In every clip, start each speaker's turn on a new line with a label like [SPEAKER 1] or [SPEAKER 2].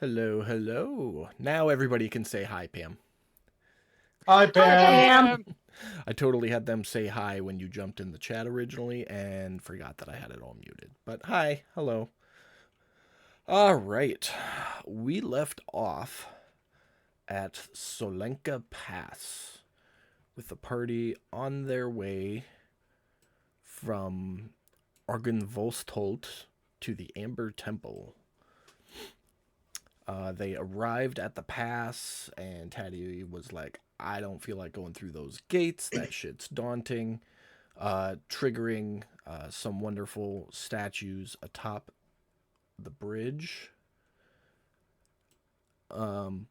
[SPEAKER 1] Hello, hello. Now everybody can say hi, Pam.
[SPEAKER 2] Hi,
[SPEAKER 3] Hi,
[SPEAKER 2] Pam.
[SPEAKER 3] Pam.
[SPEAKER 1] I totally had them say hi when you jumped in the chat originally and forgot that I had it all muted. But hi, hello. All right. We left off at Solenka Pass with the party on their way from Argenvolstholt to the Amber Temple. They arrived at the pass, and Taddy was like, I don't feel like going through those gates. That shit's daunting. Triggering some wonderful statues atop the bridge. And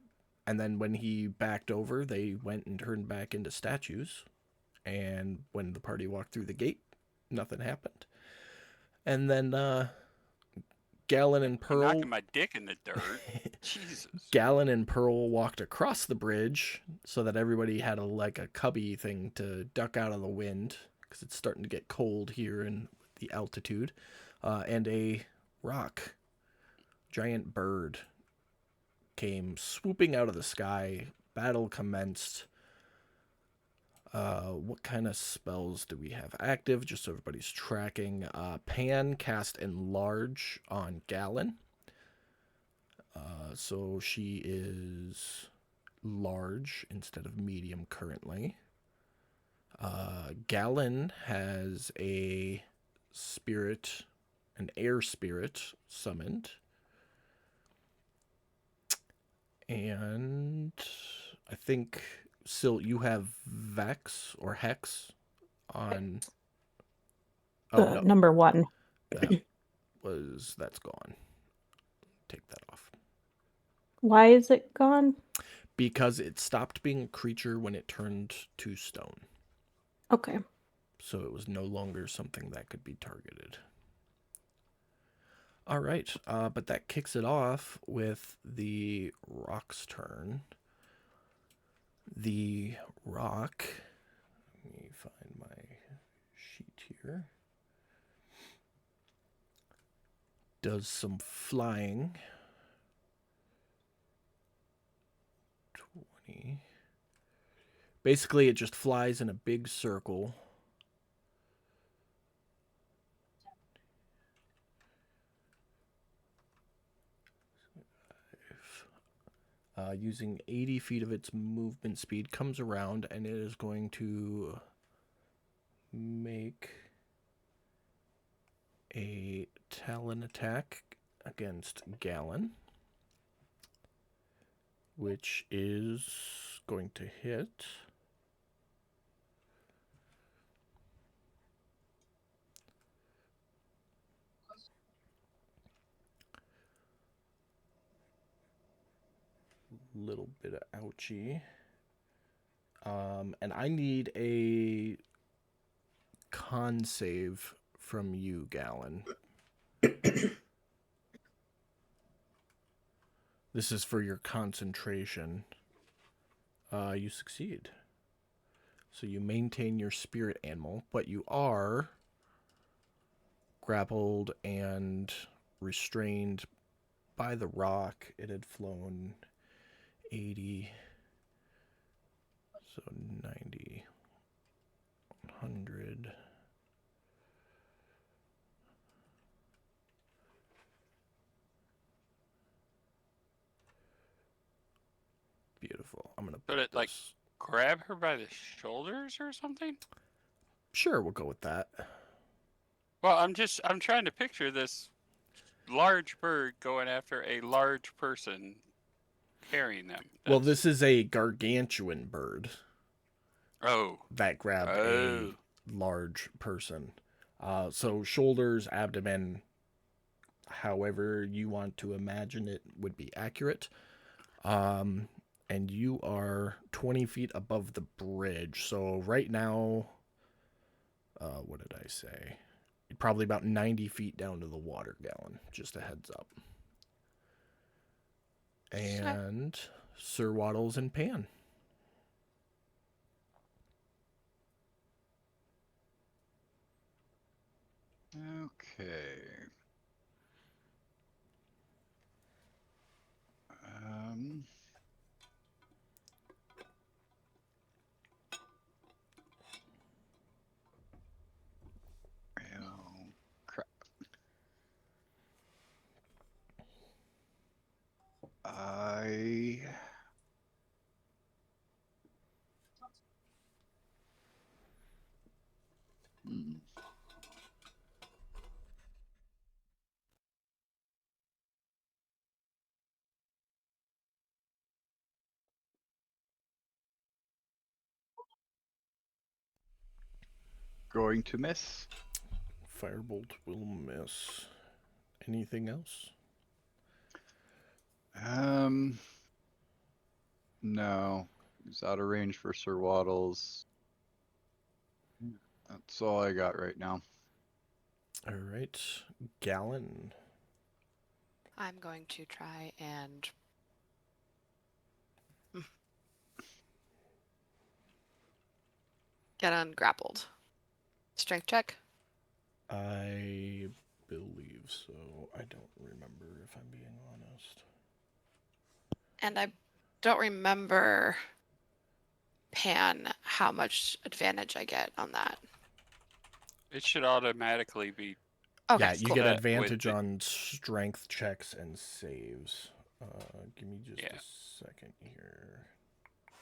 [SPEAKER 1] then when he backed over, they went and turned back into statues. And when the party walked through the gate, nothing happened. And then Gallon and
[SPEAKER 3] You're
[SPEAKER 1] Pearl
[SPEAKER 3] knocking my dick in the dirt. Jesus.
[SPEAKER 1] Gallon and Pearl walked across the bridge so that everybody had a cubby thing to duck out of the wind because it's starting to get cold here in the altitude. And a rock, giant bird, came swooping out of the sky. Battle commenced. What kind of spells do we have active? Just so everybody's tracking. Pan cast Enlarge on Gallon. So she is large instead of medium currently. Gallon has a spirit, an air spirit summoned. And I think, Sil, you have Vex or Hex on. Oh, no.
[SPEAKER 4] Number one.
[SPEAKER 1] That's gone. Take that off.
[SPEAKER 4] Why is it gone?
[SPEAKER 1] Because it stopped being a creature when it turned to stone.
[SPEAKER 4] Okay.
[SPEAKER 1] So it was no longer something that could be targeted. All right, but that kicks it off with the rock's turn. The rock. Let me find my sheet here. Does some flying. 20. Basically, it just flies in a big circle. Using 80 feet of its movement speed, comes around and it is going to make a talon attack against Gallon, which is going to hit. Little bit of ouchie. And I need a con save from you, Gallon. This is for your concentration. You succeed. So you maintain your spirit animal, but you are grappled and restrained by the rock. It had flown 80, so 90, 100. Beautiful. I'm gonna put
[SPEAKER 3] Did it
[SPEAKER 1] this.
[SPEAKER 3] like grab her by the shoulders or something?
[SPEAKER 1] Sure, we'll go with that.
[SPEAKER 3] Well, I'm trying to picture this large bird going after a large person carrying them.
[SPEAKER 1] Well, this is a gargantuan bird
[SPEAKER 3] Oh.
[SPEAKER 1] that grabbed a large person. So shoulders, abdomen, however you want to imagine it would be accurate. And you are 20 feet above the bridge. So right now, what did I say? Probably about 90 feet down to the water, Gallon. Just a heads up. And Sir Waddles and Pan.
[SPEAKER 2] Okay.
[SPEAKER 5] Going to miss.
[SPEAKER 1] Firebolt will miss. Anything else?
[SPEAKER 5] No. He's out of range for Sir Waddles. That's all I got right now.
[SPEAKER 1] All right, Gallon.
[SPEAKER 6] I'm going to try and get ungrappled. Strength check.
[SPEAKER 1] I believe so. I don't remember if I'm being honest.
[SPEAKER 6] And I don't remember, Pan, how much advantage I get on that.
[SPEAKER 3] It should automatically be.
[SPEAKER 6] Okay,
[SPEAKER 1] Yeah, you
[SPEAKER 6] cool.
[SPEAKER 1] get
[SPEAKER 3] That
[SPEAKER 1] advantage
[SPEAKER 3] with
[SPEAKER 1] on strength checks and saves. Give me just
[SPEAKER 3] Yeah.
[SPEAKER 1] a second here.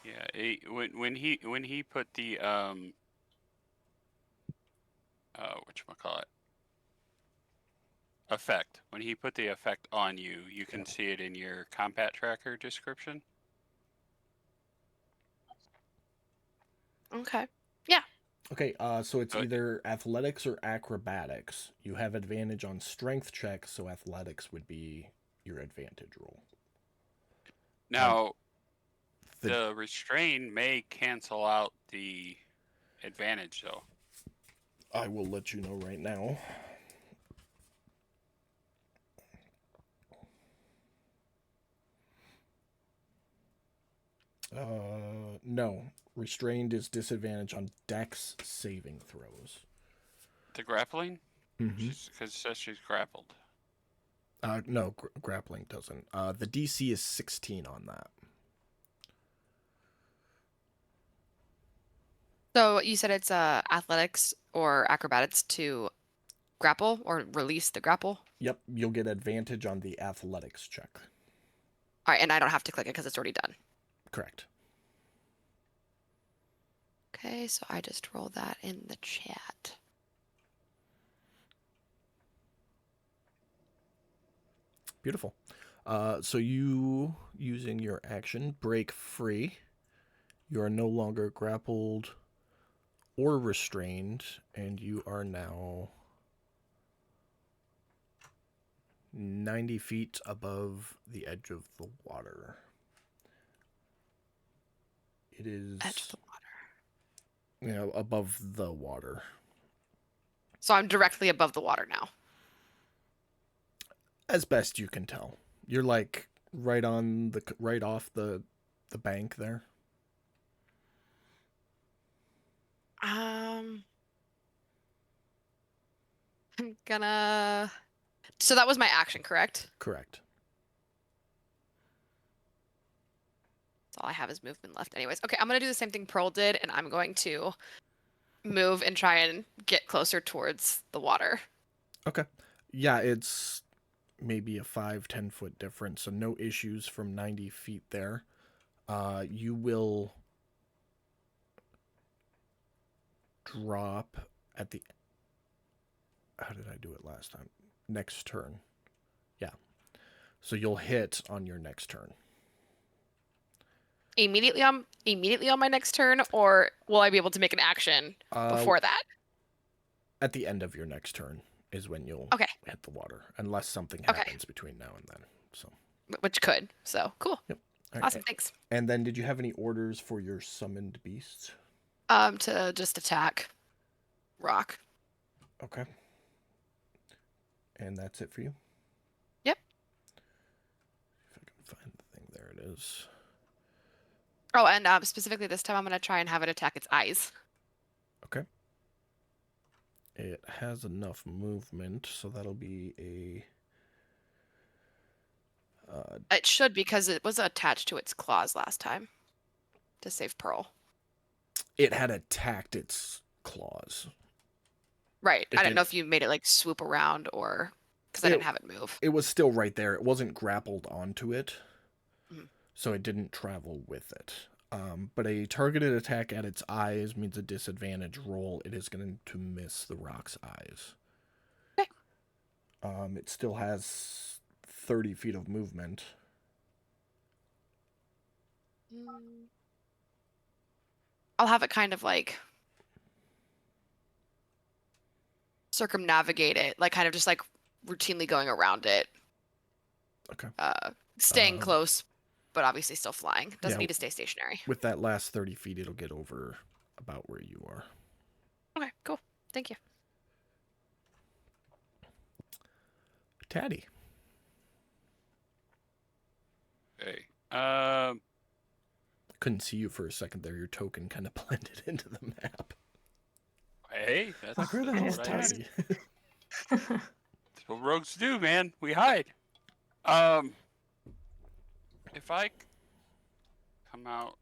[SPEAKER 3] Yeah, when he put the whatchamacallit, effect. When he put the effect on you, you can see it in your combat tracker description.
[SPEAKER 6] Okay.
[SPEAKER 1] Okay, so it's
[SPEAKER 3] Okay.
[SPEAKER 1] either athletics or acrobatics. You have advantage on strength checks, so athletics would be your advantage roll.
[SPEAKER 3] Now,
[SPEAKER 1] The-
[SPEAKER 3] the restrain may cancel out the advantage, though.
[SPEAKER 1] I will let you know right now. No. Restrained is disadvantage on dex saving throws.
[SPEAKER 3] The grappling,
[SPEAKER 1] Mm-hmm.
[SPEAKER 3] because it says she's grappled.
[SPEAKER 1] No, grappling doesn't. The DC is 16 on that.
[SPEAKER 6] So you said it's athletics or acrobatics to grapple or release the grapple?
[SPEAKER 1] Yep, you'll get advantage on the athletics check.
[SPEAKER 6] All right, and I don't have to click it because it's already done.
[SPEAKER 1] Correct.
[SPEAKER 6] Okay, so I just roll that in the chat.
[SPEAKER 1] Beautiful. So you, using your action, break free. You are no longer grappled or restrained, and you are now 90 feet above the edge of the water. It is,
[SPEAKER 6] Edge of the water.
[SPEAKER 1] above the water.
[SPEAKER 6] So I'm directly above the water now.
[SPEAKER 1] As best you can tell. You're like right off the bank there.
[SPEAKER 6] I'm gonna. So that was my action, correct?
[SPEAKER 1] Correct.
[SPEAKER 6] That's all I have is movement left, anyways. Okay, I'm gonna do the same thing Pearl did, and I'm going to move and try and get closer towards the water.
[SPEAKER 1] Okay. Yeah, it's maybe a 5-10 foot difference, so no issues from 90 feet there. You will drop at the... How did I do it last time? Next turn. Yeah. So you'll hit on your next turn.
[SPEAKER 6] Immediately on my next turn, or will I be able to make an action before that?
[SPEAKER 1] At the end of your next turn is when you'll
[SPEAKER 6] Okay.
[SPEAKER 1] hit the water, unless something
[SPEAKER 6] Okay.
[SPEAKER 1] happens between now and then. So,
[SPEAKER 6] Which could. So cool.
[SPEAKER 1] Yep. All right.
[SPEAKER 6] Awesome. Thanks.
[SPEAKER 1] And then, did you have any orders for your summoned beasts?
[SPEAKER 6] To just attack Rock.
[SPEAKER 1] Okay. And that's it for you?
[SPEAKER 6] Yep.
[SPEAKER 1] If I can find the thing. There it is.
[SPEAKER 6] Oh, and specifically this time I'm going to try and have it attack its eyes.
[SPEAKER 1] Okay. It has enough movement, so that'll be a...
[SPEAKER 6] It should, because it was attached to its claws last time to save Pearl.
[SPEAKER 1] It had attacked its claws.
[SPEAKER 6] Right.
[SPEAKER 1] It
[SPEAKER 6] I didn't know
[SPEAKER 1] did-
[SPEAKER 6] if you made it like swoop around or because I didn't have it move.
[SPEAKER 1] It was still right there. It wasn't grappled onto it,
[SPEAKER 6] Mhm.
[SPEAKER 1] so it didn't travel with it. But a targeted attack at its eyes means a disadvantage roll. It is going to miss the rock's eyes.
[SPEAKER 6] Okay.
[SPEAKER 1] It still has 30 feet of movement.
[SPEAKER 6] I'll have it kind of like circumnavigate it, like kind of just like routinely going around it.
[SPEAKER 1] Okay.
[SPEAKER 6] Staying close, but obviously still flying. Doesn't
[SPEAKER 1] yeah.
[SPEAKER 6] need to stay stationary.
[SPEAKER 1] With that last 30 feet, it'll get over about where you are.
[SPEAKER 6] Okay, cool. Thank you.
[SPEAKER 1] Taddy.
[SPEAKER 3] Okay.
[SPEAKER 1] Couldn't see you for a second there. Your token kind of blended into the map.
[SPEAKER 3] Hey, that's,
[SPEAKER 1] Where the
[SPEAKER 3] that's
[SPEAKER 1] hell's
[SPEAKER 3] what I do.
[SPEAKER 1] Taddy?
[SPEAKER 3] That's what rogues do, man. We hide. If I come out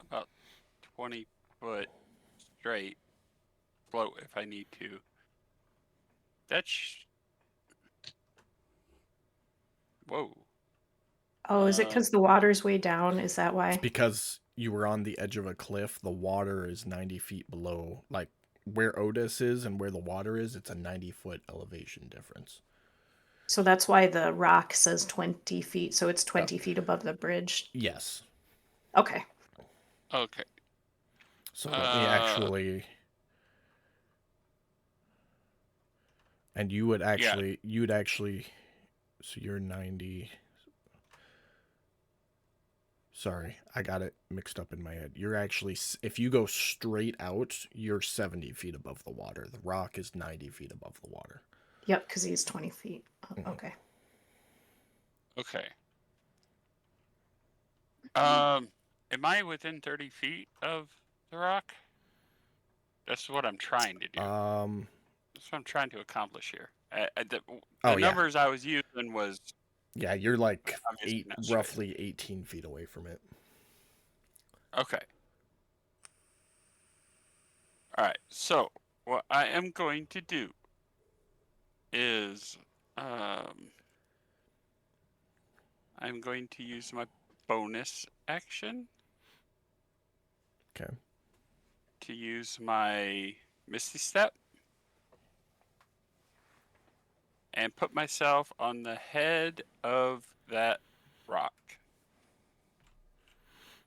[SPEAKER 3] about 20 foot straight, float if I need to. That's whoa.
[SPEAKER 2] Oh, is it because the water's way down? Is that why?
[SPEAKER 1] Because you were on the edge of a cliff. The water is 90 feet below. Like, where Otis is and where the water is, it's a 90-foot elevation difference.
[SPEAKER 2] So that's why the rock says 20 feet. So it's 20 feet above the bridge.
[SPEAKER 1] Yes.
[SPEAKER 2] Okay.
[SPEAKER 3] Okay.
[SPEAKER 1] So let me actually... And you would actually... So you're 90... Sorry, I got it mixed up in my head. You're actually... If you go straight out, you're 70 feet above the water. The rock is 90 feet above the water.
[SPEAKER 2] Yep, because he's 20 feet. Okay.
[SPEAKER 3] Okay. Am I within 30 feet of the rock? That's what I'm trying to do. That's what I'm trying to accomplish here. The numbers I was using was...
[SPEAKER 1] Yeah, you're like
[SPEAKER 3] obviously not straight.
[SPEAKER 1] roughly 18 feet away from it.
[SPEAKER 3] Okay. Alright, so what I am going to do is I'm going to use my bonus action.
[SPEAKER 1] Okay.
[SPEAKER 3] To use my Misty Step. And put myself on the head of that rock.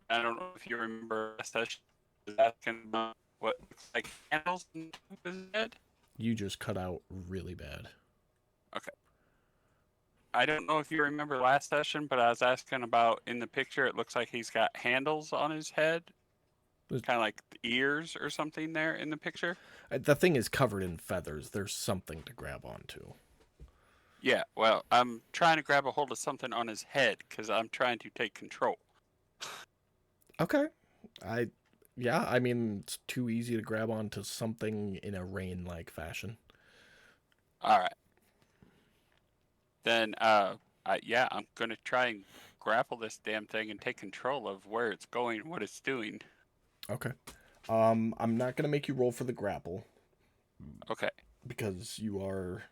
[SPEAKER 3] I don't know if you remember last session, I was asking about what looks like handles on top of his head.
[SPEAKER 1] You just cut out really bad.
[SPEAKER 3] Okay. I don't know if you remember last session, but I was asking about in the picture, it looks like he's got handles on his head. Kind of like ears or something there in the picture.
[SPEAKER 1] The thing is covered in feathers. There's something to grab onto.
[SPEAKER 3] Yeah, well, I'm trying to grab a hold of something on his head because I'm trying to take control.
[SPEAKER 1] Okay. I mean, it's too easy to grab onto something in a rain-like fashion.
[SPEAKER 3] All right. Then, I'm going to try and grapple this damn thing and take control of where it's going and what it's doing.
[SPEAKER 1] Okay. I'm not going to make you roll for the grapple.
[SPEAKER 3] Okay.
[SPEAKER 1] Because you are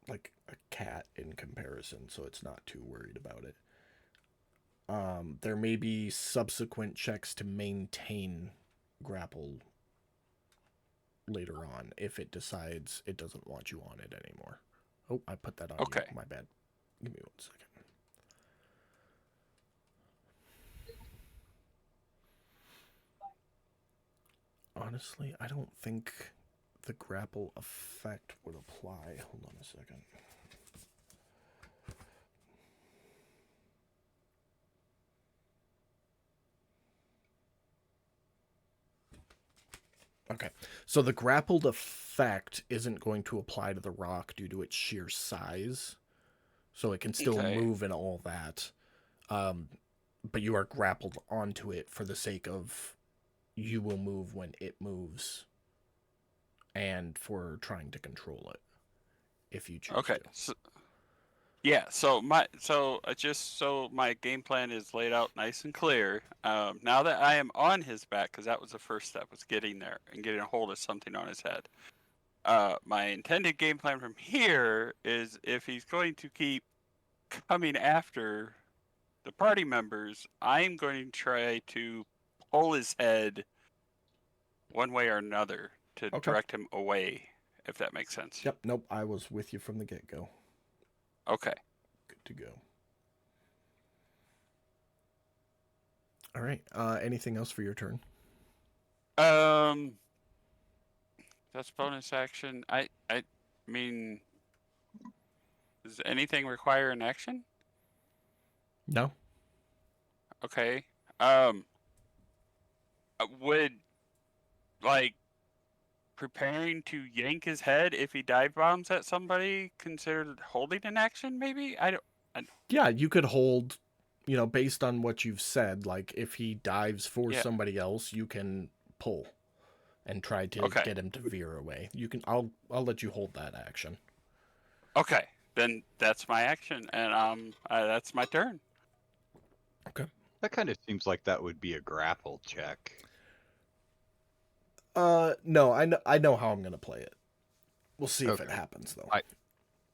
[SPEAKER 1] like a cat in comparison, so it's not too worried about it. There may be subsequent checks to maintain grapple later on if it decides it doesn't want you on it anymore. Oh, I put that on you. My bad. Give me 1 second. Honestly, I don't think the grapple effect would apply. Hold on a second. Okay, so the grappled effect isn't going to apply to the rock due to its sheer size. So it can still move and all that. But you are grappled onto it for the sake of you will move when it moves. And for trying to control it, if you choose to.
[SPEAKER 3] So my game plan is laid out nice and clear. Now that I am on his back, because that was the first step, was getting there and getting a hold of something on his head. My intended game plan from here is if he's going to keep coming after the party members, I'm going to try to pull his head one way or another to
[SPEAKER 1] Okay.
[SPEAKER 3] direct him away, if that makes sense.
[SPEAKER 1] Yep. Nope. I was with you from the get-go.
[SPEAKER 3] Okay.
[SPEAKER 1] Good to go. All right. Anything else for your turn?
[SPEAKER 3] That's bonus action. I mean, does anything require an action?
[SPEAKER 1] No.
[SPEAKER 3] Okay. Would like preparing to yank his head if he dive bombs at somebody considered holding an action? Maybe I don't.
[SPEAKER 1] Yeah, you could hold. Based on what you've said, like if he dives for
[SPEAKER 3] Yeah.
[SPEAKER 1] somebody else, you can pull and try to
[SPEAKER 3] Okay.
[SPEAKER 1] get him to veer away. You can. I'll let you hold that action.
[SPEAKER 3] Okay, then that's my action, and that's my turn.
[SPEAKER 5] That kind of seems like that would be a grapple check.
[SPEAKER 1] No, I know how I'm gonna play it. We'll see if it
[SPEAKER 5] Okay.
[SPEAKER 1] happens though.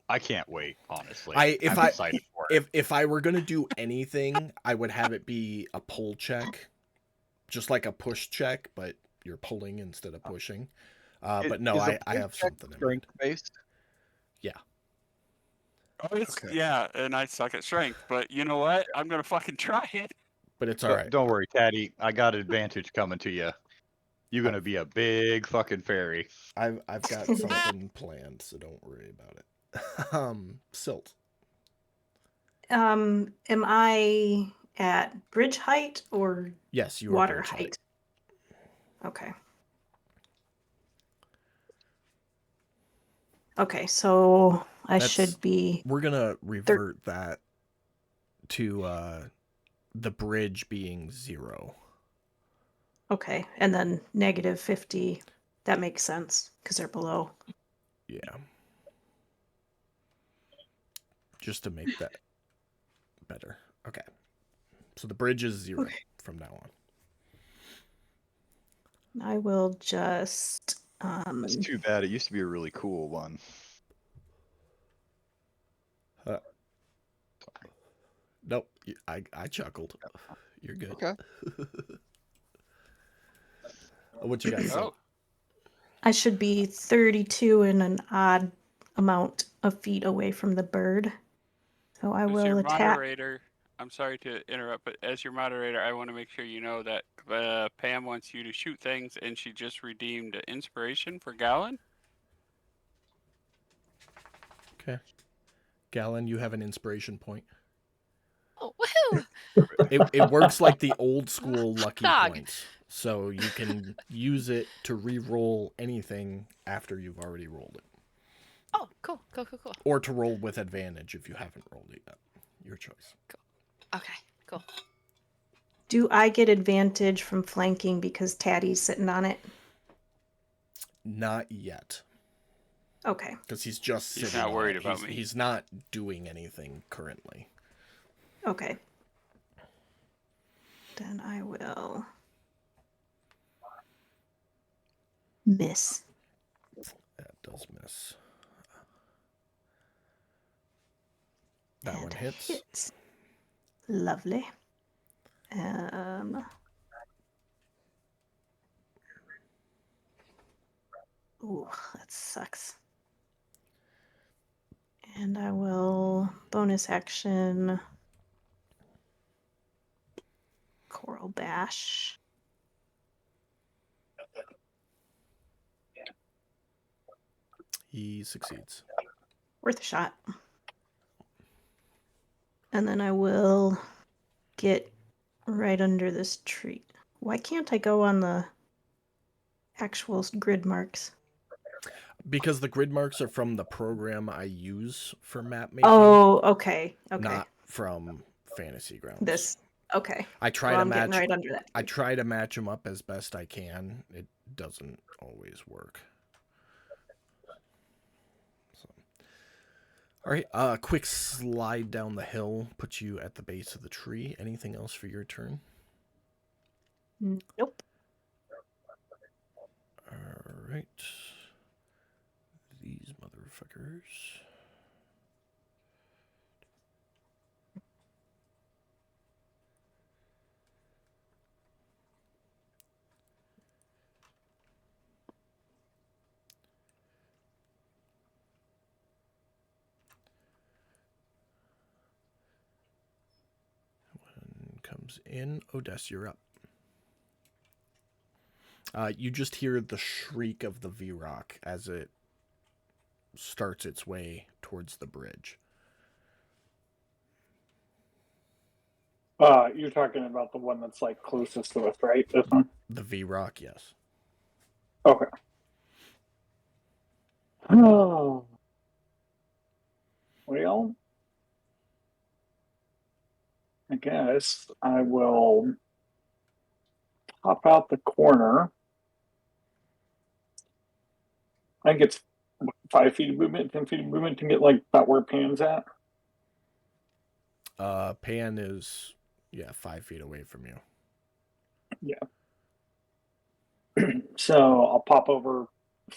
[SPEAKER 5] I can't wait, honestly.
[SPEAKER 1] If
[SPEAKER 5] I'm excited for it.
[SPEAKER 1] if I were gonna do anything, I would have it be a pull check, just like a push check, but you're pulling instead of pushing. But no,
[SPEAKER 5] Is a
[SPEAKER 1] I
[SPEAKER 5] pull
[SPEAKER 1] have
[SPEAKER 5] check
[SPEAKER 1] something in mind.
[SPEAKER 5] strength based?
[SPEAKER 3] Oh, it's,
[SPEAKER 5] Okay.
[SPEAKER 3] yeah, and I suck at strength, but you know what? I'm gonna fucking try it.
[SPEAKER 1] But it's all right.
[SPEAKER 5] Don't worry, Taddy. I got advantage coming to you. You're gonna be a big fucking fairy.
[SPEAKER 1] I've got something planned, so don't worry about it. Silt.
[SPEAKER 2] Am I at bridge height or
[SPEAKER 1] Yes, you are
[SPEAKER 2] water
[SPEAKER 1] bridge
[SPEAKER 2] height? Okay. Okay, so I
[SPEAKER 1] That's-
[SPEAKER 2] should be.
[SPEAKER 1] We're gonna revert that to the bridge being 0.
[SPEAKER 2] Okay, and then -50. That makes sense because they're below.
[SPEAKER 1] Yeah. Just to make that better. Okay. So the bridge is 0 from now on.
[SPEAKER 2] I will just.
[SPEAKER 5] That's too bad. It used to be a really cool one.
[SPEAKER 1] Nope. I chuckled. You're good.
[SPEAKER 5] Okay.
[SPEAKER 1] What you got? Sil?
[SPEAKER 3] Oh,
[SPEAKER 2] I should be 32 and an odd amount of feet away from the bird. So I
[SPEAKER 3] as
[SPEAKER 2] will
[SPEAKER 3] your
[SPEAKER 2] attack.
[SPEAKER 3] moderator, I'm sorry to interrupt, but as your moderator, I want to make sure you know that Pam wants you to shoot things, and she just redeemed inspiration for Gallon.
[SPEAKER 1] Okay. Gallon, you have an inspiration point.
[SPEAKER 6] Oh, woohoo!
[SPEAKER 1] It works like the old school lucky
[SPEAKER 6] Dog.
[SPEAKER 1] points. So you can use it to re-roll anything after you've already rolled it.
[SPEAKER 6] Oh, cool.
[SPEAKER 1] Or to roll with advantage if you haven't rolled it yet. Your choice.
[SPEAKER 6] Okay, cool.
[SPEAKER 2] Do I get advantage from flanking because Taddy's sitting on it?
[SPEAKER 1] Not yet.
[SPEAKER 2] Okay.
[SPEAKER 1] Because he's just sitting
[SPEAKER 3] He's not
[SPEAKER 1] on
[SPEAKER 3] worried
[SPEAKER 1] it.
[SPEAKER 3] about me.
[SPEAKER 1] He's not doing anything currently.
[SPEAKER 2] Okay. Then I will miss.
[SPEAKER 1] That does miss. That one hits.
[SPEAKER 2] Lovely. Ooh, that sucks. And I will bonus action Coral Bash.
[SPEAKER 1] He succeeds.
[SPEAKER 2] Worth a shot. And then I will get right under this tree. Why can't I go on the actual grid marks?
[SPEAKER 1] Because the grid marks are from the program I use for map making.
[SPEAKER 2] Oh, okay. Okay.
[SPEAKER 1] Not from Fantasy Grounds.
[SPEAKER 2] This. Okay.
[SPEAKER 1] I try
[SPEAKER 2] Well,
[SPEAKER 1] to
[SPEAKER 2] I'm getting
[SPEAKER 1] match.
[SPEAKER 2] right under that.
[SPEAKER 1] I try to match them up as best I can. It doesn't always work. So, all right. Quick slide down the hill, put you at the base of the tree. Anything else for your turn?
[SPEAKER 2] Nope.
[SPEAKER 1] All right. These motherfuckers. comes in. Odessa, you're up. You just hear the shriek of the V-Rock as it starts its way towards the bridge.
[SPEAKER 7] You're talking about the one that's like closest to us, right? This one?
[SPEAKER 1] The V-Rock, yes.
[SPEAKER 7] Okay. Oh. Well, I guess I will pop out the corner. I think it's 5 feet of movement, 10 feet of movement to get like about where Pan's at.
[SPEAKER 1] Pan is 5 feet away from you.
[SPEAKER 7] So I'll pop over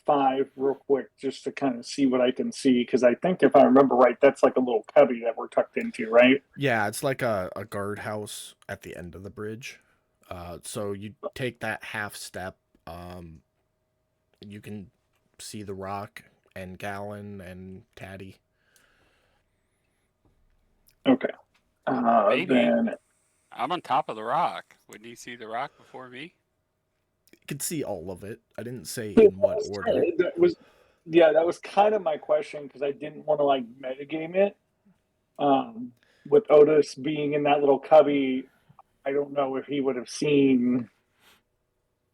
[SPEAKER 7] 5 real quick just to kind of see what I can see, because I think if I remember right, that's like a little cubby that we're tucked into, right?
[SPEAKER 1] Yeah, it's like a guardhouse at the end of the bridge. So you take that half step, you can see the Rock and Gallon and Taddy.
[SPEAKER 7] Okay.
[SPEAKER 3] Maybe.
[SPEAKER 7] Then
[SPEAKER 3] I'm on top of the rock. Wouldn't you see the rock before me?
[SPEAKER 1] You can see all of it. I didn't say in what order.
[SPEAKER 7] that was kind of my question, because I didn't want to like metagame it. With Otis being in that little cubby, I don't know if he would have seen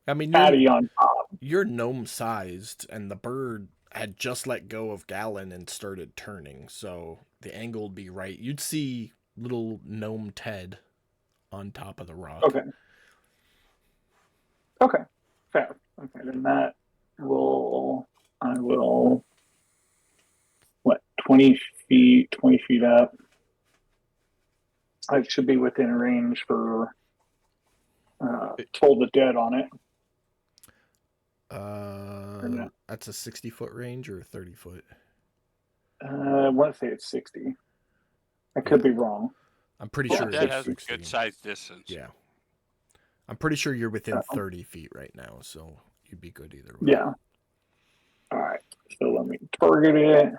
[SPEAKER 1] I mean,
[SPEAKER 7] Patty on top.
[SPEAKER 1] you're gnome-sized, and the bird had just let go of Gallon and started turning, so the angle would be right. You'd see little gnome Ted on top of the rock.
[SPEAKER 7] Okay. Okay. Fair. Okay, then I will, 20 feet up. I should be within range for Toll the Dead on it.
[SPEAKER 1] That's a 60-foot range or a 30-foot?
[SPEAKER 7] I want to say it's 60. I could be wrong.
[SPEAKER 1] I'm pretty
[SPEAKER 7] Yeah,
[SPEAKER 1] sure
[SPEAKER 3] That
[SPEAKER 1] it's
[SPEAKER 3] has a
[SPEAKER 1] 60.
[SPEAKER 3] good size distance.
[SPEAKER 1] Yeah. I'm pretty sure you're within
[SPEAKER 7] Oh.
[SPEAKER 1] 30 feet right now, so you'd be good either way.
[SPEAKER 7] Yeah. All right. So let me target it.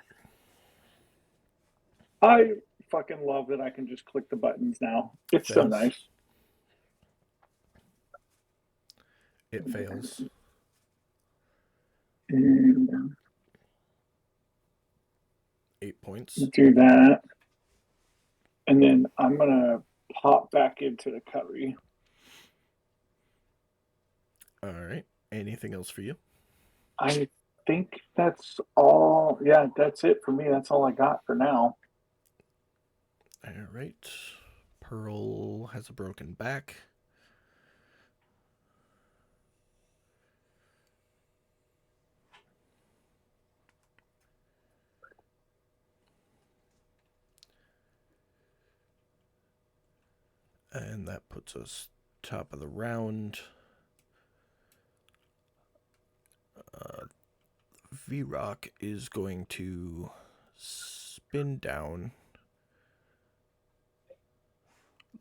[SPEAKER 7] I fucking love that I can just click the buttons now. It's so
[SPEAKER 1] Fails.
[SPEAKER 7] nice.
[SPEAKER 1] It fails.
[SPEAKER 7] And
[SPEAKER 1] 8 points.
[SPEAKER 7] do that. And then I'm going to pop back into the cubby.
[SPEAKER 1] All right. Anything else for you?
[SPEAKER 7] I think that's all. Yeah, that's it for me. That's all I got for now.
[SPEAKER 1] All right. Pearl has a broken back. And that puts us top of the round. V-Rock is going to spin down,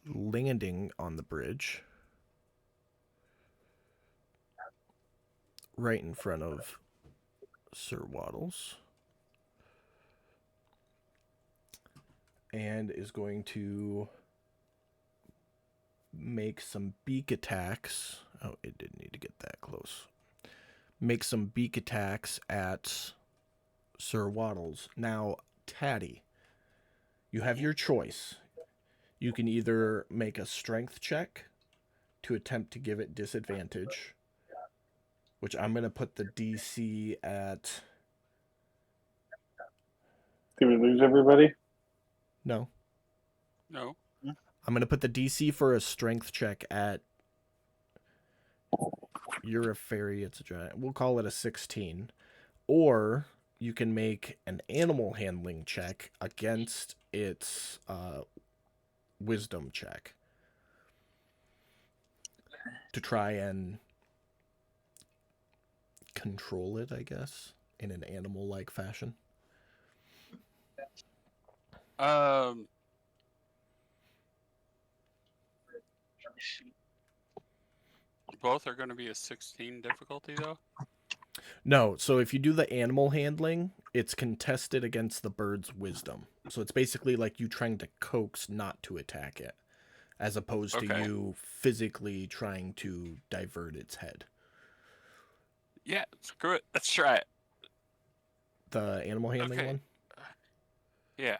[SPEAKER 1] landing on the bridge right in front of Sir Waddles, and is going to make some beak attacks. Oh, it didn't need to get that close. Make some beak attacks at Sir Waddles. Now, Taddy, you have your choice. You can either make a strength check to attempt to give it disadvantage, which I'm going to put the DC at...
[SPEAKER 7] Did we lose everybody?
[SPEAKER 1] No.
[SPEAKER 3] No.
[SPEAKER 1] I'm going to put the DC for a strength check at... You're a fairy, it's a giant. We'll call it a 16. Or you can make an animal handling check against its wisdom check to try and control it, I guess, in an animal-like fashion.
[SPEAKER 3] Both are going to be a 16 difficulty, though?
[SPEAKER 1] No, so if you do the animal handling, it's contested against the bird's wisdom. So it's basically like you trying to coax not to attack it, as opposed to
[SPEAKER 3] Okay.
[SPEAKER 1] you physically trying to divert its head.
[SPEAKER 3] Yeah, screw it. Let's try it.
[SPEAKER 1] The animal handling
[SPEAKER 3] Okay.
[SPEAKER 1] one?
[SPEAKER 3] Yeah.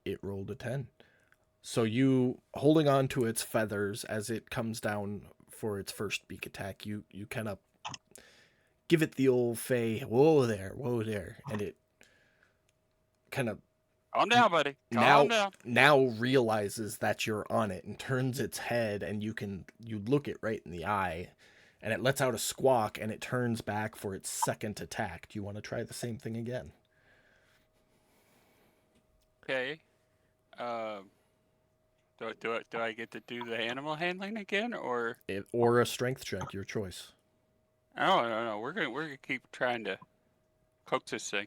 [SPEAKER 1] It rolled a 10. So you holding on to its feathers as it comes down for its first beak attack, you kind of give it the old Fey, whoa there, and it kind of
[SPEAKER 3] Calm down, buddy. Calm down.
[SPEAKER 1] now realizes that you're on it and turns its head, and you look it right in the eye, and it lets out a squawk and it turns back for its second attack. Do you want to try the same thing again?
[SPEAKER 3] Okay. Do I get to do the animal handling again, or
[SPEAKER 1] Or a strength check, your choice.
[SPEAKER 3] no? We're gonna keep trying to coax this thing.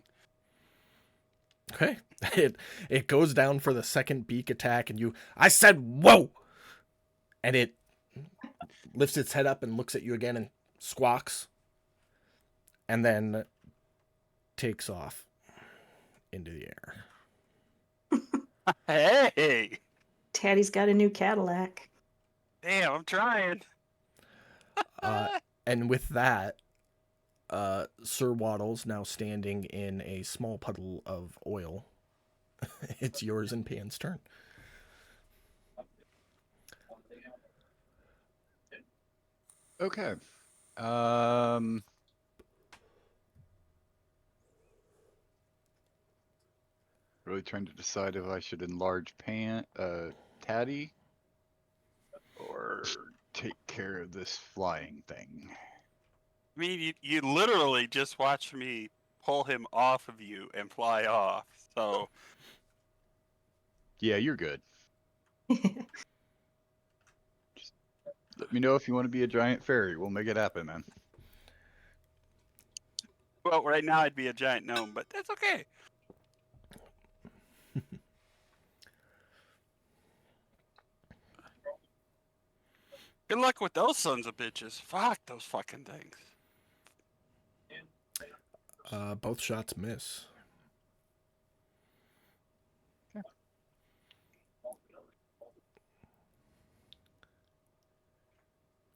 [SPEAKER 1] Okay. It goes down for the second beak attack, and I said whoa, and it lifts its head up and looks at you again and squawks, and then takes off into the air.
[SPEAKER 3] Hey,
[SPEAKER 2] Taddy's got a new Cadillac.
[SPEAKER 3] damn! I'm trying.
[SPEAKER 1] And with that, Sir Waddles now standing in a small puddle of oil. It's yours and Pan's turn.
[SPEAKER 5] Okay. Really trying to decide if I should enlarge Taddy or take care of this flying thing.
[SPEAKER 3] I mean, you literally just watched me pull him off of you and fly off. So
[SPEAKER 5] Yeah, you're good. Let me know if you want to be a giant fairy. We'll make it happen, man.
[SPEAKER 3] well, right now I'd be a giant gnome, but that's okay. Good luck with those sons of bitches. Fuck those fucking things.
[SPEAKER 1] Both shots miss.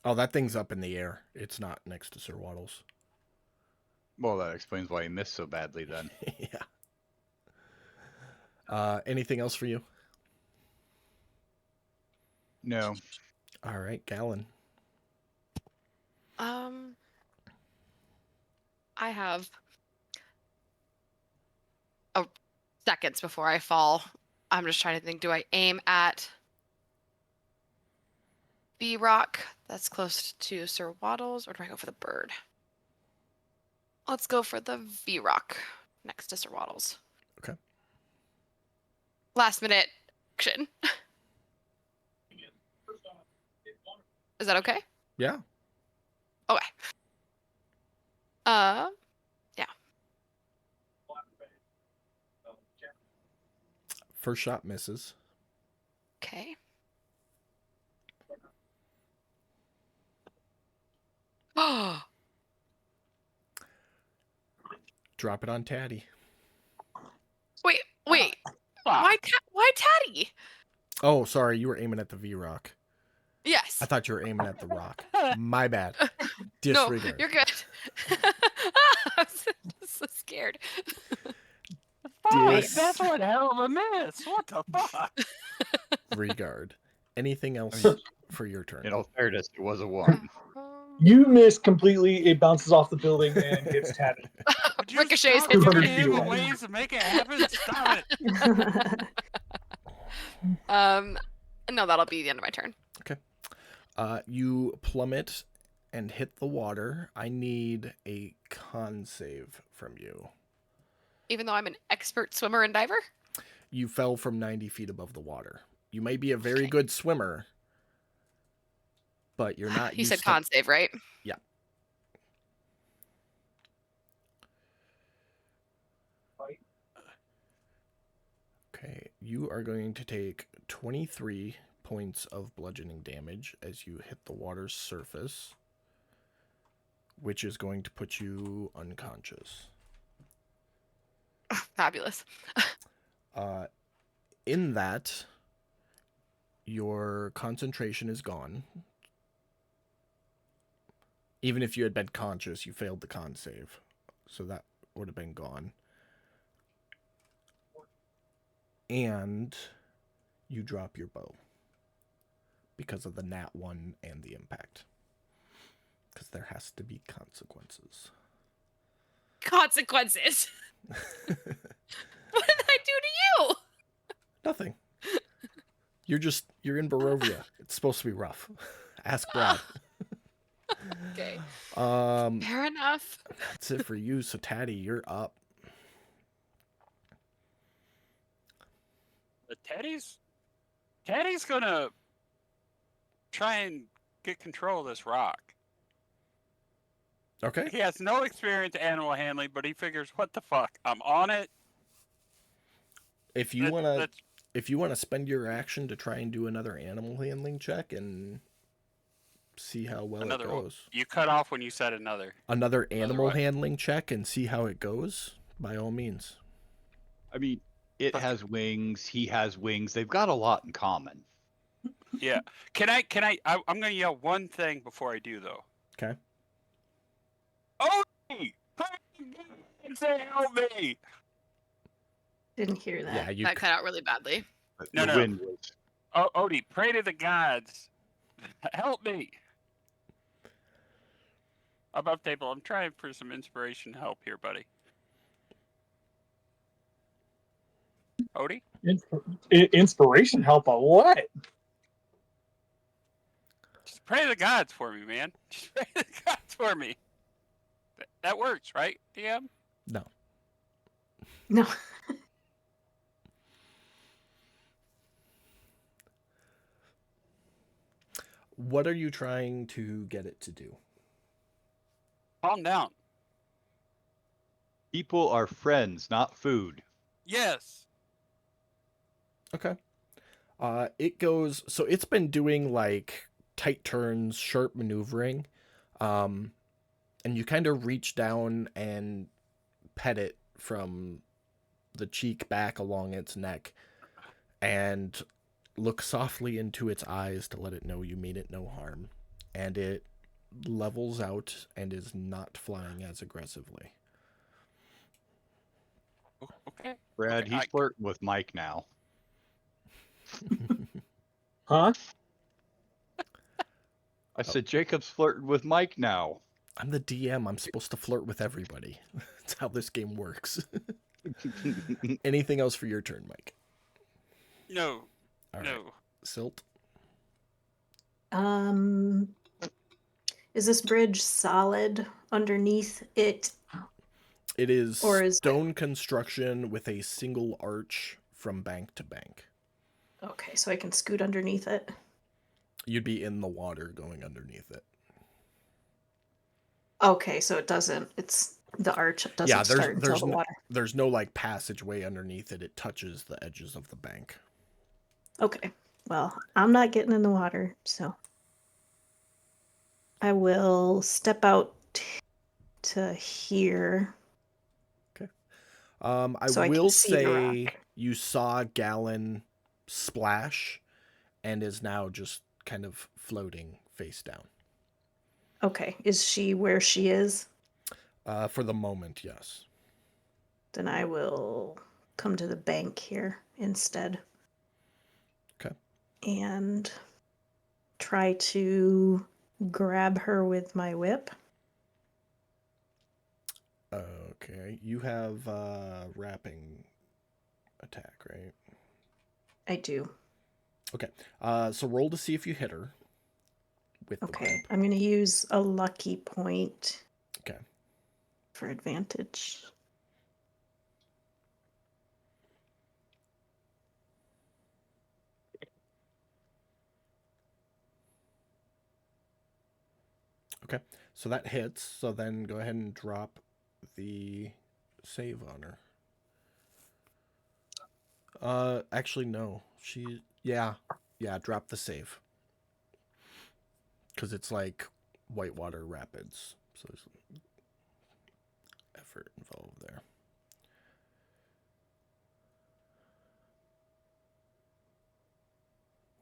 [SPEAKER 1] Oh, that thing's up in the air. It's not next to Sir Waddles.
[SPEAKER 5] Well, that explains why he missed so badly then.
[SPEAKER 1] Yeah. Anything else for you?
[SPEAKER 5] No.
[SPEAKER 1] All right, Gallon.
[SPEAKER 6] I have seconds before I fall. I'm just trying to think. Do I aim at V-Rock that's close to Sir Waddles, or do I go for the bird? Let's go for the V-Rock next to Sir Waddles.
[SPEAKER 1] Okay.
[SPEAKER 6] Last minute action. Is that okay?
[SPEAKER 1] Yeah.
[SPEAKER 6] Okay. Yeah.
[SPEAKER 1] First shot misses.
[SPEAKER 6] Okay. Oh,
[SPEAKER 1] Drop it on Taddy.
[SPEAKER 6] wait.
[SPEAKER 3] Fuck.
[SPEAKER 6] Why Taddy?
[SPEAKER 1] Oh, sorry, you were aiming at the V-Rock.
[SPEAKER 6] Yes.
[SPEAKER 1] I thought you were aiming at the rock. My bad.
[SPEAKER 6] No,
[SPEAKER 1] Disregard.
[SPEAKER 6] you're good. I was just so scared.
[SPEAKER 3] Fuck,
[SPEAKER 1] Dis-
[SPEAKER 3] that's one hell of a miss. What the fuck?
[SPEAKER 1] Regard. Anything else for your turn?
[SPEAKER 5] In all fairness, it was a 1.
[SPEAKER 7] You miss completely. It bounces off the building and hits Taddy.
[SPEAKER 3] Would you
[SPEAKER 6] Ricochets
[SPEAKER 3] stop
[SPEAKER 6] hit
[SPEAKER 3] giving
[SPEAKER 7] 200 feet
[SPEAKER 3] him
[SPEAKER 7] away.
[SPEAKER 3] ways to make it happen? Stop it.
[SPEAKER 6] No, that'll be the end of my turn.
[SPEAKER 1] You plummet and hit the water. I need a con save from you.
[SPEAKER 6] Even though I'm an expert swimmer and diver?
[SPEAKER 1] You fell from 90 feet above the water. You may be a very
[SPEAKER 6] Okay.
[SPEAKER 1] good swimmer, but you're not
[SPEAKER 6] You
[SPEAKER 1] used
[SPEAKER 6] said
[SPEAKER 1] to...
[SPEAKER 6] con save, right?
[SPEAKER 1] Yeah. Okay, you are going to take 23 points of bludgeoning damage as you hit the water's surface, which is going to put you unconscious.
[SPEAKER 6] Fabulous.
[SPEAKER 1] In that, your concentration is gone. Even if you had been conscious, you failed the con save. So that would have been gone. And you drop your bow. Because of the nat 1 and the impact. Because there has to be consequences.
[SPEAKER 6] Consequences. What did I do to you?
[SPEAKER 1] Nothing. You're in Barovia. It's supposed to be rough. Ask Brad.
[SPEAKER 6] Okay.
[SPEAKER 1] Um,
[SPEAKER 6] Fair enough.
[SPEAKER 1] That's it for you. So Taddy, you're up.
[SPEAKER 3] Teddy's gonna try and get control of this rock.
[SPEAKER 1] Okay.
[SPEAKER 3] He has no experience animal handling, but he figures, what the fuck? I'm on it.
[SPEAKER 1] If you wanna spend your action to try and do another animal handling check and see how well
[SPEAKER 3] Another
[SPEAKER 1] it goes.
[SPEAKER 3] You cut off when you said another.
[SPEAKER 1] Another animal
[SPEAKER 3] what?
[SPEAKER 1] handling check and see how it goes, by all means.
[SPEAKER 5] I mean, it
[SPEAKER 3] Fuck.
[SPEAKER 5] has wings. He has wings. They've got a lot in common.
[SPEAKER 3] Yeah. I'm gonna yell one thing before I do though.
[SPEAKER 1] Okay.
[SPEAKER 3] Odie! Say help me!
[SPEAKER 2] Didn't hear that.
[SPEAKER 1] Yeah, you
[SPEAKER 6] That cut out really badly.
[SPEAKER 5] But
[SPEAKER 3] No,
[SPEAKER 5] the
[SPEAKER 3] no.
[SPEAKER 5] wind was.
[SPEAKER 3] Oh, Odie, pray to the gods. Help me. Above table, I'm trying for some inspiration help here, buddy. Odie?
[SPEAKER 7] Inspiration help a what?
[SPEAKER 3] Just pray to the gods for me, man. Just pray to the gods for me. That works, right, DM?
[SPEAKER 1] No.
[SPEAKER 2] No.
[SPEAKER 1] What are you trying to get it to do?
[SPEAKER 3] Calm down.
[SPEAKER 5] People are friends, not food.
[SPEAKER 3] Yes.
[SPEAKER 1] Okay. It goes, so it's been doing like tight turns, sharp maneuvering. And you kind of reach down and pet it from the cheek back along its neck and look softly into its eyes to let it know you mean it no harm. And it levels out and is not flying as aggressively.
[SPEAKER 3] Okay.
[SPEAKER 5] Brad,
[SPEAKER 3] Okay,
[SPEAKER 5] he's flirting with Mike now.
[SPEAKER 7] Huh?
[SPEAKER 5] I said Jacob's flirting with Mike now.
[SPEAKER 1] I'm the DM. I'm supposed to flirt with everybody. That's how this game works. Anything else for your turn, Mike?
[SPEAKER 3] No.
[SPEAKER 1] All right.
[SPEAKER 3] No.
[SPEAKER 1] Silt?
[SPEAKER 2] Is this bridge solid underneath it?
[SPEAKER 1] It is
[SPEAKER 2] Or is
[SPEAKER 1] stone construction with a single arch from bank to bank.
[SPEAKER 2] Okay, so I can scoot underneath it.
[SPEAKER 1] You'd be in the water going underneath it.
[SPEAKER 2] Okay, so it doesn't. It's the arch doesn't
[SPEAKER 1] Yeah,
[SPEAKER 2] start until the
[SPEAKER 1] no,
[SPEAKER 2] water.
[SPEAKER 1] there's no like passageway underneath it. It touches the edges of the bank.
[SPEAKER 2] Okay, well, I'm not getting in the water, so I will step out to here.
[SPEAKER 1] I
[SPEAKER 2] So I can
[SPEAKER 1] will
[SPEAKER 2] see the
[SPEAKER 1] say
[SPEAKER 2] rock.
[SPEAKER 1] you saw Gallon splash and is now just kind of floating face down.
[SPEAKER 2] Okay, is she where she is?
[SPEAKER 1] For the moment, yes.
[SPEAKER 2] Then I will come to the bank here instead.
[SPEAKER 1] Okay.
[SPEAKER 2] And try to grab her with my whip.
[SPEAKER 1] Okay, you have wrapping attack, right?
[SPEAKER 2] I do.
[SPEAKER 1] Okay, so roll to see if you hit her with the
[SPEAKER 2] Okay,
[SPEAKER 1] grab.
[SPEAKER 2] I'm going to use a lucky point.
[SPEAKER 1] Okay.
[SPEAKER 2] For advantage.
[SPEAKER 1] Okay, so that hits. So then go ahead and drop the save on her. Actually, no. Drop the save. Because it's like whitewater rapids. So there's effort involved there.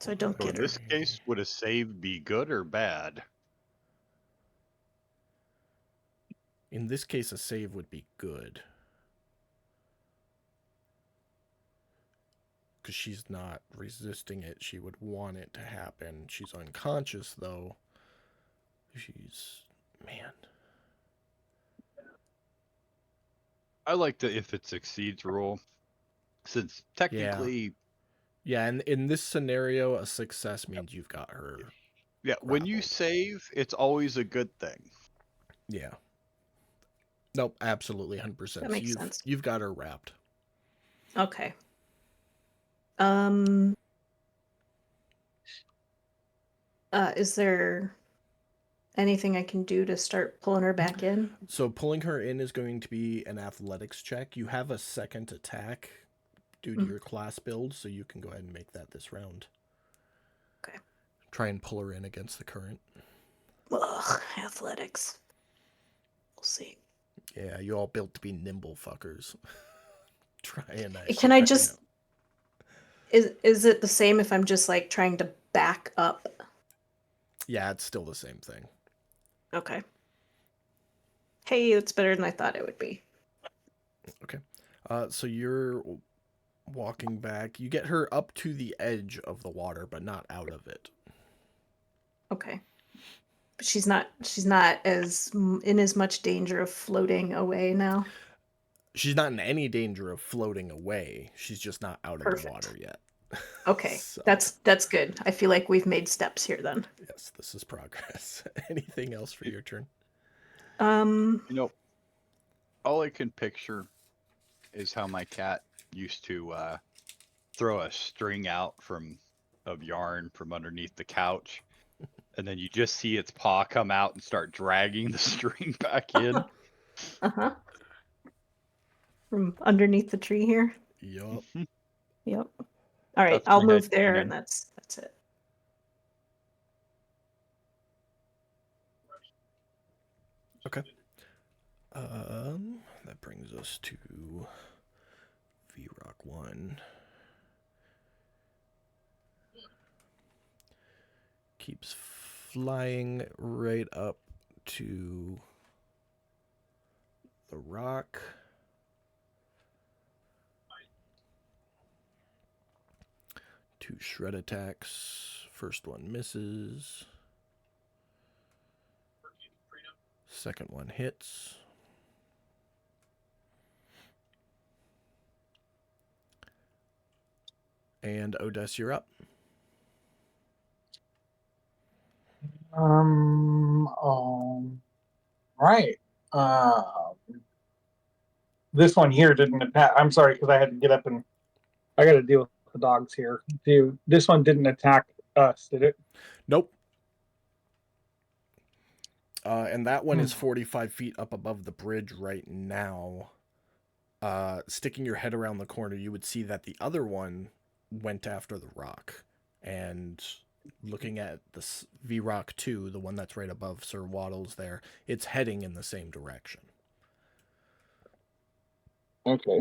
[SPEAKER 2] So I don't
[SPEAKER 5] So in
[SPEAKER 2] get her.
[SPEAKER 5] this case, would a save be good or bad?
[SPEAKER 1] In this case, a save would be good. Because she's not resisting it. She would want it to happen. She's unconscious, though. Man.
[SPEAKER 5] I like the if it succeeds rule, since technically,
[SPEAKER 1] Yeah, and in this scenario, a success means you've got her.
[SPEAKER 5] yeah, when you
[SPEAKER 1] grappled.
[SPEAKER 5] save, it's always a good thing.
[SPEAKER 1] Yeah. Nope, absolutely, 100%.
[SPEAKER 2] That makes sense.
[SPEAKER 1] You've got her wrapped.
[SPEAKER 2] Okay. Is there anything I can do to start pulling her back in?
[SPEAKER 1] So pulling her in is going to be an athletics check. You have a second attack due to your class build, so you can go ahead and make that this round.
[SPEAKER 2] Okay.
[SPEAKER 1] Try and pull her in against the current.
[SPEAKER 2] Ugh, athletics. We'll see.
[SPEAKER 1] Yeah, you all built to be nimble fuckers. Try and
[SPEAKER 2] Can I just... Is it the same if I'm just like trying to back up?
[SPEAKER 1] Yeah, it's still the same thing.
[SPEAKER 2] Okay. Hey, it's better than I thought it would be.
[SPEAKER 1] Okay. So you're walking back. You get her up to the edge of the water, but not out of it.
[SPEAKER 2] Okay. But she's not as in as much danger of floating away now.
[SPEAKER 1] She's not in any danger of floating away. She's just not out of the water yet.
[SPEAKER 2] Okay.
[SPEAKER 1] So,
[SPEAKER 2] That's good. I feel like we've made steps here then.
[SPEAKER 1] yes, this is progress. Anything else for your turn?
[SPEAKER 5] You know, all I can picture is how my cat used to throw a string out of yarn from underneath the couch, and then you just see its paw come out and start dragging the string back in.
[SPEAKER 2] Uh-huh. From underneath the tree here.
[SPEAKER 1] Yup.
[SPEAKER 2] Yep. All right,
[SPEAKER 5] That's
[SPEAKER 2] I'll
[SPEAKER 5] my
[SPEAKER 2] move there,
[SPEAKER 5] headcanon.
[SPEAKER 2] and that's it.
[SPEAKER 1] Okay. That brings us to VRock 1. Keeps flying right up to the rock. Two shred attacks. First one misses. Second one hits. And Odess, you're up.
[SPEAKER 8] Right. This one here didn't attack. I'm sorry, because I had to get up and I got to deal with the dogs here. Dude, this one didn't attack us, did it?
[SPEAKER 1] Nope. And that one is 45 feet up above the bridge right now. Sticking your head around the corner, you would see that the other one went after the rock. And looking at the VRock 2, the one that's right above Sir Waddles there, it's heading in the same direction.
[SPEAKER 8] Okay.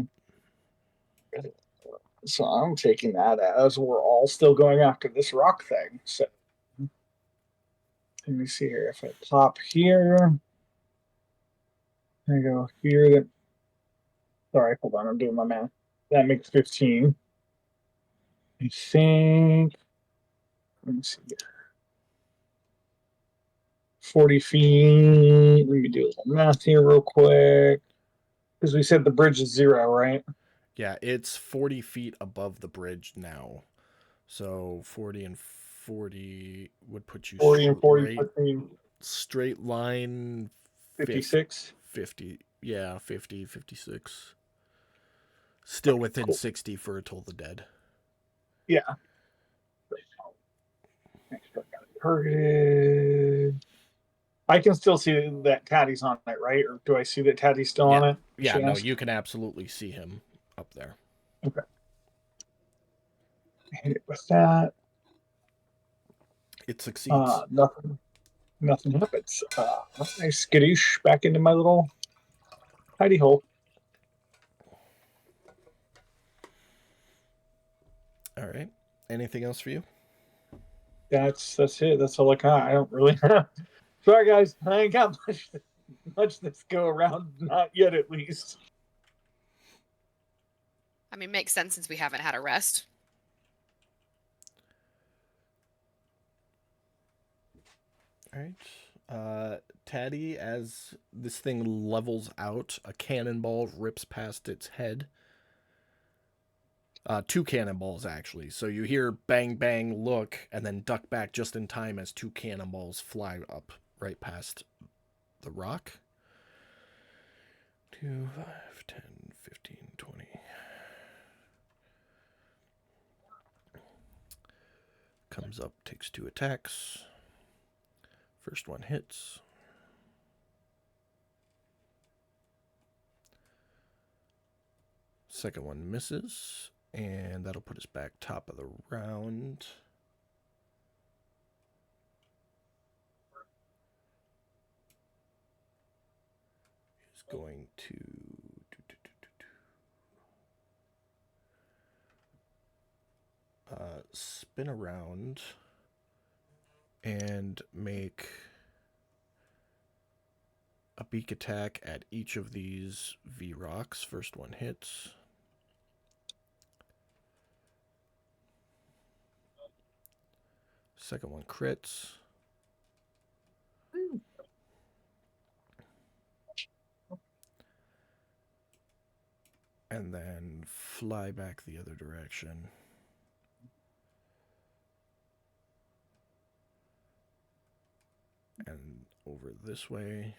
[SPEAKER 8] So I'm taking that as we're all still going after this rock thing. So let me see here. If I pop here, I go here. That sorry, hold on. I'm doing my math. That makes 15. I think. Let me see here. 40 feet. Let me do a little math here real quick. Because we said the bridge is 0, right?
[SPEAKER 1] Yeah, it's 40 feet above the bridge now. So 40 and 40 would put you
[SPEAKER 8] 40 and 40
[SPEAKER 1] straight,
[SPEAKER 8] puts me
[SPEAKER 1] straight line
[SPEAKER 8] 56.
[SPEAKER 1] 50. Yeah, 50, 56. Still within
[SPEAKER 8] cool.
[SPEAKER 1] 60 for a Toll the Dead.
[SPEAKER 8] Yeah. Targeted. I can still see that Taddy's on it, right? Or do I see that Taddy's still on it?
[SPEAKER 1] Yeah, no, you can absolutely see him up there.
[SPEAKER 8] Okay. Hit it with that.
[SPEAKER 1] It succeeds.
[SPEAKER 8] Nothing happens. I skittish back into my little hidey hole.
[SPEAKER 1] All right. Anything else for you?
[SPEAKER 8] that's it. That's all I got. I don't really. Sorry, guys. I ain't got much this go around. Not yet, at least.
[SPEAKER 6] I mean, makes sense since we haven't had a rest.
[SPEAKER 1] All right. Taddy, as this thing levels out, a cannonball rips past its head. 2 cannonballs, actually. So you hear bang, bang, look, and then duck back just in time as 2 cannonballs fly up right past the rock. 2, 5, 10, 15, 20. Comes up, takes 2 attacks. First one hits. Second one misses. And that'll put us back top of the round. Is going to spin around and make a beak attack at each of these V-Rocks. First one hits. Second one crits. And then fly back the other direction. And over this way.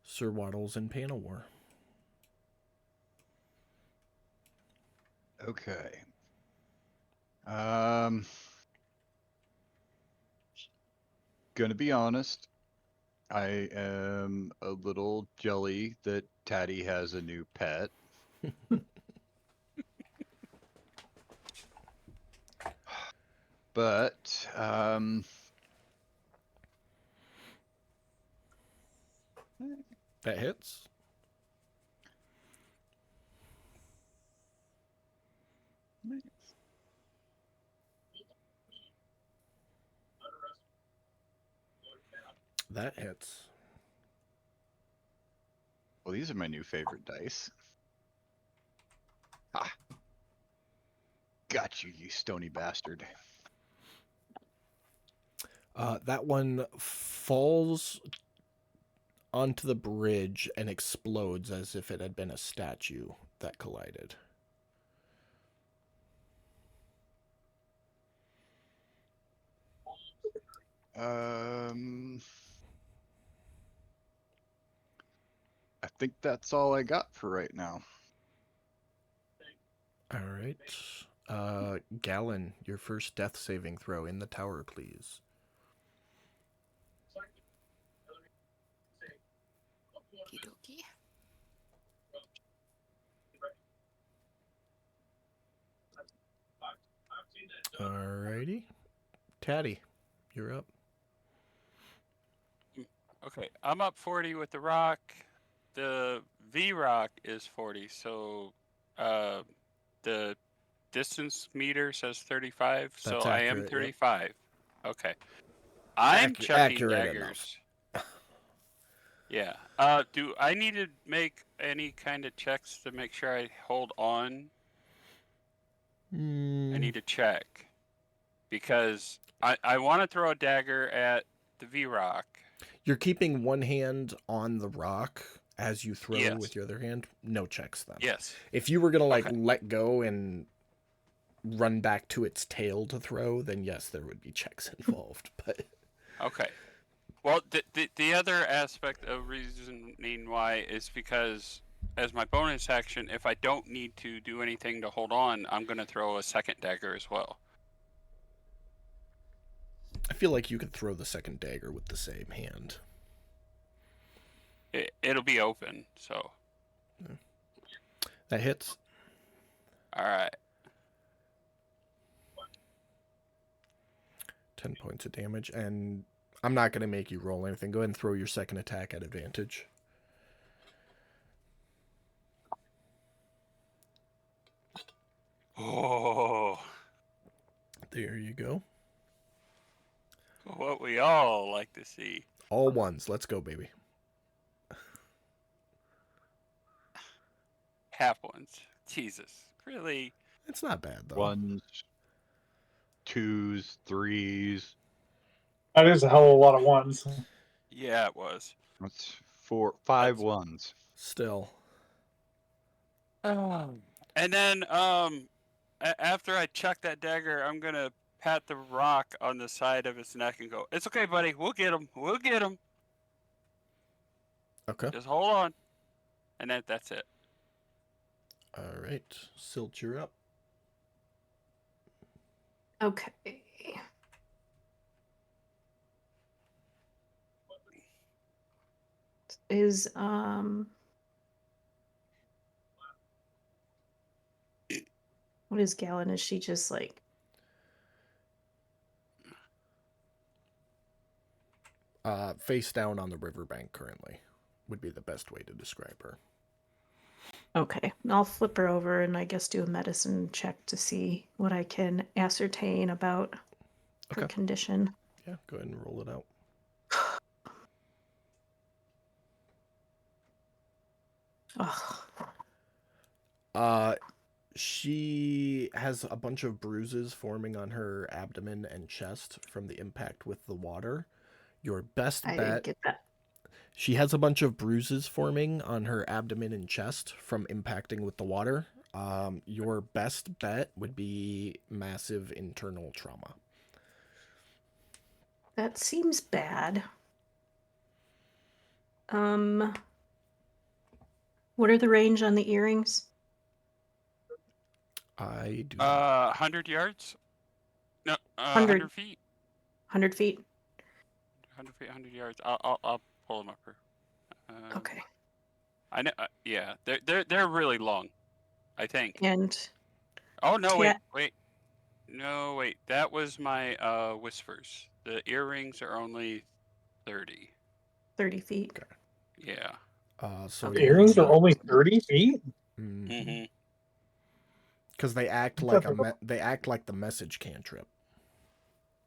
[SPEAKER 1] Sir Waddles and Panel War.
[SPEAKER 5] Okay. Gonna be honest. I am a little jelly that Taddy has a new pet. But,
[SPEAKER 1] that hits. That hits.
[SPEAKER 5] Well, these are my new favorite dice. Ah. Got you, you stony bastard.
[SPEAKER 1] That one falls onto the bridge and explodes as if it had been a statue that collided.
[SPEAKER 5] I think that's all I got for right now.
[SPEAKER 1] All right. Gallon, your first death saving throw in the tower, please.
[SPEAKER 6] Okey-dokey.
[SPEAKER 1] Alrighty. Taddy, you're up.
[SPEAKER 3] Okay, I'm up 40 with the rock. The V-Rock is 40, so the distance meter says 35, so
[SPEAKER 1] That's
[SPEAKER 3] I am
[SPEAKER 1] accurate, yep.
[SPEAKER 3] 35. Okay. I'm chucking
[SPEAKER 1] accurate
[SPEAKER 3] daggers. Yeah. Do I need to make any kind of checks to make sure I hold on? I need to check. Because I want to throw a dagger at the V-Rock.
[SPEAKER 1] You're keeping one hand on the rock as you throw
[SPEAKER 3] Yes.
[SPEAKER 1] with your other hand. No checks then.
[SPEAKER 3] Yes.
[SPEAKER 1] If you were going to
[SPEAKER 3] Okay.
[SPEAKER 1] let go and run back to its tail to throw, then yes, there would be checks involved. But
[SPEAKER 3] Okay. Well, the other aspect of reasoning why is because as my bonus action, if I don't need to do anything to hold on, I'm going to throw a second dagger as well.
[SPEAKER 1] I feel like you could throw the second dagger with the same hand.
[SPEAKER 3] It'll be open, so.
[SPEAKER 1] That hits.
[SPEAKER 3] All right.
[SPEAKER 1] 10 points of damage, and I'm not going to make you roll anything. Go ahead and throw your second attack at advantage.
[SPEAKER 3] Oh,
[SPEAKER 1] There you go.
[SPEAKER 3] what we all like to see.
[SPEAKER 1] All ones. Let's go, baby.
[SPEAKER 3] Half ones. Jesus, really?
[SPEAKER 1] It's not bad though.
[SPEAKER 5] 1s, 2s, 3s.
[SPEAKER 8] That is a hell of a lot of ones.
[SPEAKER 3] Yeah, it was.
[SPEAKER 5] That's 5
[SPEAKER 3] That's-
[SPEAKER 5] 1s.
[SPEAKER 1] Still.
[SPEAKER 3] And then, after I chuck that dagger, I'm gonna pat the rock on the side of his neck and go, "It's okay, buddy. We'll get him. We'll get him.
[SPEAKER 1] Okay.
[SPEAKER 3] Just hold on." And that's it.
[SPEAKER 1] All right. Silt, you're up.
[SPEAKER 2] Okay. Is what is Gallon? Is she just like
[SPEAKER 1] Face down on the riverbank currently would be the best way to describe her.
[SPEAKER 2] okay? I'll flip her over and I guess do a medicine check to see what I can ascertain about her
[SPEAKER 1] Okay.
[SPEAKER 2] condition.
[SPEAKER 1] Yeah, go ahead and roll it out.
[SPEAKER 2] Ugh.
[SPEAKER 1] She has a bunch of bruises forming on her abdomen and chest from the impact with the water. Your best
[SPEAKER 2] I
[SPEAKER 1] bet.
[SPEAKER 2] didn't get that.
[SPEAKER 1] She has a bunch of bruises forming on her abdomen and chest from impacting with the water. Your best bet would be massive internal trauma.
[SPEAKER 2] That seems bad. What are the range on the earrings?
[SPEAKER 1] I do.
[SPEAKER 3] 100 yards? No,
[SPEAKER 2] 100.
[SPEAKER 3] 100 feet.
[SPEAKER 2] 100 feet?
[SPEAKER 3] 100 feet, 100 yards. I'll pull them up here.
[SPEAKER 2] Okay.
[SPEAKER 3] I know. Yeah, they're really long. I think.
[SPEAKER 2] And
[SPEAKER 3] Oh no!
[SPEAKER 2] Yeah.
[SPEAKER 3] Wait. No, wait. That was my whispers. The earrings are only 30.
[SPEAKER 2] 30 feet.
[SPEAKER 3] Yeah.
[SPEAKER 1] So
[SPEAKER 2] Okay.
[SPEAKER 8] The earrings are only 30 feet?
[SPEAKER 3] Mm-hmm.
[SPEAKER 1] because they act
[SPEAKER 8] I
[SPEAKER 1] like
[SPEAKER 8] thought
[SPEAKER 1] they act like the message cantrip.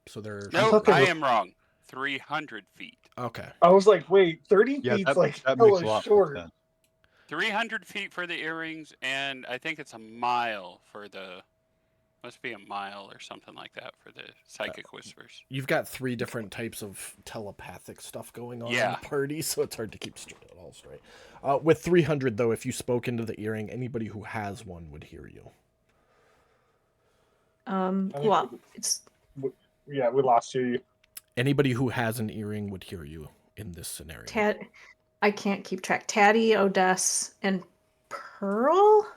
[SPEAKER 1] So they're
[SPEAKER 3] No,
[SPEAKER 8] thought they
[SPEAKER 3] I
[SPEAKER 8] were-
[SPEAKER 3] am wrong. 300 feet.
[SPEAKER 1] okay.
[SPEAKER 8] I was like, wait, 30
[SPEAKER 5] Yeah,
[SPEAKER 8] feet's like
[SPEAKER 5] that makes a
[SPEAKER 8] hella
[SPEAKER 5] lot more
[SPEAKER 8] short.
[SPEAKER 5] sense.
[SPEAKER 3] 300 feet for the earrings, and I think it's a mile for the. Must be a mile or something like that for the psychic whispers.
[SPEAKER 1] You've got 3 different types of telepathic stuff going on in
[SPEAKER 3] Yeah.
[SPEAKER 1] the party, so it's hard to keep it all straight. With 300, though, if you spoke into the earring, anybody who has one would hear you.
[SPEAKER 2] Well, it's
[SPEAKER 8] Yeah, we lost you.
[SPEAKER 1] Anybody who has an earring would hear you in this scenario.
[SPEAKER 2] I can't keep track. Taddy, Odess, and Pearl?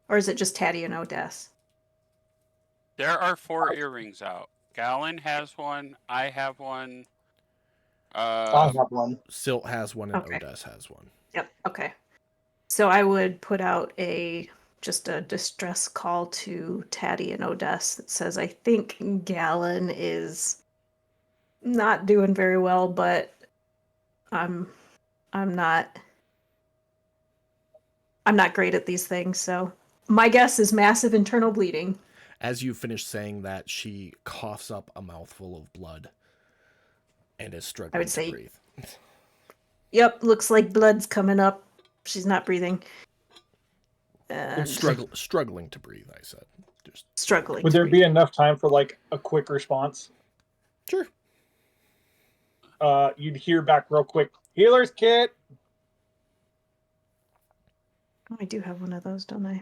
[SPEAKER 2] Or is it just Taddy and Odess?
[SPEAKER 3] There are 4 earrings out. Gallon has one. I have one.
[SPEAKER 8] I have one.
[SPEAKER 1] Silt has one and
[SPEAKER 2] Okay.
[SPEAKER 1] Odess has one.
[SPEAKER 2] Yep. Okay. So I would put out just a distress call to Taddy and Odess that says, I think Gallon is not doing very well, but I'm not great at these things, so my guess is massive internal bleeding.
[SPEAKER 1] As you finish saying that, she coughs up a mouthful of blood and is struggling
[SPEAKER 2] would
[SPEAKER 1] to
[SPEAKER 2] say-
[SPEAKER 1] breathe.
[SPEAKER 2] Yep, looks like blood's coming up. She's not breathing. And
[SPEAKER 1] Struggling to breathe, I said. Just
[SPEAKER 2] struggling.
[SPEAKER 8] Would
[SPEAKER 2] to
[SPEAKER 8] there
[SPEAKER 2] breathe.
[SPEAKER 8] be enough time for like a quick response?
[SPEAKER 1] Sure.
[SPEAKER 8] You'd hear back real quick. Healer's kit.
[SPEAKER 2] Oh, I do have one of those, don't I?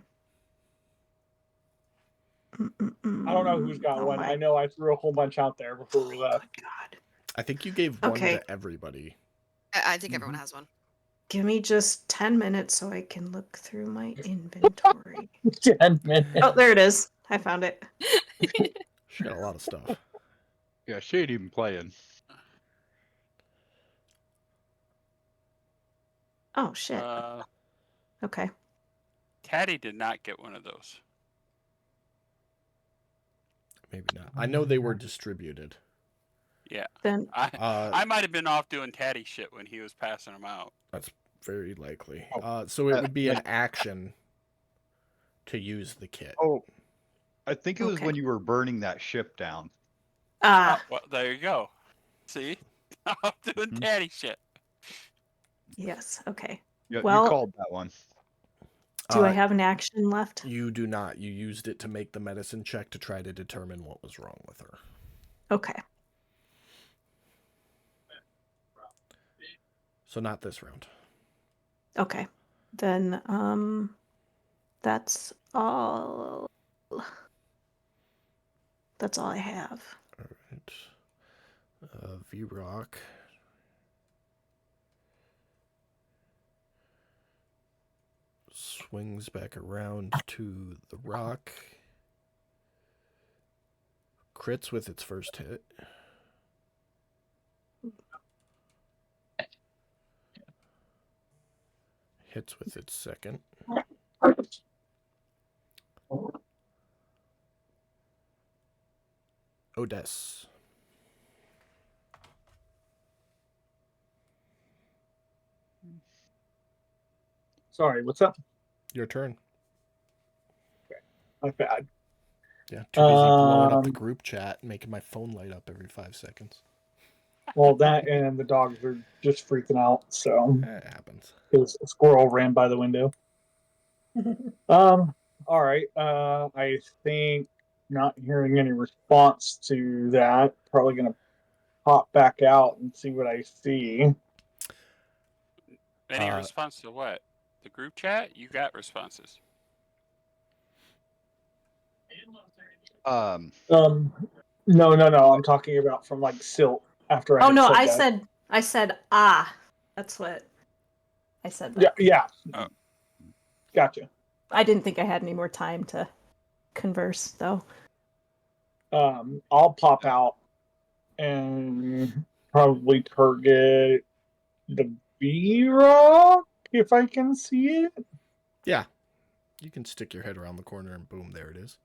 [SPEAKER 8] I don't know who's got
[SPEAKER 2] Oh
[SPEAKER 8] one.
[SPEAKER 2] my
[SPEAKER 8] I know I threw a whole bunch out there before we left.
[SPEAKER 2] good God.
[SPEAKER 1] I think you gave one
[SPEAKER 2] Okay.
[SPEAKER 1] to everybody.
[SPEAKER 6] I think everyone has one.
[SPEAKER 2] Give me just 10 minutes so I can look through my inventory.
[SPEAKER 8] 10 minutes.
[SPEAKER 2] Oh, there it is. I found it.
[SPEAKER 1] She got a lot of stuff.
[SPEAKER 5] Yeah, she ain't even playing.
[SPEAKER 2] Oh, shit. Okay.
[SPEAKER 3] Taddy did not get one of those.
[SPEAKER 1] Maybe not. I know they were distributed.
[SPEAKER 3] Yeah.
[SPEAKER 2] Then
[SPEAKER 3] I might have been off doing Taddy shit when he was passing them out.
[SPEAKER 1] That's very likely.
[SPEAKER 8] Oh,
[SPEAKER 1] So it would be an
[SPEAKER 8] yeah.
[SPEAKER 1] action to use the kit.
[SPEAKER 5] Oh, I think it was
[SPEAKER 2] Okay.
[SPEAKER 5] when you were burning that ship down.
[SPEAKER 2] Ah,
[SPEAKER 3] Well, there you go. See, I'm doing
[SPEAKER 5] Mhm.
[SPEAKER 3] daddy shit.
[SPEAKER 2] yes. Okay.
[SPEAKER 5] You
[SPEAKER 2] Well,
[SPEAKER 5] called that one.
[SPEAKER 2] do I
[SPEAKER 1] Uh,
[SPEAKER 2] have an action left?
[SPEAKER 1] You do not. You used it to make the medicine check to try to determine what was wrong with her.
[SPEAKER 2] Okay.
[SPEAKER 1] So not this round.
[SPEAKER 2] Okay. Then that's all I have.
[SPEAKER 1] All right. V-Rock. Swings back around to the rock. Crits with its first hit. Hits with its second. Odess.
[SPEAKER 8] Sorry, what's up?
[SPEAKER 1] Your turn.
[SPEAKER 8] My bad.
[SPEAKER 1] Yeah, too busy blowing up the
[SPEAKER 8] Um,
[SPEAKER 1] group chat, making my phone light up every 5 seconds.
[SPEAKER 8] Well, that and the dogs are just freaking out. So
[SPEAKER 1] It happens.
[SPEAKER 8] because a squirrel ran by the window. All right. I think not hearing any response to that. Probably gonna pop back out and see what I see.
[SPEAKER 3] Any response to what? The group chat? You got responses.
[SPEAKER 8] No. I'm talking about from like Silt after I.
[SPEAKER 2] Oh
[SPEAKER 8] had
[SPEAKER 2] no,
[SPEAKER 8] said that.
[SPEAKER 2] I said ah. That's what I said.
[SPEAKER 8] Yeah,
[SPEAKER 2] That.
[SPEAKER 8] yeah.
[SPEAKER 3] Oh.
[SPEAKER 8] Gotcha.
[SPEAKER 2] I didn't think I had any more time to converse though.
[SPEAKER 8] I'll pop out and probably target the V-Rock if I can see it.
[SPEAKER 1] Yeah. You can stick your head around the corner and boom, there it is.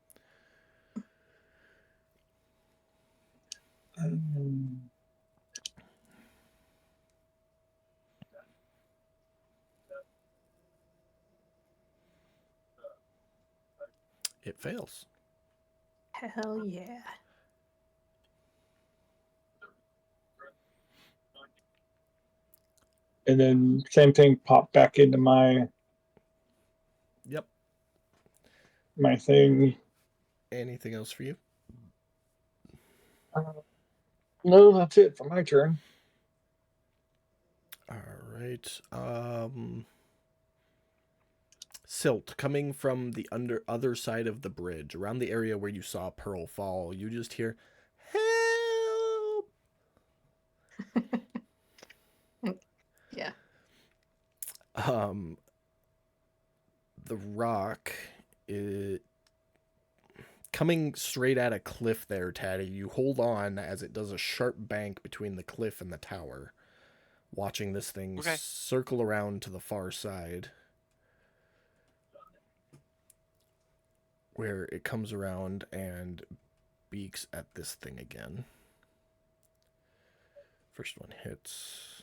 [SPEAKER 1] It fails.
[SPEAKER 2] Hell yeah.
[SPEAKER 8] And then same thing, pop back into my
[SPEAKER 1] Yep.
[SPEAKER 8] thing.
[SPEAKER 1] Anything else for you?
[SPEAKER 8] No, that's it for my turn.
[SPEAKER 1] All right. Silt, coming from the other side of the bridge, around the area where you saw Pearl fall, you just hear, "Help!"
[SPEAKER 2] Yeah.
[SPEAKER 1] The rock is coming straight at a cliff there, Taddy. You hold on as it does a sharp bank between the cliff and the tower, watching this thing circle around to the far side, where it comes around and beaks at this thing again. First one hits.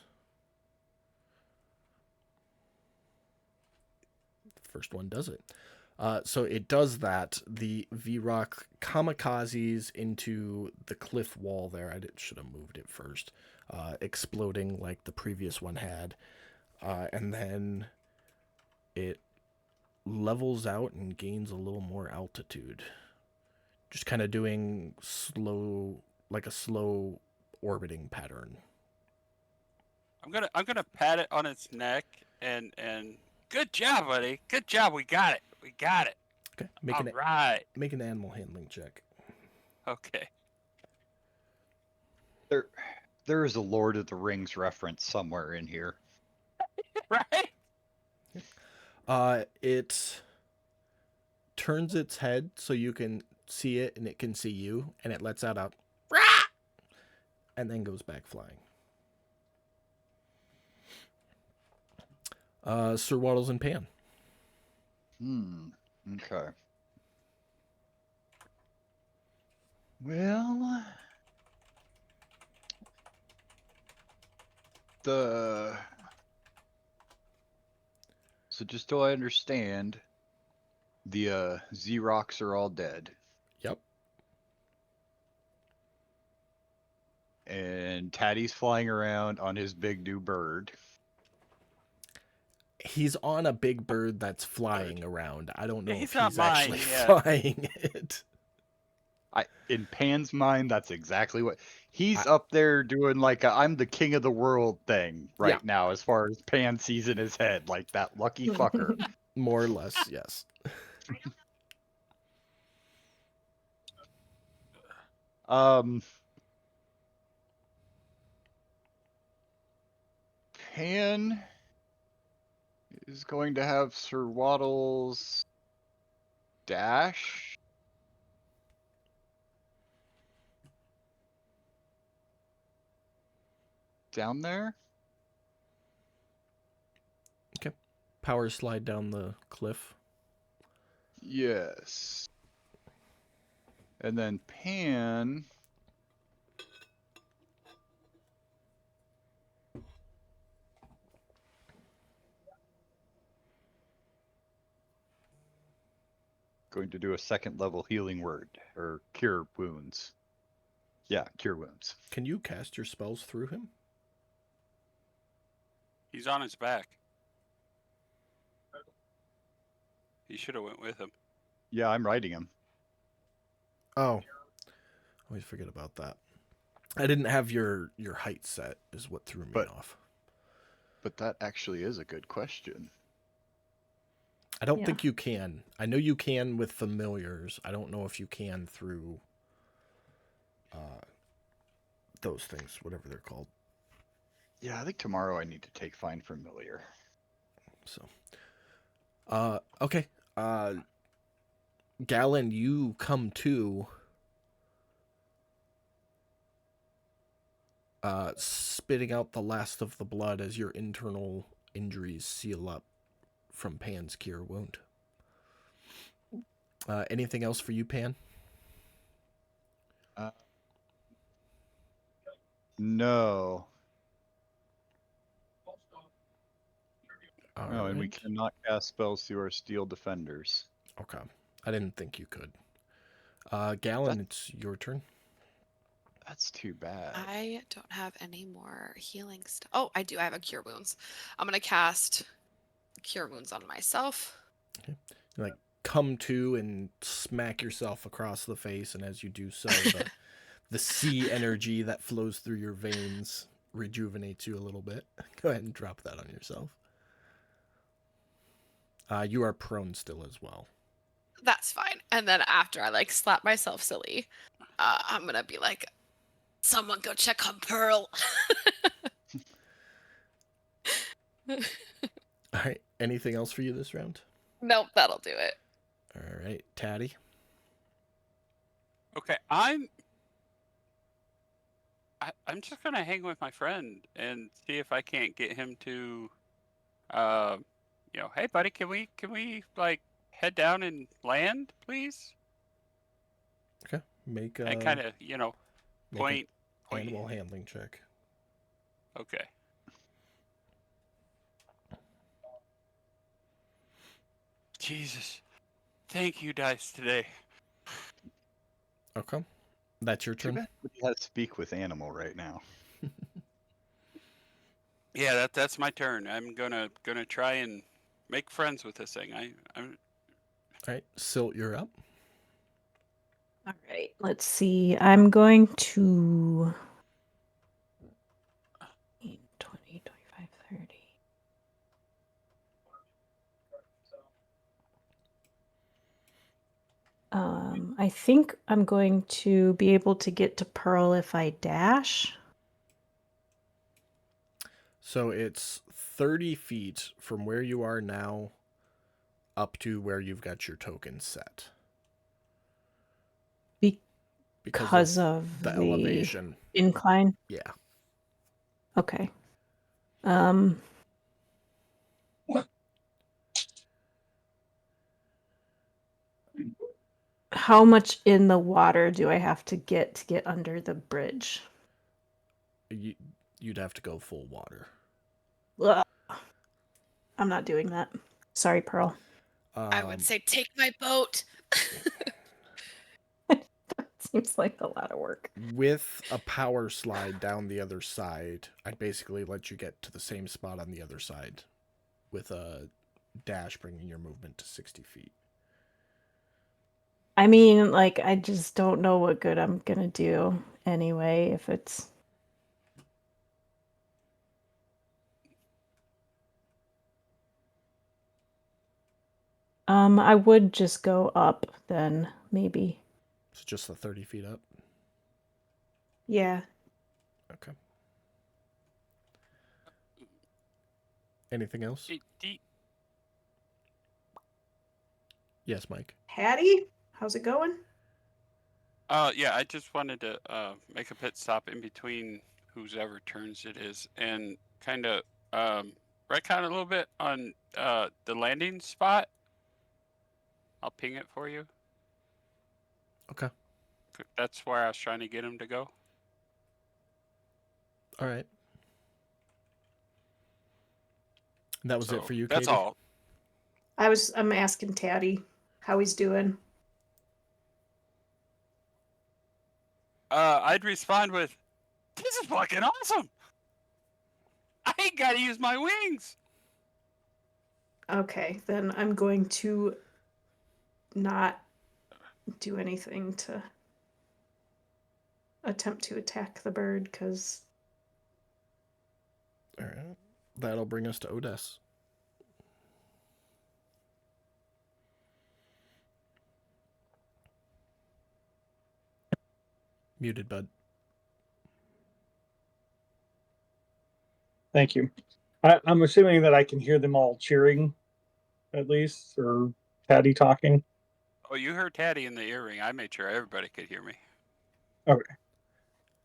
[SPEAKER 1] First one does it. So it does that. The V-Rock kamikazes into the cliff wall there. I should have moved it first. Exploding like the previous one had. And then it levels out and gains a little more altitude. Just kind of doing like a slow orbiting pattern.
[SPEAKER 3] I'm gonna pat it on its neck and good job, buddy. Good job. We got it. We got it.
[SPEAKER 1] Okay. Make an animal handling check.
[SPEAKER 3] Okay.
[SPEAKER 5] There is a Lord of the Rings reference somewhere in here.
[SPEAKER 3] Right?
[SPEAKER 1] It turns its head so you can see it and it can see you, and it lets out a rah! And then goes back flying. Sir Waddles and Pan.
[SPEAKER 5] Okay. Well, so just so I understand, the Z-Rocks are all dead. And Taddy's flying around on his big new bird.
[SPEAKER 1] He's on a big bird that's flying around. I don't know
[SPEAKER 3] He's
[SPEAKER 1] if
[SPEAKER 3] not
[SPEAKER 1] he's actually
[SPEAKER 3] mine yet.
[SPEAKER 1] flying it.
[SPEAKER 5] In Pan's mind, that's exactly what he's up there doing. Like I'm the king of the world thing right now, as far as Pan sees in his head, like that lucky fucker.
[SPEAKER 1] More or less, yes.
[SPEAKER 5] Pan is going to have Sir Waddle's dash. Down there?
[SPEAKER 1] Okay. Power slide down the cliff.
[SPEAKER 5] Yes. And then Pan going to do a second level healing word or cure wounds. Yeah, cure wounds.
[SPEAKER 1] Can you cast your spells through him?
[SPEAKER 3] He's on his back. He should have went with him.
[SPEAKER 5] Yeah, I'm riding him.
[SPEAKER 1] Oh. Always forget about that. I didn't have your height set is what threw me off.
[SPEAKER 5] But that actually is a good question.
[SPEAKER 1] I don't think you can. I know you can with familiars. I don't know if you can through those things, whatever they're called.
[SPEAKER 5] Yeah, I think tomorrow I need to take Find Familiar.
[SPEAKER 1] So, okay. Galen, you come to spitting out the last of the blood as your internal injuries seal up from Pan's cure wound. Anything else for you, Pan?
[SPEAKER 5] No.
[SPEAKER 1] All
[SPEAKER 5] No, and we
[SPEAKER 1] right.
[SPEAKER 5] cannot cast spells through our steel defenders.
[SPEAKER 1] Okay. I didn't think you could. Galen, it's your turn.
[SPEAKER 5] That's too bad.
[SPEAKER 6] I don't have any more healing stuff. Oh, I do. I have a cure wounds. I'm gonna cast cure wounds on myself.
[SPEAKER 1] Okay. You like come to and smack yourself across the face, and as you do so, the sea energy that flows through your veins rejuvenates you a little bit. Go ahead and drop that on yourself. You are prone still as well.
[SPEAKER 6] That's fine. And then after I like slap myself silly, I'm gonna be like, someone go check on Pearl.
[SPEAKER 1] All right. Anything else for you this round?
[SPEAKER 6] Nope, that'll do it.
[SPEAKER 1] All right, Taddy.
[SPEAKER 3] Okay, I'm just gonna hang with my friend and see if I can't get him to, hey buddy, can we like head down and land, please?
[SPEAKER 1] Okay, make a
[SPEAKER 3] And kind of point
[SPEAKER 1] animal handling check.
[SPEAKER 3] Okay. Jesus, thank you, dice today.
[SPEAKER 1] Okay, that's your turn.
[SPEAKER 5] He has speak with animal right now.
[SPEAKER 3] Yeah, that's my turn. I'm gonna try and make friends with this thing. I'm.
[SPEAKER 1] All right, Silt, you're up.
[SPEAKER 2] All right, let's see. I'm going to 20, 25, 30. I think I'm going to be able to get to Pearl if I dash.
[SPEAKER 1] So it's 30 feet from where you are now up to where you've got your token set.
[SPEAKER 2] Because of
[SPEAKER 1] the elevation.
[SPEAKER 2] Incline?
[SPEAKER 1] Yeah.
[SPEAKER 2] Okay. How much in the water do I have to get under the bridge?
[SPEAKER 1] You'd have to go full water.
[SPEAKER 2] Ugh. I'm not doing that. Sorry, Pearl.
[SPEAKER 6] I would say take my boat.
[SPEAKER 2] seems like a lot of work.
[SPEAKER 1] With a power slide down the other side, I'd basically let you get to the same spot on the other side with a dash bringing your movement to 60 feet.
[SPEAKER 4] I mean, like, I just don't know what good I'm gonna do anyway if it's. I would just go up then, maybe.
[SPEAKER 1] So just the 30 feet up?
[SPEAKER 2] Yeah.
[SPEAKER 1] Okay. Anything else? Yes, Mike.
[SPEAKER 2] Hattie, how's it going?
[SPEAKER 3] Yeah, I just wanted to make a pit stop in between whose ever turns it is, and kind of retcon a little bit on the landing spot. I'll ping it for you.
[SPEAKER 1] Okay.
[SPEAKER 3] That's where I was trying to get him to go.
[SPEAKER 1] All right. And that was it for you,
[SPEAKER 3] That's
[SPEAKER 1] Katie?
[SPEAKER 3] all.
[SPEAKER 2] I'm asking Taddy how he's doing.
[SPEAKER 3] I'd respond with, "This is fucking awesome. I ain't got to use my wings."
[SPEAKER 2] Okay, then I'm going to not do anything to attempt to attack the bird because.
[SPEAKER 1] All right. That'll bring us to Odess. Muted, bud.
[SPEAKER 8] Thank you. I'm assuming that I can hear them all cheering, at least, or Taddy talking.
[SPEAKER 3] Oh, you heard Taddy in the earring. I made sure everybody could hear me.
[SPEAKER 8] Okay.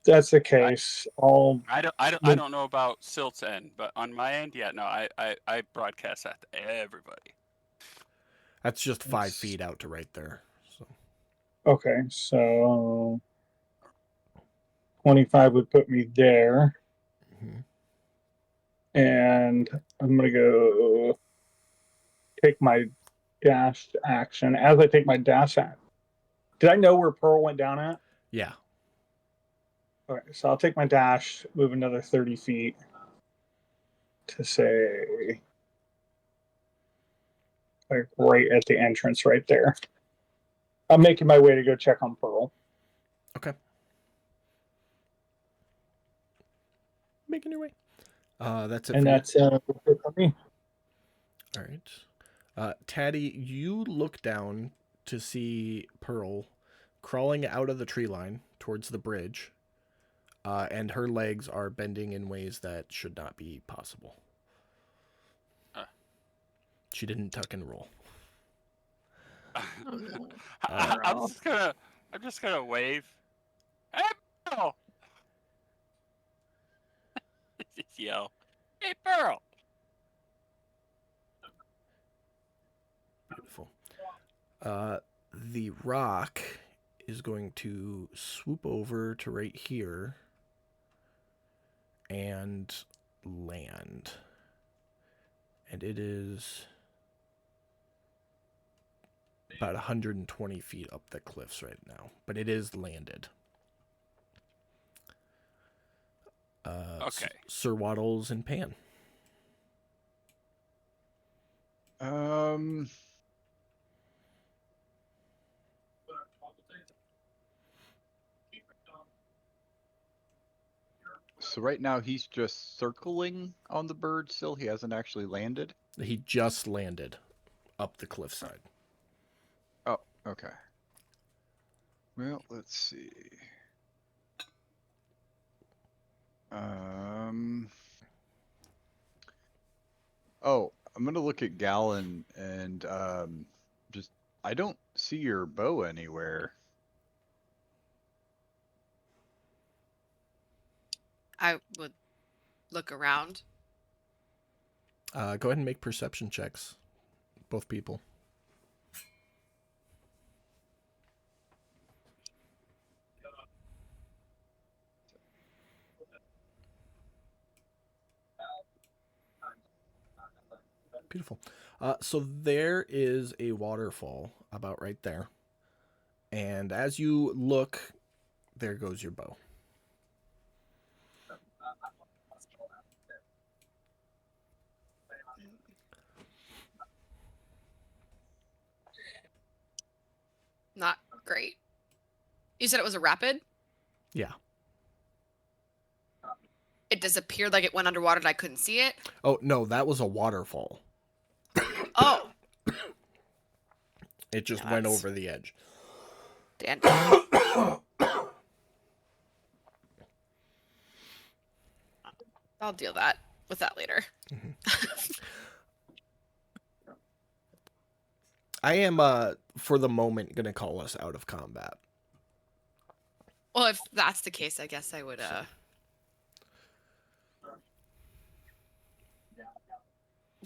[SPEAKER 8] If that's the case.
[SPEAKER 3] I don't know about Silt's end, but on my end, yeah, no, I broadcast that to everybody.
[SPEAKER 1] That's just 5 feet out to right there. So.
[SPEAKER 8] Okay, so 25 would put me there.
[SPEAKER 1] Mm-hmm.
[SPEAKER 8] And I'm going to go take my dash action. As I take my dash action, did I know where Pearl went down at?
[SPEAKER 1] Yeah.
[SPEAKER 8] Okay, so I'll take my dash, move another 30 feet to say, like, right at the entrance right there. I'm making my way to go check on Pearl.
[SPEAKER 1] Okay. Making your way. That's it
[SPEAKER 8] and
[SPEAKER 1] for
[SPEAKER 8] that's
[SPEAKER 1] you.
[SPEAKER 8] it for me.
[SPEAKER 1] All right. Taddy, you look down to see Pearl crawling out of the tree line towards the bridge, and her legs are bending in ways that should not be possible. She didn't tuck and roll.
[SPEAKER 2] Oh, no.
[SPEAKER 3] I'm just gonna wave. Hey, Pearl! Just yell, "Hey, Pearl!"
[SPEAKER 1] Beautiful. The rock is going to swoop over to right here and land. And it is about 120 feet up the cliffs right now, but it is landed.
[SPEAKER 3] Okay.
[SPEAKER 1] Sir Waddles and Pan.
[SPEAKER 5] So right now he's just circling on the bird still. He hasn't actually landed.
[SPEAKER 1] He just landed up the cliffside.
[SPEAKER 5] Oh, okay. Well, let's see. Oh, I'm gonna look at Gallon and just I don't see your bow anywhere.
[SPEAKER 6] I would look around.
[SPEAKER 1] Go ahead and make perception checks, both people. Beautiful. So there is a waterfall about right there. And as you look there goes your bow.
[SPEAKER 6] Not great. You said it was a rapid?
[SPEAKER 1] Yeah.
[SPEAKER 6] It disappeared like it went underwater and I couldn't see it?
[SPEAKER 1] Oh, no, that was a waterfall.
[SPEAKER 6] Oh.
[SPEAKER 1] It just
[SPEAKER 6] Yeah,
[SPEAKER 1] went
[SPEAKER 6] that's-
[SPEAKER 1] over the edge.
[SPEAKER 6] Dan. I'll deal with that later.
[SPEAKER 1] I am, for the moment, going to call us out of combat.
[SPEAKER 6] Well, if that's the case, I guess I would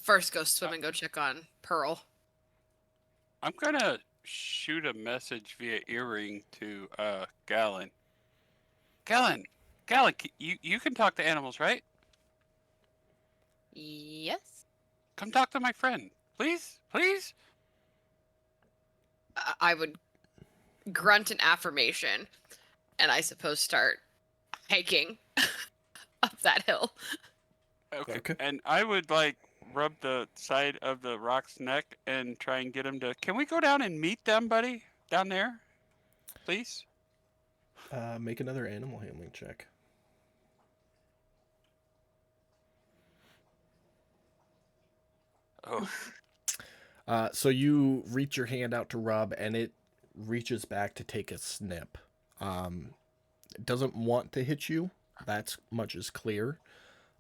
[SPEAKER 6] first go swim and go check on Pearl.
[SPEAKER 3] I'm gonna shoot a message via earring to Gallon. Gallon, you can talk to animals, right?
[SPEAKER 6] Yes.
[SPEAKER 3] Come talk to my friend, please, please.
[SPEAKER 6] I would grunt an affirmation, and I suppose start hiking up that hill.
[SPEAKER 3] Okay. And I would like rub the side of the rock's neck and try and get him to. Can we go down and meet them, buddy? Down there, please.
[SPEAKER 1] Make another animal handling check.
[SPEAKER 3] Oh.
[SPEAKER 1] So you reach your hand out to rub, and it reaches back to take a snip. It doesn't want to hit you. That's much is clear.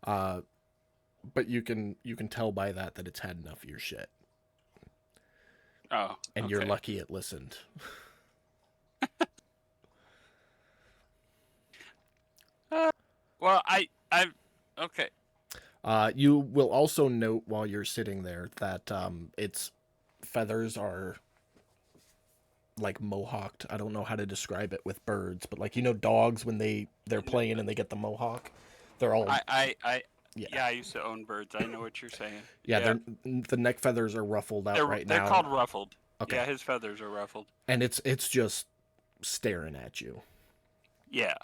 [SPEAKER 1] But you can tell by that it's had enough of your shit.
[SPEAKER 3] Oh.
[SPEAKER 1] And you're lucky it listened.
[SPEAKER 3] Well, I've okay.
[SPEAKER 1] You will also note while you're sitting there that its feathers are like mohawked. I don't know how to describe it with birds, but like dogs when they're playing and they get the mohawk, they're all.
[SPEAKER 3] Yeah, I used to own birds. I know what you're saying.
[SPEAKER 1] Yeah, the neck feathers are ruffled out right now.
[SPEAKER 3] They're called ruffled.
[SPEAKER 1] Okay.
[SPEAKER 3] Yeah, his feathers are ruffled.
[SPEAKER 1] And it's just staring at you.
[SPEAKER 3] Yeah.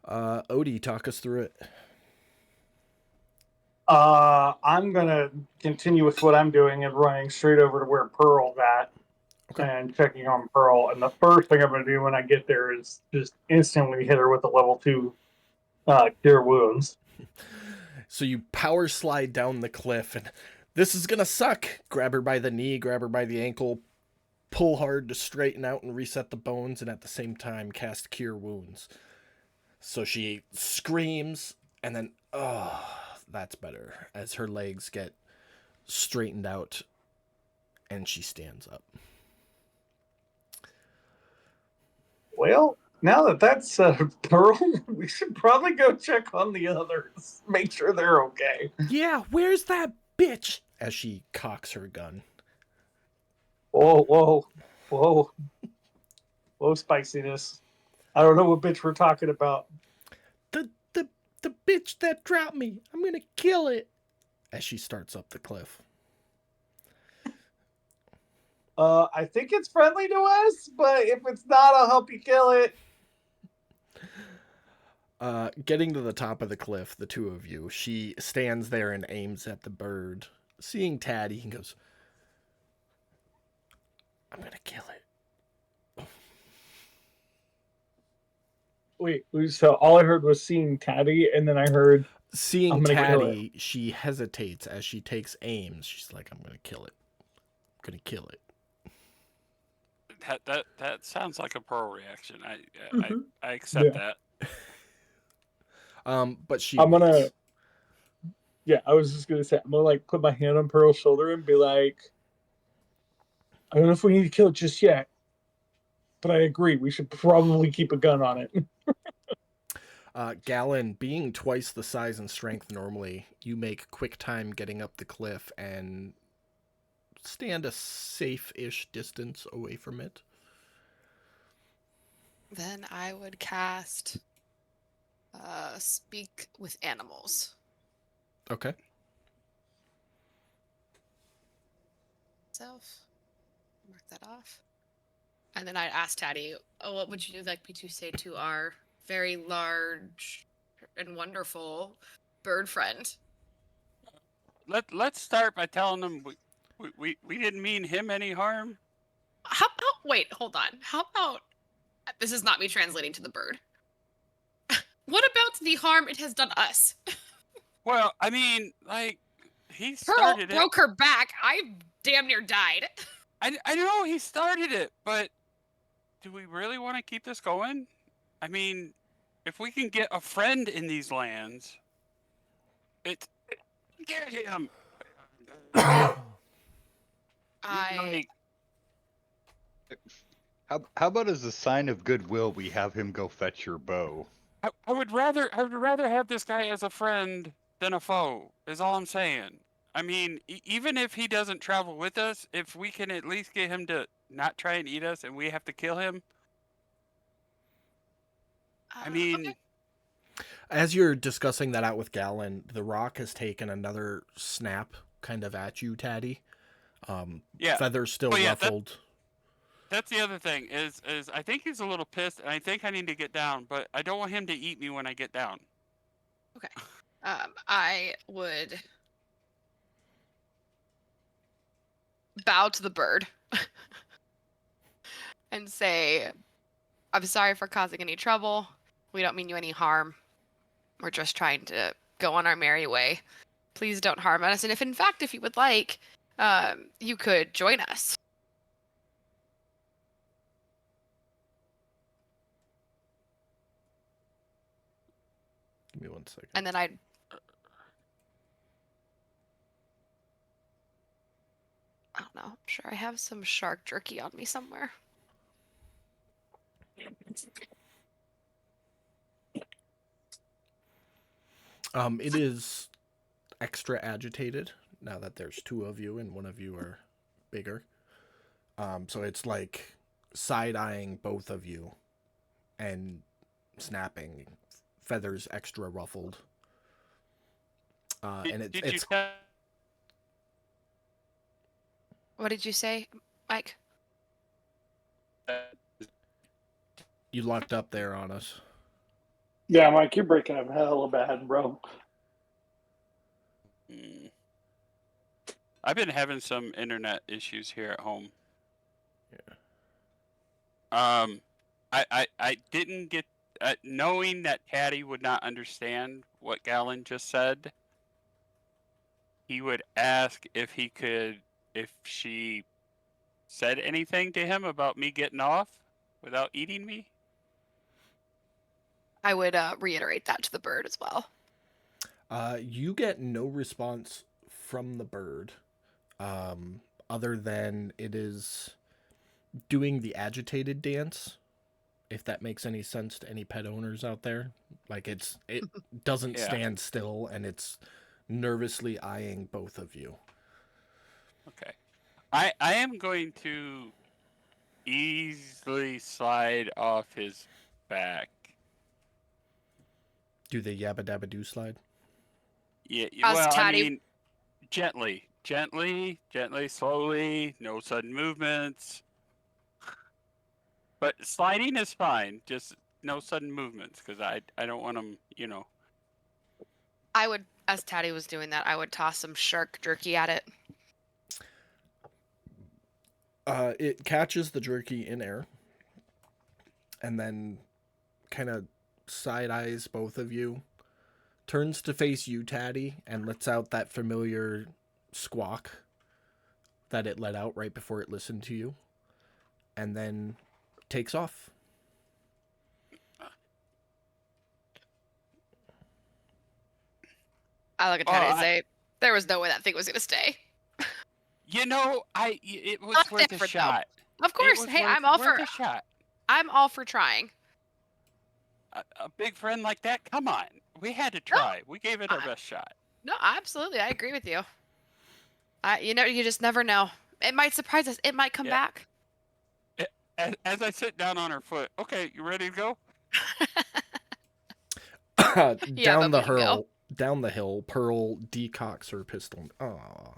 [SPEAKER 1] Odie, talk us through it.
[SPEAKER 8] I'm gonna continue with what I'm doing and running straight over to where Pearl's at, and checking on Pearl. And the first thing I'm gonna do when I get there is just instantly hit her with a level 2 cure wounds.
[SPEAKER 1] So you power slide down the cliff, and this is gonna suck. Grab her by the knee, grab her by the ankle, pull hard to straighten out and reset the bones, and at the same time cast cure wounds. So she screams, and then, that's better, as her legs get straightened out, and she stands up.
[SPEAKER 8] Well, now that that's Pearl, we should probably go check on the others. Make sure they're okay.
[SPEAKER 1] Yeah, where's that bitch? As she cocks her gun.
[SPEAKER 8] Whoa, spiciness. I don't know what bitch we're talking about.
[SPEAKER 1] The bitch that dropped me. I'm gonna kill it. As she starts up the cliff.
[SPEAKER 8] I think it's friendly to us, but if it's not, I'll help you kill it.
[SPEAKER 1] Getting to the top of the cliff, the two of you, she stands there and aims at the bird. Seeing Taddy, he goes, I'm gonna kill it.
[SPEAKER 8] Wait, so all I heard was seeing Taddy, and then I heard...
[SPEAKER 1] Seeing Taddy, she hesitates as she takes aims. She's like, I'm gonna kill it. I'm gonna kill it.
[SPEAKER 3] That sounds like a Pearl reaction. I accept that.
[SPEAKER 1] But she.
[SPEAKER 8] I'm gonna. Yeah, I was just gonna say I'm gonna put my hand on Pearl's shoulder and be like, I don't know if we need to kill it just yet, but I agree we should probably keep a gun on it.
[SPEAKER 1] Gallon, being twice the size and strength normally, you make quick time getting up the cliff and stand a safe-ish distance away from it.
[SPEAKER 6] Then I would cast Speak with Animals.
[SPEAKER 1] Okay.
[SPEAKER 6] Mark that off. And then I'd ask Taddy, oh, what would you like me to say to our very large and wonderful bird friend?
[SPEAKER 3] Let's start by telling him we didn't mean him any harm.
[SPEAKER 6] How about, wait, hold on. How about, this is not me translating to the bird. What about the harm it has done us?
[SPEAKER 3] Well, I mean, like, he
[SPEAKER 6] Pearl
[SPEAKER 3] started it.
[SPEAKER 6] broke her back. I damn near died.
[SPEAKER 3] I know he started it, but do we really want to keep this going? I mean, if we can get a friend in these lands, get him.
[SPEAKER 6] I
[SPEAKER 5] How about as a sign of goodwill, we have him go fetch your bow?
[SPEAKER 3] I would rather have this guy as a friend than a foe. Is all I'm saying. I mean, even if he doesn't travel with us, if we can at least get him to not try and eat us, and we have to kill him. I mean,
[SPEAKER 6] okay.
[SPEAKER 1] As you're discussing that out with Gallon, the rock has taken another snap kind of at you, Taddy.
[SPEAKER 3] Yeah.
[SPEAKER 1] Feathers still
[SPEAKER 3] Oh, yeah,
[SPEAKER 1] ruffled.
[SPEAKER 3] That's the other thing is I think he's a little pissed, and I think I need to get down, but I don't want him to eat me when I get down.
[SPEAKER 6] Okay. I would bow to the bird and say, I'm sorry for causing any trouble. We don't mean you any harm. We're just trying to go on our merry way. Please don't harm us. And if in fact, if you would like, you could join us.
[SPEAKER 1] Give me 1 second.
[SPEAKER 6] And then I don't know. I'm sure I have some shark jerky on me somewhere.
[SPEAKER 1] It is extra agitated now that there's two of you and one of you are bigger. So it's like side-eyeing both of you and snapping, feathers extra ruffled. And it's
[SPEAKER 6] What did you say, Mike?
[SPEAKER 1] you locked up there on us.
[SPEAKER 7] Yeah, Mike, you're breaking up hella bad, bro.
[SPEAKER 3] I've been having some internet issues here at home.
[SPEAKER 1] Yeah.
[SPEAKER 3] I didn't get knowing that Taddy would not understand what Gallon just said. He would ask if she said anything to him about me getting off without eating me.
[SPEAKER 6] I would reiterate that to the bird as well.
[SPEAKER 1] You get no response from the bird, other than it is doing the agitated dance, if that makes any sense to any pet owners out there. Like it doesn't
[SPEAKER 3] Yeah.
[SPEAKER 1] stand still, and it's nervously eyeing both of you.
[SPEAKER 3] Okay. I am going to easily slide off his back.
[SPEAKER 1] Do the yabba dabba do slide?
[SPEAKER 3] Yeah,
[SPEAKER 6] As
[SPEAKER 3] well,
[SPEAKER 6] Taddy-
[SPEAKER 3] I mean, gently, slowly, no sudden movements. But sliding is fine, just no sudden movements, because I don't want him,
[SPEAKER 6] I would, as Taddy was doing that, I would toss some shark jerky at it.
[SPEAKER 1] It catches the jerky in air, and then kind of side eyes both of you, turns to face you, Taddy, and lets out that familiar squawk that it let out right before it listened to you, and then takes off.
[SPEAKER 6] I look at Taddy and say, there was no way that thing was going to stay.
[SPEAKER 3] It was
[SPEAKER 6] Not
[SPEAKER 3] worth a
[SPEAKER 6] different, though.
[SPEAKER 3] shot.
[SPEAKER 6] Of course. Hey, I'm all for
[SPEAKER 3] a shot.
[SPEAKER 6] I'm all for trying.
[SPEAKER 3] A big friend like that, come on. We had to try. We gave it our best shot.
[SPEAKER 6] No, absolutely. I agree with you. You just never know. It might surprise us. It might come back.
[SPEAKER 3] As I sit down on her foot, okay, you ready to go?
[SPEAKER 1] Down
[SPEAKER 6] but we can go.
[SPEAKER 1] down the hill, Pearl decocks her pistol. Aww.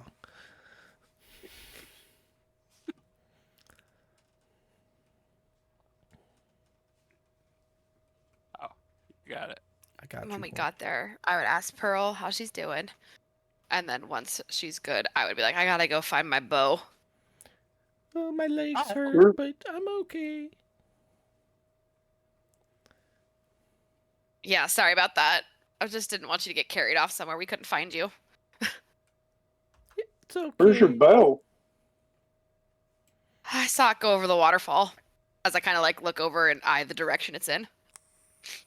[SPEAKER 3] got it.
[SPEAKER 1] I got you.
[SPEAKER 6] When we
[SPEAKER 1] boy.
[SPEAKER 6] got there, I would ask Pearl how she's doing. And then once she's good, I would be like, I gotta go find my bow.
[SPEAKER 1] Oh, my legs
[SPEAKER 3] Ah,
[SPEAKER 1] hurt,
[SPEAKER 7] we're-
[SPEAKER 1] but I'm okay.
[SPEAKER 6] Yeah, sorry about that. I just didn't want you to get carried off somewhere we couldn't find you.
[SPEAKER 1] It's okay.
[SPEAKER 7] Where's your bow?
[SPEAKER 6] I saw it go over the waterfall as I kind of like look over and eye the direction it's in.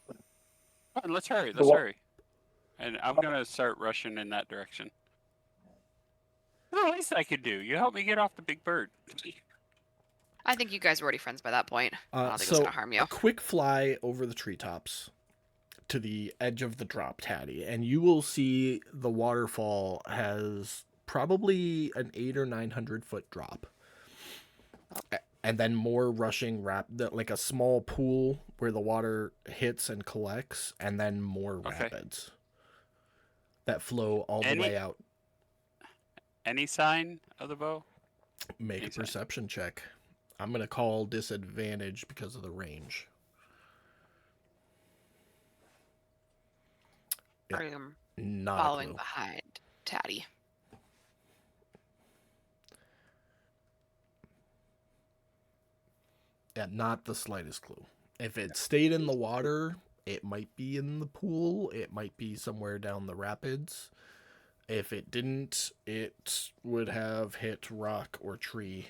[SPEAKER 3] Come on, let's hurry.
[SPEAKER 7] The
[SPEAKER 3] Let's
[SPEAKER 7] wa-
[SPEAKER 3] hurry. And I'm gonna start rushing in that direction. That's the least I could do. You help me get off the big bird.
[SPEAKER 6] I think you guys were already friends by that point. I don't think it's
[SPEAKER 1] So
[SPEAKER 6] gonna harm you.
[SPEAKER 1] a quick fly over the treetops to the edge of the drop, Taddy, and you will see the waterfall has probably an 800 or 900-foot drop, and then more rushing like a small pool where the water hits and collects, and then more
[SPEAKER 3] Okay.
[SPEAKER 1] rapids that flow all the
[SPEAKER 3] Any-
[SPEAKER 1] way out.
[SPEAKER 3] Any sign of the bow?
[SPEAKER 1] Make a
[SPEAKER 3] Exactly.
[SPEAKER 1] perception check. I'm gonna call disadvantage because of the range. Yeah.
[SPEAKER 6] I'm
[SPEAKER 1] Not a
[SPEAKER 6] following
[SPEAKER 1] clue.
[SPEAKER 6] behind Taddy.
[SPEAKER 1] Yeah, not the slightest clue. If it stayed in the water, it might be in the pool. It might be somewhere down the rapids. If it didn't, it would have hit rock or tree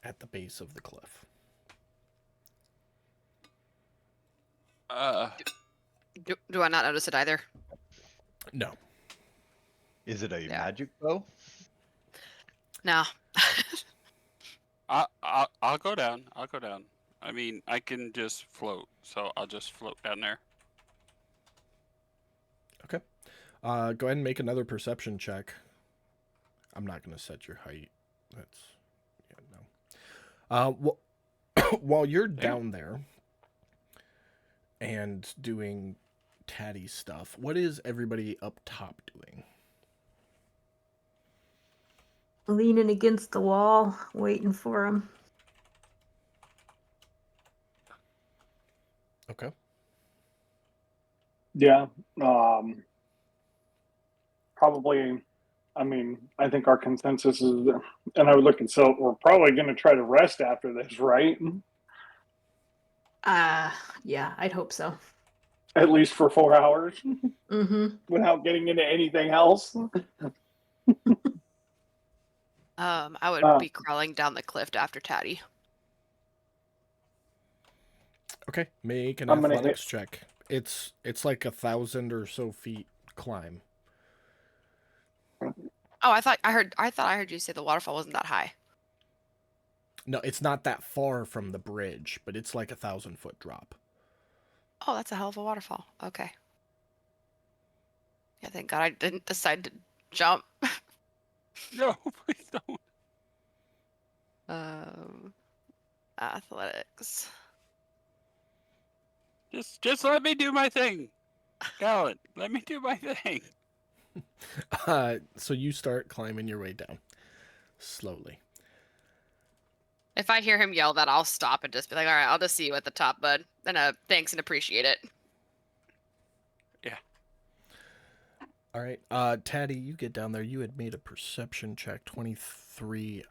[SPEAKER 1] at the base of the cliff.
[SPEAKER 6] Do I not notice it either?
[SPEAKER 1] No.
[SPEAKER 5] Is it a
[SPEAKER 6] Yeah.
[SPEAKER 5] magic bow?
[SPEAKER 6] No.
[SPEAKER 3] I'll go down. I'll go down. I mean, I can just float, so I'll just float down there.
[SPEAKER 1] Okay. Go ahead and make another perception check. I'm not going to set your height. That's no. While you're down there and doing Taddy stuff, what is everybody up top doing?
[SPEAKER 2] Leaning against the wall, waiting for him.
[SPEAKER 1] Okay.
[SPEAKER 7] Yeah. Probably. I mean, I think our consensus is, and I would look and so we're probably going to try to rest after this, right?
[SPEAKER 2] Yeah, I'd hope so.
[SPEAKER 7] At least for 4 hours
[SPEAKER 2] Mm-hmm.
[SPEAKER 7] without getting into anything else.
[SPEAKER 6] I would be crawling down the cliff after Taddy.
[SPEAKER 1] Okay. Make an
[SPEAKER 7] I'm gonna
[SPEAKER 1] athletics check. It's like 1,000 or so feet climb.
[SPEAKER 6] Oh, I thought I heard you say the waterfall wasn't that high.
[SPEAKER 1] No, it's not that far from the bridge, but it's like 1,000-foot drop.
[SPEAKER 6] Oh, that's a hell of a waterfall. Okay. Yeah, thank God I didn't decide to jump.
[SPEAKER 3] No, please don't.
[SPEAKER 6] Athletics.
[SPEAKER 3] Just let me do my thing. Gallant, let me do my thing.
[SPEAKER 1] So you start climbing your way down slowly.
[SPEAKER 6] If I hear him yell that, I'll stop and just be like, all right, I'll just see you at the top, bud. And thanks and appreciate it.
[SPEAKER 3] Yeah.
[SPEAKER 1] All right. Taddy, you get down there. You had made a perception check, 23.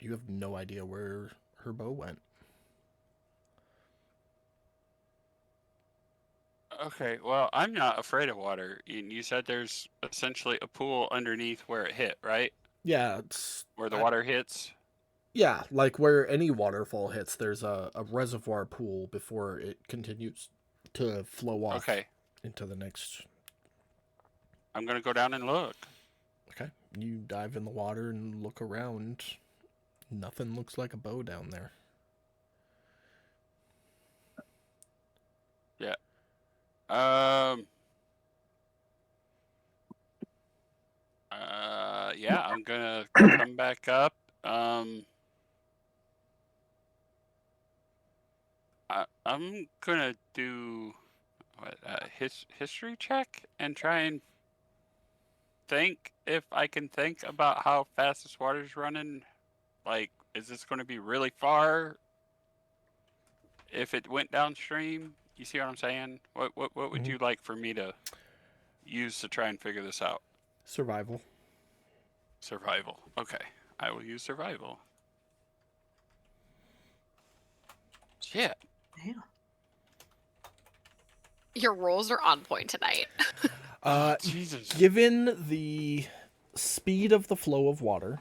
[SPEAKER 1] You have no idea where her bow went.
[SPEAKER 3] Okay, well, I'm not afraid of water. You said there's essentially a pool underneath where it hit, right?
[SPEAKER 1] Yeah, it's
[SPEAKER 3] Where the water hits?
[SPEAKER 1] yeah, like where any waterfall hits, there's a reservoir pool before it continues to flow off
[SPEAKER 3] Okay,
[SPEAKER 1] into the next.
[SPEAKER 3] I'm gonna go down and look.
[SPEAKER 1] Okay. You dive in the water and look around. Nothing looks like a bow down there.
[SPEAKER 3] Yeah. Yeah, I'm gonna come back up. I'm gonna do what history check and try and think if I can think about how fast this water's running. Like, is this going to be really far if it went downstream? You see what I'm saying? What would you like for me to use to try and figure this out?
[SPEAKER 1] Survival.
[SPEAKER 3] Survival. Okay, I will use survival. Shit.
[SPEAKER 2] Damn.
[SPEAKER 6] Your rolls are on point tonight.
[SPEAKER 3] Jesus.
[SPEAKER 1] Given the speed of the flow of water,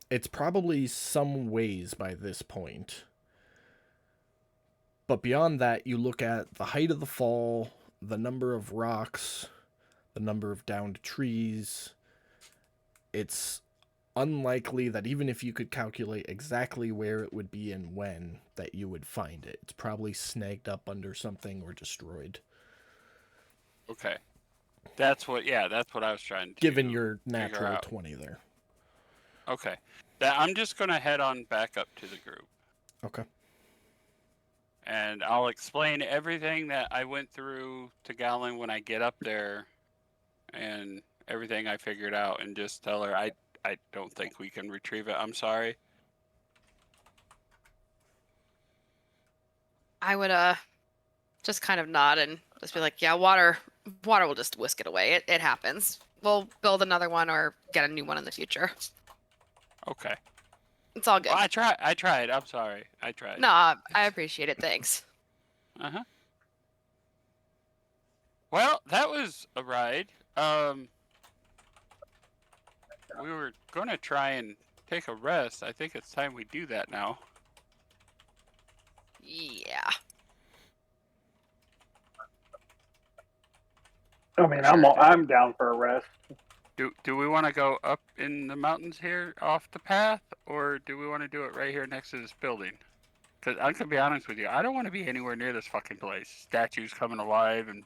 [SPEAKER 1] it's probably some ways by this point. But beyond that, you look at the height of the fall, the number of rocks, the number of downed trees. It's unlikely that even if you could calculate exactly where it would be and when, that you would find it. It's probably snagged up under something or destroyed.
[SPEAKER 3] Okay. That's what I was trying to
[SPEAKER 1] Given your
[SPEAKER 3] figure
[SPEAKER 1] natural
[SPEAKER 3] out.
[SPEAKER 1] 20 there.
[SPEAKER 3] Okay. I'm just going to head on back up to the group.
[SPEAKER 1] Okay.
[SPEAKER 3] And I'll explain everything that I went through to Galen when I get up there and everything I figured out, and just tell her I don't think we can retrieve it. I'm sorry.
[SPEAKER 6] I would just kind of nod and just be like, yeah, water will just whisk it away. It happens. We'll build another one or get a new one in the future.
[SPEAKER 3] Okay.
[SPEAKER 6] It's all good.
[SPEAKER 3] Well, I tried. I'm sorry. I tried.
[SPEAKER 6] No, I appreciate it. Thanks.
[SPEAKER 3] Uh-huh. Well, that was a ride. We were going to try and take a rest. I think it's time we do that now.
[SPEAKER 6] Yeah.
[SPEAKER 7] I mean, I'm down for a rest.
[SPEAKER 3] Do we want to go up in the mountains here off the path, or do we want to do it right here next to this building? Because I'm going to be honest with you, I don't want to be anywhere near this fucking place. Statues coming alive and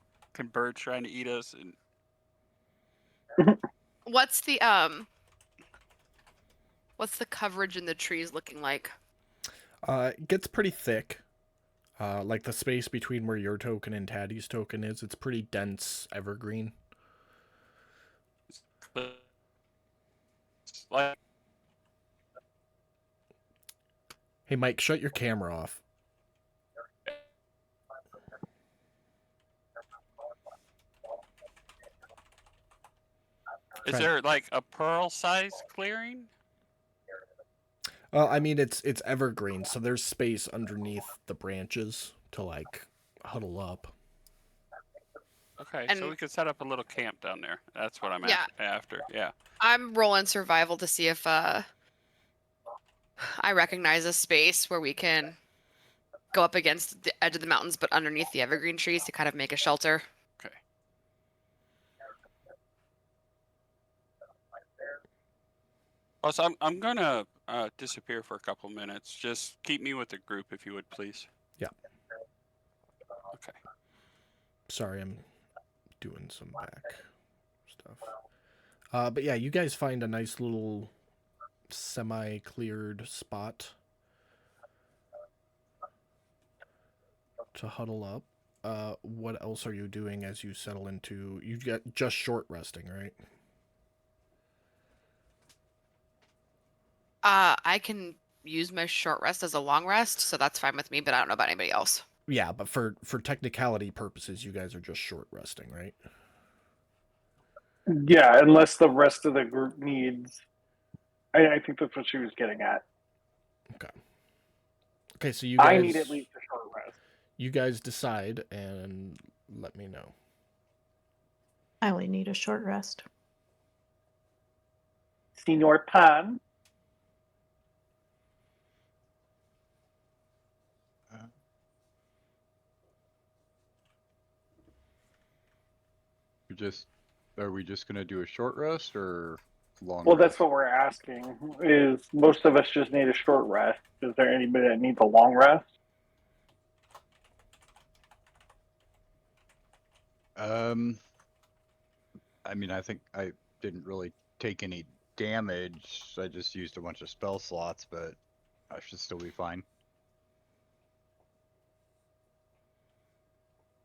[SPEAKER 3] birds trying to eat us. And
[SPEAKER 6] What's the coverage in the trees looking like?
[SPEAKER 1] It gets pretty thick. Like the space between where your token and Taddy's token is, it's pretty dense evergreen.
[SPEAKER 3] like,
[SPEAKER 1] Hey, Mike, shut your camera off.
[SPEAKER 3] is there like a pearl size clearing?
[SPEAKER 1] I mean, it's evergreen, so there's space underneath the branches to, like, huddle up.
[SPEAKER 3] Okay,
[SPEAKER 6] And-
[SPEAKER 3] so we could set up a little camp down there. That's what I'm
[SPEAKER 6] Yeah.
[SPEAKER 3] after. Yeah.
[SPEAKER 6] I'm rolling survival to see if I recognize a space where we can go up against the edge of the mountains, but underneath the evergreen trees to kind of make a shelter.
[SPEAKER 3] Okay. Also, I'm gonna disappear for a couple minutes. Just keep me with the group if you would, please.
[SPEAKER 1] Yeah.
[SPEAKER 3] Okay.
[SPEAKER 1] Sorry, I'm doing some back stuff. But yeah, you guys find a nice little semi-cleared spot to huddle up. What else are you doing as you settle into... You get just short resting, right?
[SPEAKER 6] I can use my short rest as a long rest, so that's fine with me, but I don't know about anybody else.
[SPEAKER 1] Yeah, but for technicality purposes, you guys are just short resting, right?
[SPEAKER 7] Yeah, unless the rest of the group needs. I think that's what she was getting at.
[SPEAKER 1] Okay, so you guys...
[SPEAKER 7] I need at least a short rest.
[SPEAKER 1] You guys decide and let me know.
[SPEAKER 2] I only need a short rest.
[SPEAKER 7] Senor Pan.
[SPEAKER 5] Are we just gonna do a short rest or long?
[SPEAKER 7] Well, that's
[SPEAKER 5] rest?
[SPEAKER 7] what we're asking. Is most of us just need a short rest? Is there anybody that needs a long rest?
[SPEAKER 5] I mean, I think I didn't really take any damage. I just used a bunch of spell slots, but I should still be fine.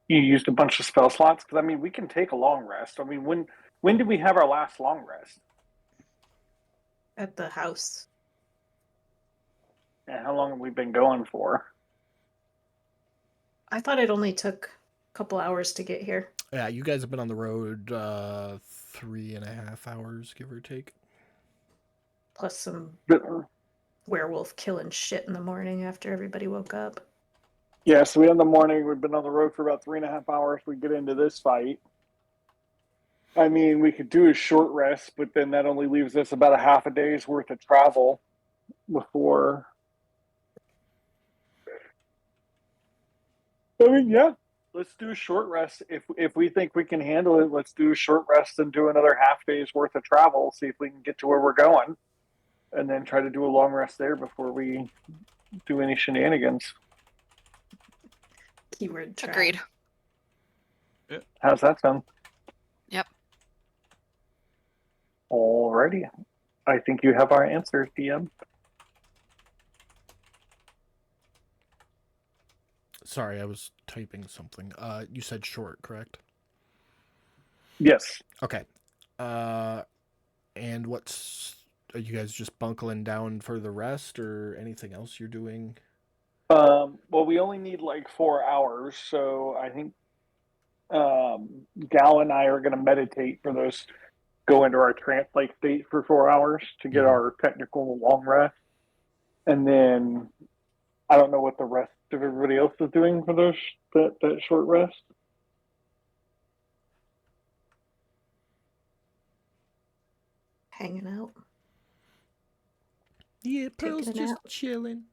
[SPEAKER 7] You used a bunch of spell slots? Because I mean, we can take a long rest. I mean, when did we have our last long rest?
[SPEAKER 2] At the house.
[SPEAKER 7] And how long have we been going for?
[SPEAKER 2] I thought it only took a couple hours to get here.
[SPEAKER 1] Yeah, you guys have been on the road 3.5 hours, give or take.
[SPEAKER 2] Plus some
[SPEAKER 7] But,
[SPEAKER 2] werewolf killing shit in the morning after everybody woke up.
[SPEAKER 7] yeah, so in the morning, we've been on the road for about 3.5 hours. We get into this fight. I mean, we could do a short rest, but then that only leaves us about a half a day's worth of travel before. I mean, yeah, let's do a short rest. If we think we can handle it, let's do a short rest and do another half day's worth of travel. See if we can get to where we're going, and then try to do a long rest there before we do any shenanigans.
[SPEAKER 2] Keyword try.
[SPEAKER 6] Agreed.
[SPEAKER 7] How's that sound?
[SPEAKER 6] Yep.
[SPEAKER 7] Alrighty. I think you have our answers, DM.
[SPEAKER 1] Sorry, I was typing something. You said short, correct?
[SPEAKER 7] Yes.
[SPEAKER 1] Okay. And are you guys just bunkling down for the rest or anything else you're doing?
[SPEAKER 7] Well, we only need like 4 hours, so I think Gal and I are going to meditate for those. Go into our trance-like state for 4 hours to get our technical long rest, and then I don't know what the rest of everybody else is doing for those that short rest.
[SPEAKER 2] Hanging out.
[SPEAKER 1] Yeah, Pearl's
[SPEAKER 2] Taking a
[SPEAKER 1] just
[SPEAKER 2] nap.
[SPEAKER 1] chilling.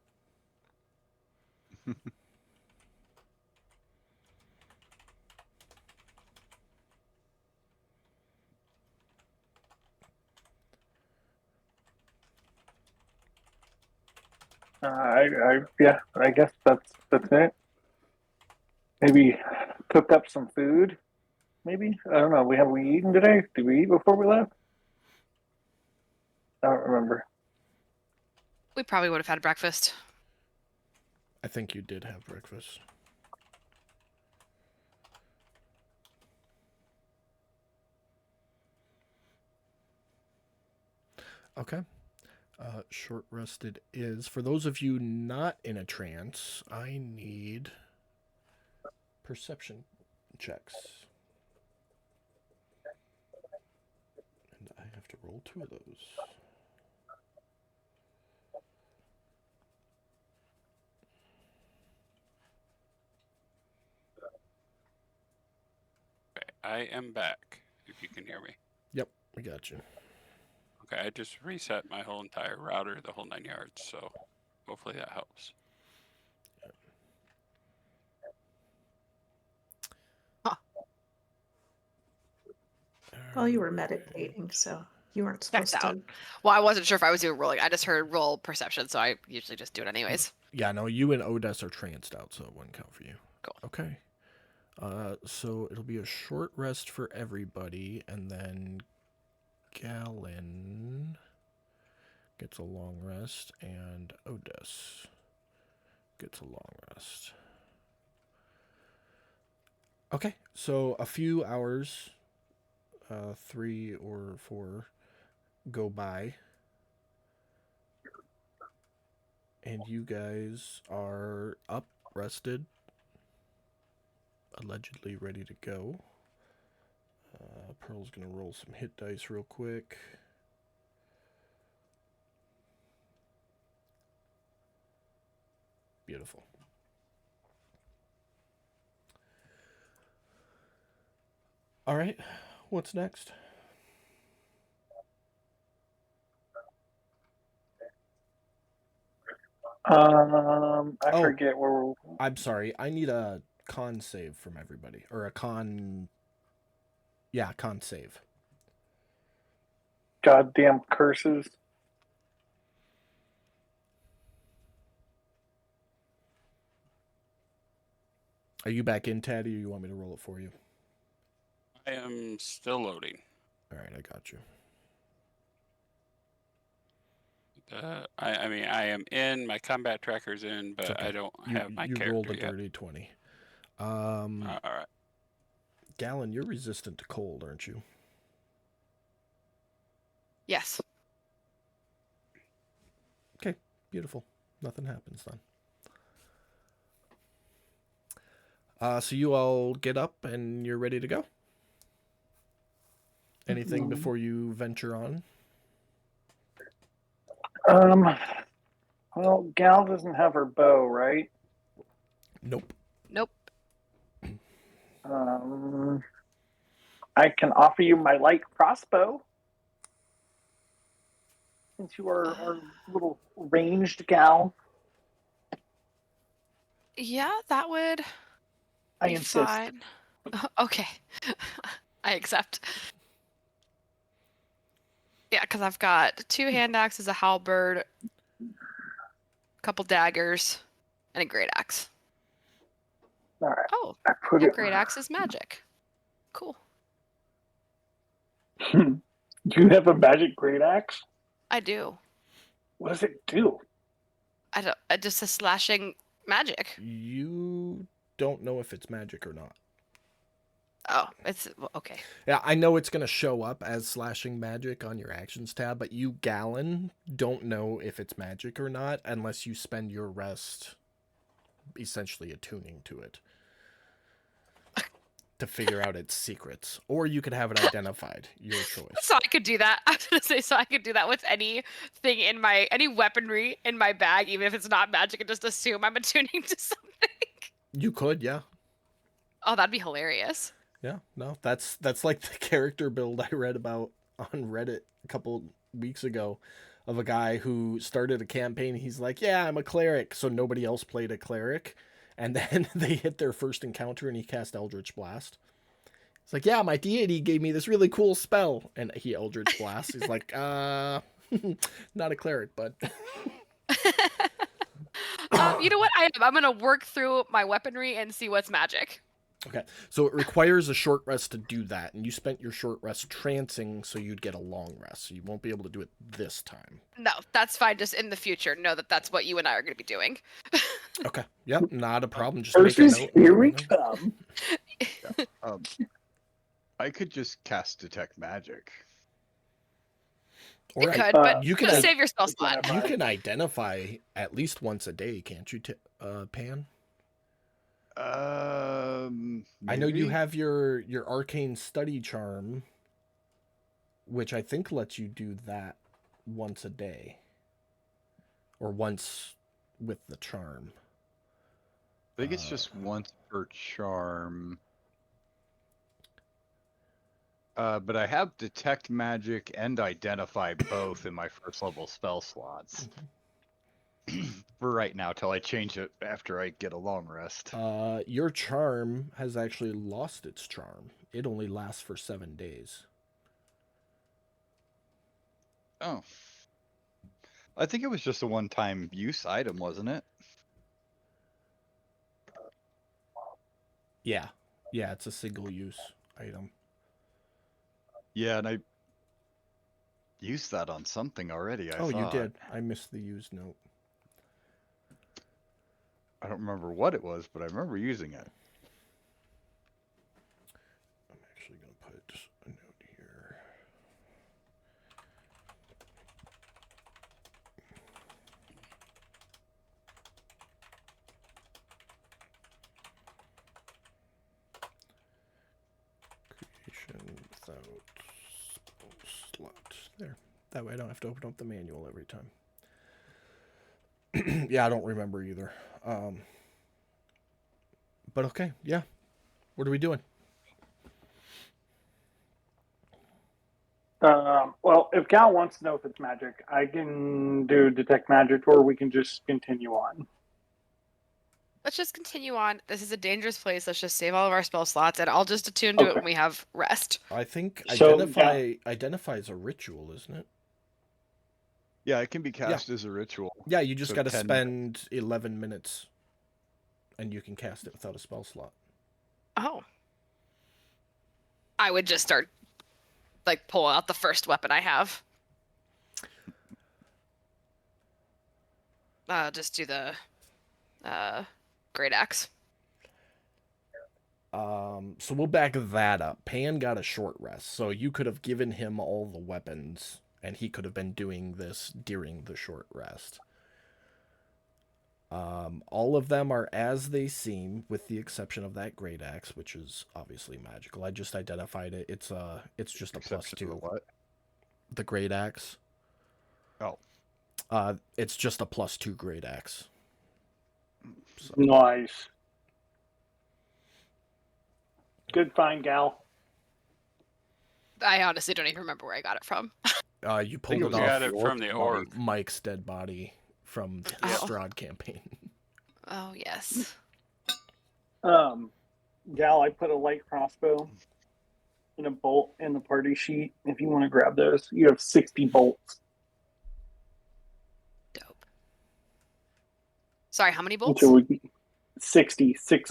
[SPEAKER 7] Yeah, I guess that's it. Maybe cook up some food. Maybe I don't know. Have we eaten today? Did we eat before we left? I don't remember.
[SPEAKER 6] We probably would have had breakfast.
[SPEAKER 1] I think you did have breakfast. Okay. Short rested is. For those of you not in a trance, I need perception checks. And I have to roll 2 of those.
[SPEAKER 3] Okay, I am back. If you can hear me.
[SPEAKER 1] Yep, we got you.
[SPEAKER 3] Okay, I just reset my whole entire router, the whole 9 yards. So hopefully that helps.
[SPEAKER 2] Well, you were meditating, so you weren't supposed
[SPEAKER 6] Checks out.
[SPEAKER 2] to.
[SPEAKER 6] Well, I wasn't sure if I was doing rolling. I just heard roll perception, so I usually just do it anyways.
[SPEAKER 1] Yeah, no, you and Odess are tranced out, so it wouldn't count for you.
[SPEAKER 6] Cool.
[SPEAKER 1] Okay. So it'll be a short rest for everybody, and then Galen gets a long rest, and Odess gets a long rest. Okay, so a few hours, 3 or 4, go by. And you guys are up, rested, allegedly ready to go. Pearl's going to roll some hit dice real quick. Beautiful. All right, what's next?
[SPEAKER 7] I forget where we're...
[SPEAKER 1] I'm sorry. I need a con save from everybody. Or a con... Yeah, con save.
[SPEAKER 7] Goddamn curses.
[SPEAKER 1] Are you back in, Taddy, or you want me to roll it for you?
[SPEAKER 3] I am still loading.
[SPEAKER 1] All right, I got you.
[SPEAKER 3] I mean, I am in. My combat tracker's in, but
[SPEAKER 1] okay.
[SPEAKER 3] I don't have my character
[SPEAKER 1] You rolled a
[SPEAKER 3] yet.
[SPEAKER 1] dirty 20.
[SPEAKER 3] All right.
[SPEAKER 1] Galen, you're resistant to cold, aren't you?
[SPEAKER 6] Yes.
[SPEAKER 1] Okay, beautiful. nothing happens then. So you all get up and you're ready to go. Anything before you venture on?
[SPEAKER 7] Well, Gal doesn't have her bow, right?
[SPEAKER 1] Nope.
[SPEAKER 6] Nope.
[SPEAKER 7] I can offer you my light crossbow. Since you are our little ranged gal.
[SPEAKER 6] Yeah, that would
[SPEAKER 7] I
[SPEAKER 6] be
[SPEAKER 7] insist.
[SPEAKER 6] fine. Okay. I accept. Yeah, because I've got 2 hand axes, a halberd, a couple daggers, and a great axe.
[SPEAKER 7] All right.
[SPEAKER 6] Oh,
[SPEAKER 7] I put
[SPEAKER 6] your
[SPEAKER 7] it.
[SPEAKER 6] great axe is magic. Cool.
[SPEAKER 7] Do you have a magic great axe?
[SPEAKER 6] I do.
[SPEAKER 7] What does it do?
[SPEAKER 6] I don't. Just a slashing magic.
[SPEAKER 1] You don't know if it's magic or not.
[SPEAKER 6] Oh, it's okay.
[SPEAKER 1] Yeah, I know it's going to show up as slashing magic on your actions tab, but you, Galen, don't know if it's magic or not unless you spend your rest essentially attuning to it to figure out its secrets. Or you could have it identified. Your choice.
[SPEAKER 6] So I could do that. I was gonna say, so I could do that with anything in any weaponry in my bag, even if it's not magic, and just assume I'm attuning to something.
[SPEAKER 1] You could, yeah.
[SPEAKER 6] Oh, that'd be hilarious.
[SPEAKER 1] Yeah, no, that's like the character build I read about on Reddit a couple weeks ago of a guy who started a campaign. He's like, yeah, I'm a cleric. So nobody else played a cleric. And then they hit their first encounter and he cast Eldritch Blast. It's like, yeah, my deity gave me this really cool spell. And he Eldritch Blast. He's like, not a cleric, but...
[SPEAKER 6] You know what? I'm going to work through my weaponry and see what's magic.
[SPEAKER 1] Okay, so it requires a short rest to do that, and you spent your short rest trancing, so you'd get a long rest, so you won't be able to do it this time.
[SPEAKER 6] No, that's fine. Just in the future, know that that's what you and I are going to be doing.
[SPEAKER 1] Okay, yep, not a problem. Just make a
[SPEAKER 7] Versus
[SPEAKER 1] note.
[SPEAKER 7] here we come.
[SPEAKER 5] I could just cast Detect Magic.
[SPEAKER 1] Or
[SPEAKER 6] You could, but
[SPEAKER 1] you can
[SPEAKER 6] just save your spell slot.
[SPEAKER 1] you can identify at least once a day, can't you, Pan? I know you
[SPEAKER 5] Maybe?
[SPEAKER 1] have your arcane study charm, which I think lets you do that once a day, or once with the charm.
[SPEAKER 5] I think it's just once per charm. But I have Detect Magic and Identify both in my first level spell slots. For right now, till I change it after I get a long rest.
[SPEAKER 1] Your charm has actually lost its charm. It only lasts for 7 days.
[SPEAKER 5] Oh. I think it was just a one-time use item, wasn't it?
[SPEAKER 1] Yeah. Yeah, it's a single use item.
[SPEAKER 5] Yeah, and I used that on something already, I
[SPEAKER 1] Oh,
[SPEAKER 5] thought.
[SPEAKER 1] you did. I missed the use note.
[SPEAKER 5] I don't remember what it was, but I remember using it.
[SPEAKER 1] I'm actually going to put a note here. Creation without slot. There. That way I don't have to open up the manual every time. Yeah, I don't remember either. But okay, yeah. What are we doing?
[SPEAKER 7] Well, if Gal wants to know if it's magic, I can do Detect Magic, or we can just continue on.
[SPEAKER 6] Let's just continue on. This is a dangerous place. Let's just save all of our spell slots, and I'll just attune to it when we have rest.
[SPEAKER 1] I think
[SPEAKER 7] So,
[SPEAKER 1] identify is a ritual, isn't it?
[SPEAKER 5] Yeah, it can be cast as a ritual.
[SPEAKER 1] Yeah, you just
[SPEAKER 5] So
[SPEAKER 1] got to
[SPEAKER 5] 10
[SPEAKER 1] spend 11 minutes, and you can cast it without a spell slot.
[SPEAKER 6] Oh. I would just start, like, pull out the first weapon I have. Just do the great axe.
[SPEAKER 1] So we'll back that up. Pan got a short rest, so you could have given him all the weapons, and he could have been doing this during the short rest. All of them are as they seem, with the exception of that great axe, which is obviously magical. I just identified it. It's just a plus
[SPEAKER 5] Exception
[SPEAKER 1] 2.
[SPEAKER 5] of what?
[SPEAKER 1] The great axe.
[SPEAKER 5] Oh,
[SPEAKER 1] It's just a plus 2 great axe. So,
[SPEAKER 7] Nice. Good find, gal.
[SPEAKER 6] I honestly don't even remember where I got it from.
[SPEAKER 1] you pulled
[SPEAKER 5] it
[SPEAKER 1] it
[SPEAKER 5] was
[SPEAKER 3] We
[SPEAKER 1] off
[SPEAKER 3] got
[SPEAKER 5] the
[SPEAKER 3] it
[SPEAKER 5] orc
[SPEAKER 3] from the
[SPEAKER 5] body.
[SPEAKER 3] orc.
[SPEAKER 1] Mike's dead body from the
[SPEAKER 6] Oh.
[SPEAKER 1] Strahd campaign.
[SPEAKER 6] Oh yes.
[SPEAKER 7] Gal, I put a light crossbow and a bolt in the party sheet. If you want to grab those, you have 60 bolts.
[SPEAKER 6] Dope. Sorry, how many bolts?
[SPEAKER 7] Until we 60.
[SPEAKER 6] Okay,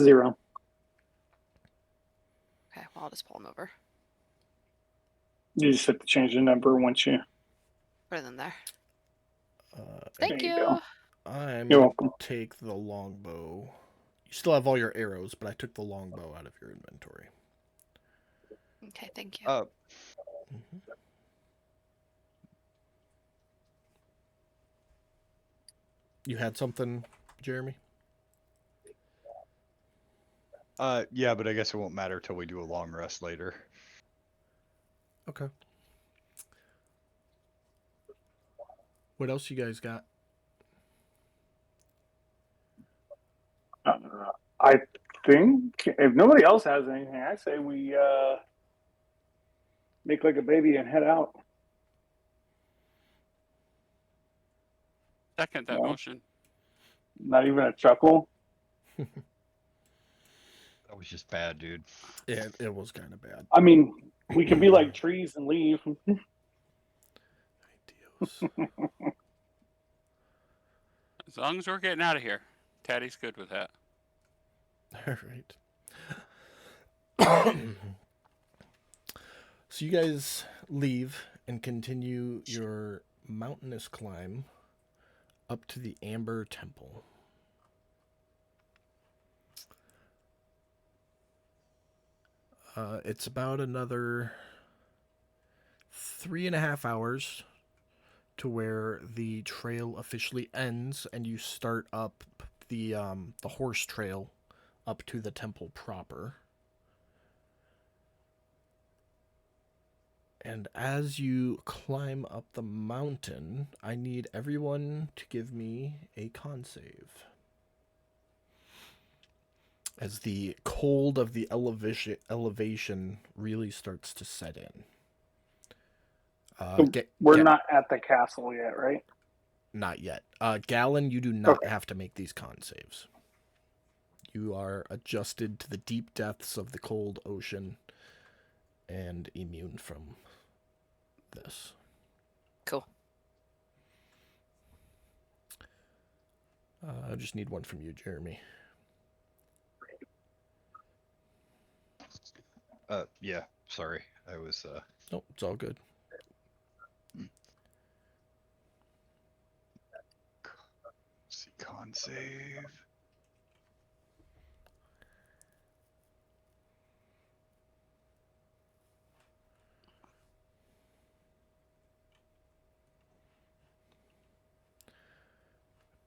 [SPEAKER 6] well I'll just pull them over.
[SPEAKER 7] You just have to change the number once you.
[SPEAKER 6] Put them there.
[SPEAKER 7] There
[SPEAKER 6] Thank
[SPEAKER 7] you
[SPEAKER 6] you.
[SPEAKER 7] go.
[SPEAKER 1] I'm
[SPEAKER 7] You're
[SPEAKER 1] gonna
[SPEAKER 7] welcome.
[SPEAKER 1] take the longbow. You still have all your arrows, but I took the longbow out of your inventory.
[SPEAKER 6] Okay, thank you.
[SPEAKER 1] Mhm. You had something, Jeremy?
[SPEAKER 5] Yeah, but I guess it won't matter till we do a long rest later.
[SPEAKER 1] Okay. What else you guys got?
[SPEAKER 7] I think if nobody else has anything, I say we make like a baby and head out.
[SPEAKER 3] Second that
[SPEAKER 7] No.
[SPEAKER 3] motion.
[SPEAKER 7] Not even a chuckle.
[SPEAKER 5] That was just bad, dude.
[SPEAKER 1] It was kind of bad.
[SPEAKER 7] I mean, we can be like trees and leave.
[SPEAKER 1] Dios.
[SPEAKER 3] As long as we're getting out of here. Taddy's good with that.
[SPEAKER 1] All right. So you guys leave and continue your mountainous climb up to the Amber Temple. It's about another 3.5 hours to where the trail officially ends, and you start up the horse trail up to the temple proper. And as you climb up the mountain, I need everyone to give me a con save. As the cold of the elevation really starts to set in.
[SPEAKER 7] We're not at the castle yet, right?
[SPEAKER 1] Not yet. Gallon, you do not
[SPEAKER 7] Okay.
[SPEAKER 1] have to make these con saves. You are adjusted to the deep depths of the cold ocean and immune from this.
[SPEAKER 6] Cool.
[SPEAKER 1] I just need one from you, Jeremy.
[SPEAKER 5] Yeah, sorry. I was,
[SPEAKER 1] Nope, it's all good.
[SPEAKER 5] see, con save.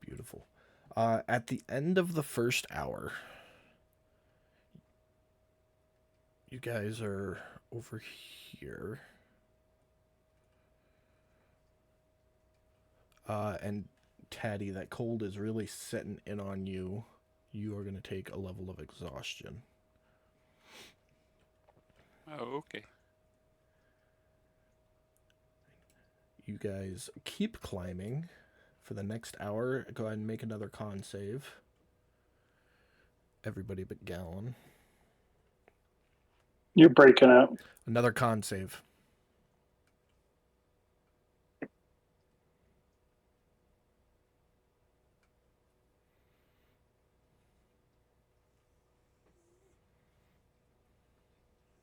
[SPEAKER 1] Beautiful. At the end of the first hour, you guys are over here. And Taddy, that cold is really setting in on you. You are going to take a level of exhaustion.
[SPEAKER 3] Oh, okay.
[SPEAKER 1] You guys keep climbing for the next hour. Go ahead and make another con save. Everybody but Gallon.
[SPEAKER 7] You're breaking up.
[SPEAKER 1] Another con save.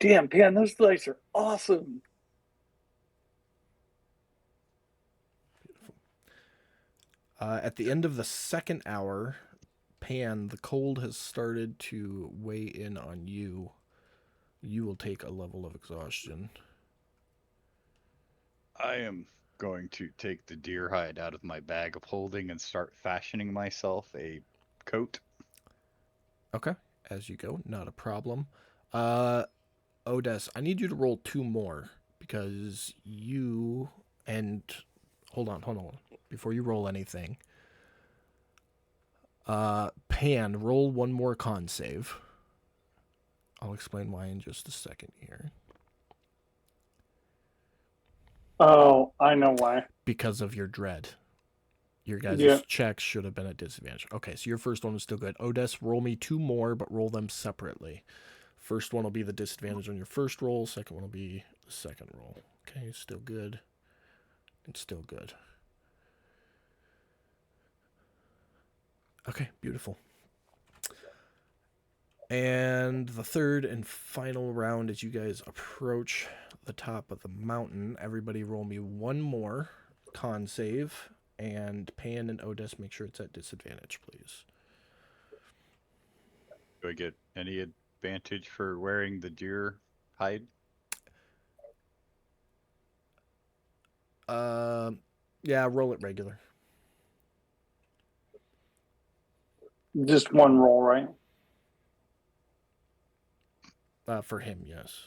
[SPEAKER 7] Damn, Pan, those dice are awesome.
[SPEAKER 1] Beautiful. At the end of the second hour, Pan, the cold has started to weigh in on you. You will take a level of exhaustion.
[SPEAKER 5] I am going to take the deer hide out of my bag of holding and start fashioning myself a coat.
[SPEAKER 1] Okay, as you go, not a problem. Odess, I need you to roll 2 more because you and hold on. Before you roll anything, Pan, roll 1 more con save. I'll explain why in just a second here.
[SPEAKER 7] Oh, I know why.
[SPEAKER 1] Because of your dread. Your guys'
[SPEAKER 7] Yeah.
[SPEAKER 1] checks should have been at disadvantage. Okay, so your first one was still good. Odess, roll me 2 more, but roll them separately. First one will be the disadvantage on your first roll. Second one will be the second roll. Okay, still good. It's still good. Okay, beautiful. And the third and final round as you guys approach the top of the mountain, everybody roll me 1 more con save. And Pan and Odess, make sure it's at disadvantage, please.
[SPEAKER 5] Do I get any advantage for wearing the deer hide?
[SPEAKER 1] Yeah, roll it regular.
[SPEAKER 7] Just 1 roll, right?
[SPEAKER 1] For him, yes.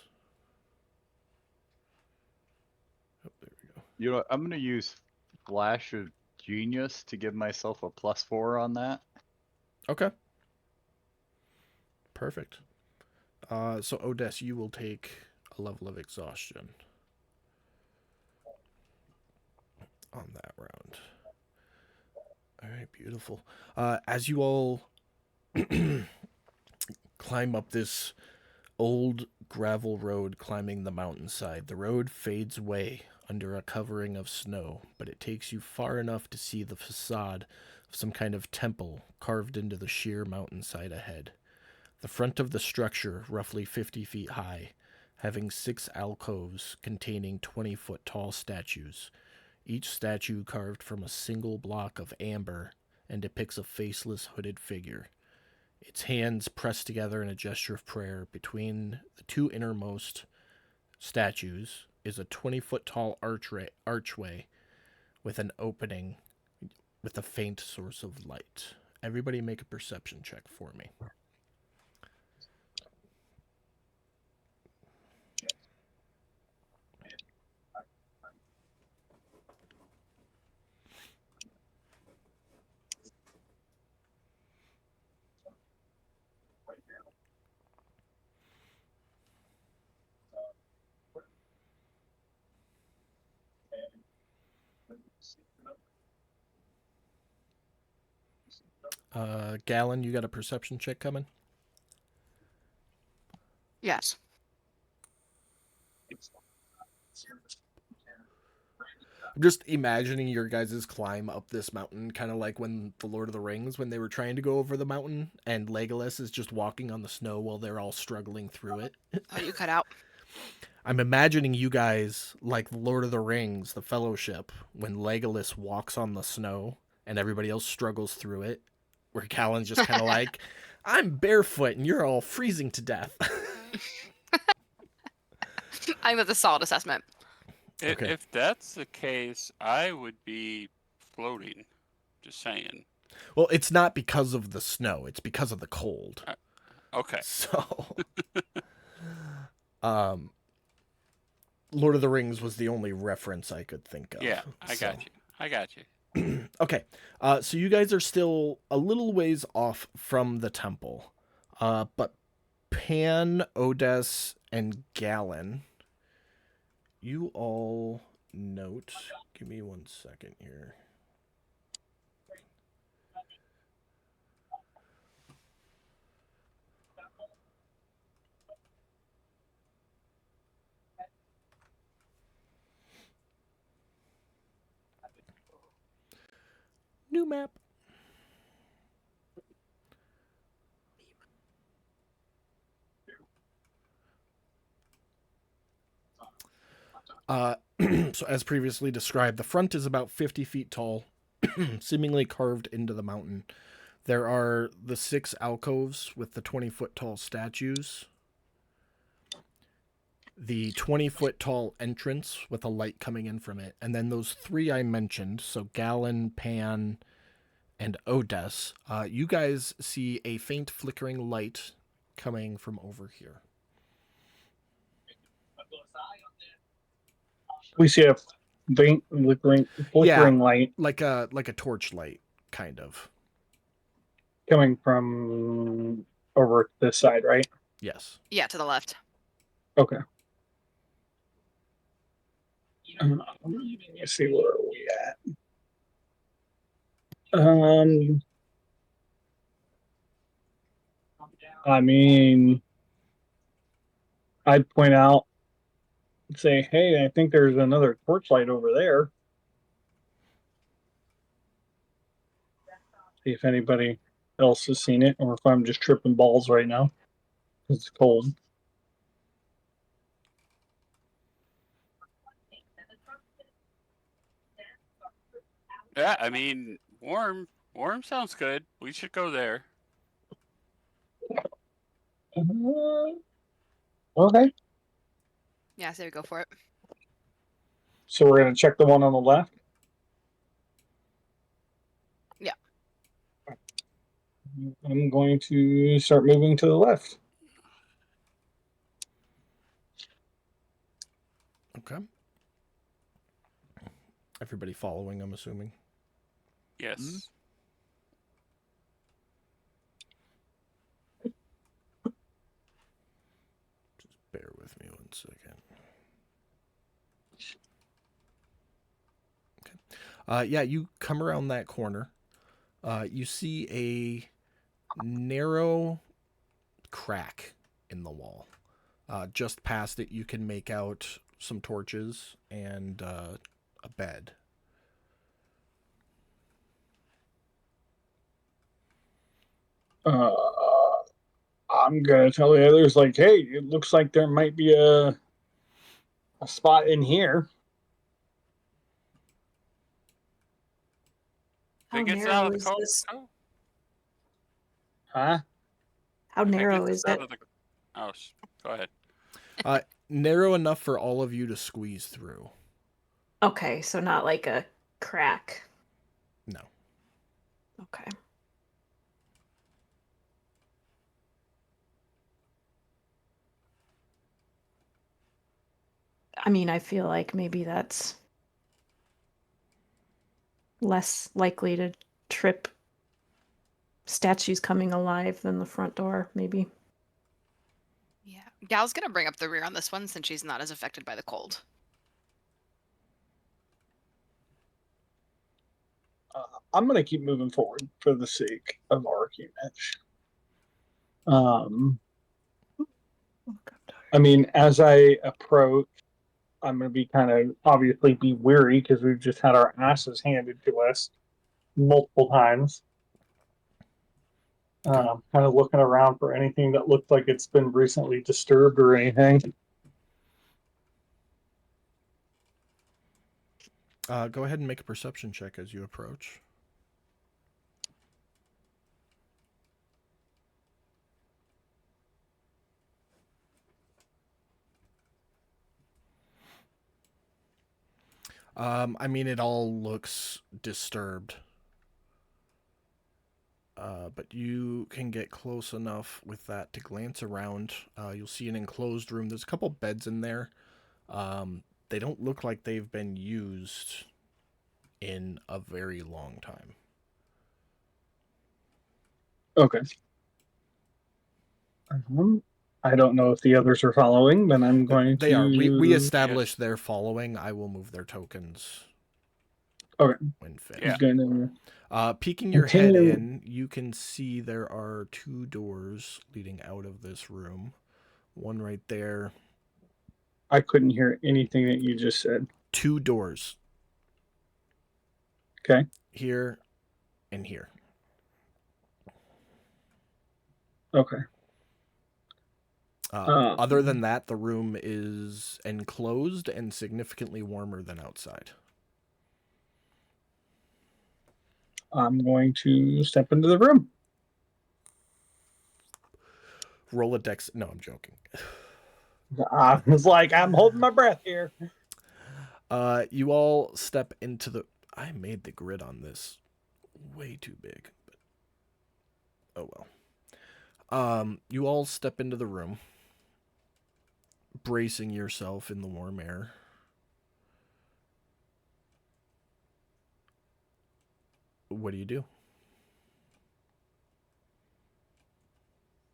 [SPEAKER 1] Oh, there we go.
[SPEAKER 5] You know, I'm going to use Flash of Genius to give myself a +4 on that.
[SPEAKER 1] Okay. Perfect. So Odess, you will take a level of exhaustion on that round. All right, beautiful. As you all climb up this old gravel road climbing the mountainside, the road fades away under a covering of snow, but it takes you far enough to see the facade of some kind of temple carved into the sheer mountainside ahead. The front of the structure, roughly 50 feet high, having 6 alcoves containing 20-foot tall statues, each statue carved from a single block of amber and depicts a faceless hooded figure. Its hands pressed together in a gesture of prayer. Between the 2 innermost statues is a 20-foot tall archway with an opening with a faint source of light. Everybody make a perception check for me. Gallon, you got a perception check coming?
[SPEAKER 6] Yes.
[SPEAKER 1] I'm just imagining your guys' climb up this mountain, kind of like when the Lord of the Rings, when they were trying to go over the mountain, and Legolas is just walking on the snow while they're all struggling through it.
[SPEAKER 6] Oh, you cut out.
[SPEAKER 1] I'm imagining you guys like the Lord of the Rings, the Fellowship, when Legolas walks on the snow and everybody else struggles through it, where Callan's just kind of like, I'm barefoot and you're all freezing to death.
[SPEAKER 6] I'm with the solid assessment.
[SPEAKER 1] Okay.
[SPEAKER 3] If that's the case, I would be floating. Just saying.
[SPEAKER 1] Well, it's not because of the snow. It's because of the cold.
[SPEAKER 3] Okay.
[SPEAKER 1] So, Lord of the Rings was the only reference I could think of.
[SPEAKER 3] Yeah, I got you.
[SPEAKER 1] Okay, so you guys are still a little ways off from the temple, but Pan, Odess, and Gallon, you all note. Give me 1 second here. New map. So as previously described, the front is about 50 feet tall, seemingly carved into the mountain. There are the 6 alcoves with the 20-foot tall statues. the 20-foot tall entrance with a light coming in from it, and then those three I mentioned, so Gallon, Pan, and Odess, you guys see a faint flickering light coming from over here.
[SPEAKER 8] We see a faint flickering light
[SPEAKER 1] like a torch light, kind of.
[SPEAKER 8] coming from over this side, right?
[SPEAKER 1] Yes.
[SPEAKER 6] Yeah, to the left.
[SPEAKER 8] Okay. Let me see, where are we at? I mean, I'd point out, say, hey, I think there's another torchlight over there. See if anybody else has seen it, or if I'm just tripping balls right now. It's cold.
[SPEAKER 3] Yeah, I mean, warm sounds good. We should go there.
[SPEAKER 8] Okay.
[SPEAKER 6] Yeah, I say we go for it.
[SPEAKER 8] So we're going to check the one on the left?
[SPEAKER 6] Yeah.
[SPEAKER 8] I'm going to start moving to the left.
[SPEAKER 1] Okay. Everybody following, I'm assuming.
[SPEAKER 3] Yes.
[SPEAKER 8] Mm-hmm.
[SPEAKER 1] Just bear with me 1 second. Okay. Yeah, you come around that corner. You see a narrow crack in the wall. Just past it, you can make out some torches and a bed.
[SPEAKER 8] I'm gonna tell the others, like, hey, it looks like there might be a spot in here.
[SPEAKER 2] How
[SPEAKER 3] Think it's
[SPEAKER 2] narrow
[SPEAKER 3] out of the
[SPEAKER 2] is
[SPEAKER 3] coast?
[SPEAKER 2] this?
[SPEAKER 3] Oh,
[SPEAKER 8] Huh?
[SPEAKER 2] How
[SPEAKER 3] I think
[SPEAKER 2] narrow
[SPEAKER 3] it's
[SPEAKER 2] is
[SPEAKER 3] out
[SPEAKER 2] it?
[SPEAKER 3] of the- Oh, go ahead.
[SPEAKER 1] Narrow enough for all of you to squeeze through.
[SPEAKER 2] Okay, so not like a crack.
[SPEAKER 1] No.
[SPEAKER 2] Okay. I mean, I feel like maybe that's less likely to trip statues coming alive than the front door, maybe.
[SPEAKER 6] Yeah. Gal's gonna bring up the rear on this one since she's not as affected by the cold.
[SPEAKER 8] I'm gonna keep moving forward for the sake of argument. I mean, as I approach, I'm gonna be kind of obviously be weary because we've just had our asses handed to us multiple times. Kind of looking around for anything that looks like it's been recently disturbed or anything.
[SPEAKER 1] Go ahead and make a perception check as you approach. I mean, it all looks disturbed. But you can get close enough with that to glance around. You'll see an enclosed room. There's a couple beds in there. They don't look like they've been used in a very long time.
[SPEAKER 8] Okay. I don't know if the others are following, then I'm going
[SPEAKER 1] They
[SPEAKER 8] to...
[SPEAKER 1] are. We established their following. I will move their tokens.
[SPEAKER 8] Okay.
[SPEAKER 1] When fit.
[SPEAKER 3] Yeah.
[SPEAKER 1] Peeking your head in, you can see there are 2 doors leading out of this room. One right there.
[SPEAKER 8] I couldn't hear anything that you just said.
[SPEAKER 1] 2 doors.
[SPEAKER 8] Okay.
[SPEAKER 1] Here and here.
[SPEAKER 8] Okay.
[SPEAKER 1] Other than that, the room is enclosed and significantly warmer than outside.
[SPEAKER 8] I'm going to step into the room.
[SPEAKER 1] Roll a dex. No, I'm joking.
[SPEAKER 8] I was like, I'm holding my breath here.
[SPEAKER 1] You all step into the. I made the grid on this way too big. But oh well. You all step into the room, bracing yourself in the warm air. What do you do?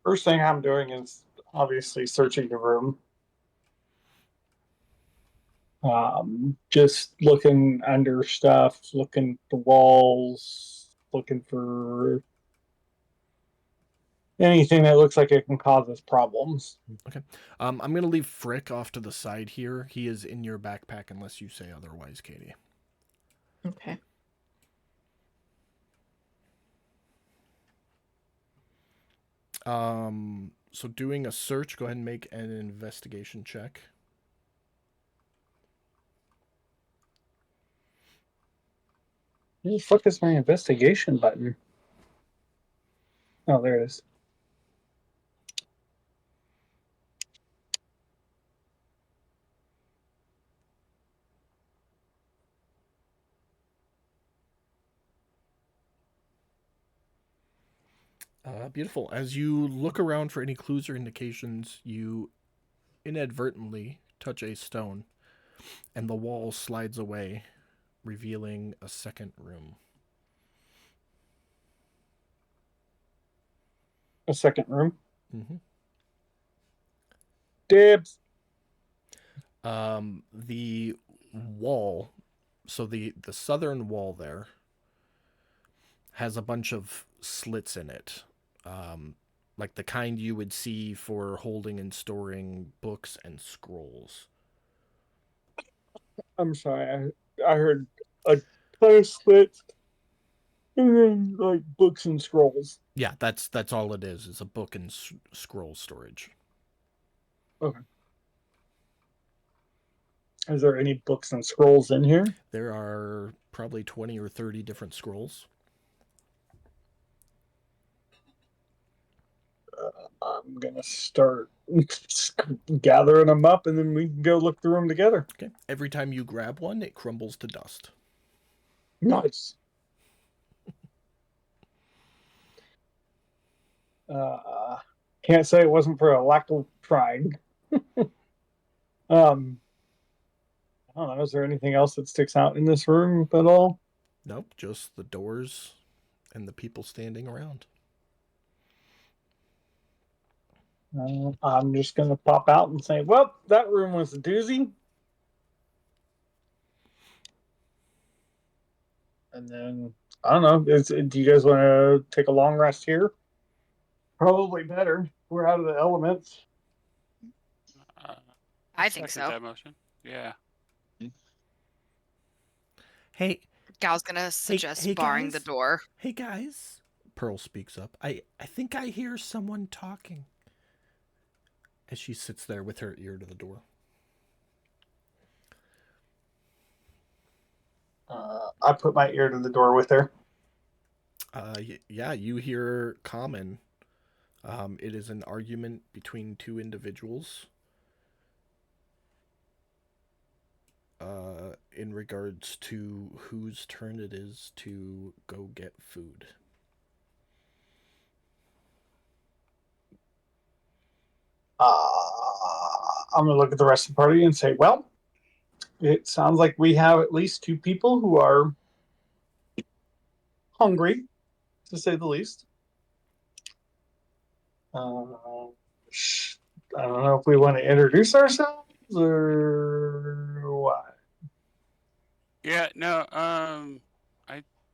[SPEAKER 8] First thing I'm doing is obviously searching the room. Just looking under stuff, looking at the walls, looking for anything that looks like it can cause us problems.
[SPEAKER 1] Okay. I'm going to leave Frick off to the side here. He is in your backpack unless you say otherwise, Katie.
[SPEAKER 2] Okay.
[SPEAKER 1] So doing a search, go ahead and make an investigation check.
[SPEAKER 8] Where the fuck is my investigation button? Oh, there it is.
[SPEAKER 1] Beautiful. As you look around for any clues or indications, you inadvertently touch a stone, and the wall slides away, revealing a second room.
[SPEAKER 8] A second room.
[SPEAKER 1] Mm-hmm.
[SPEAKER 8] Dibs.
[SPEAKER 1] The wall, so the southern wall there has a bunch of slits in it, like the kind you would see for holding and storing books and scrolls.
[SPEAKER 8] I'm sorry, I heard a ton of slits and then like books and scrolls.
[SPEAKER 1] Yeah, that's all it is a book and scroll storage.
[SPEAKER 8] Okay. Is there any books and scrolls in here?
[SPEAKER 1] There are probably 20 or 30 different scrolls.
[SPEAKER 8] I'm gonna start gathering them up, and then we can go look through them together.
[SPEAKER 1] Okay. Every time you grab one, it crumbles to dust.
[SPEAKER 8] Nice. Can't say it wasn't for a lack of trying. I don't know. Is there anything else that sticks out in this room at all?
[SPEAKER 1] Nope, just the doors and the people standing around.
[SPEAKER 8] I'm just gonna pop out and say, "Well, that room was a doozy." And then I don't know. Do you guys want to take a long rest here? Probably better. We're out of the elements.
[SPEAKER 6] I think
[SPEAKER 3] Second
[SPEAKER 6] so.
[SPEAKER 3] that motion. Yeah.
[SPEAKER 1] Hey,
[SPEAKER 6] Gal's gonna suggest
[SPEAKER 1] hey,
[SPEAKER 6] barring the
[SPEAKER 1] guys.
[SPEAKER 6] door.
[SPEAKER 1] Hey guys, Pearl speaks up. I think I hear someone talking. As she sits there with her ear to the door.
[SPEAKER 8] I put my ear to the door with her.
[SPEAKER 1] Yeah, you hear common. It is an argument between two individuals. In regards to whose turn it is to go get food.
[SPEAKER 8] I'm going to look at the rest of the party and say, well, it sounds like we have at least two people who are hungry, to say the least. I don't know if we want to introduce ourselves or what.
[SPEAKER 3] Yeah, no, I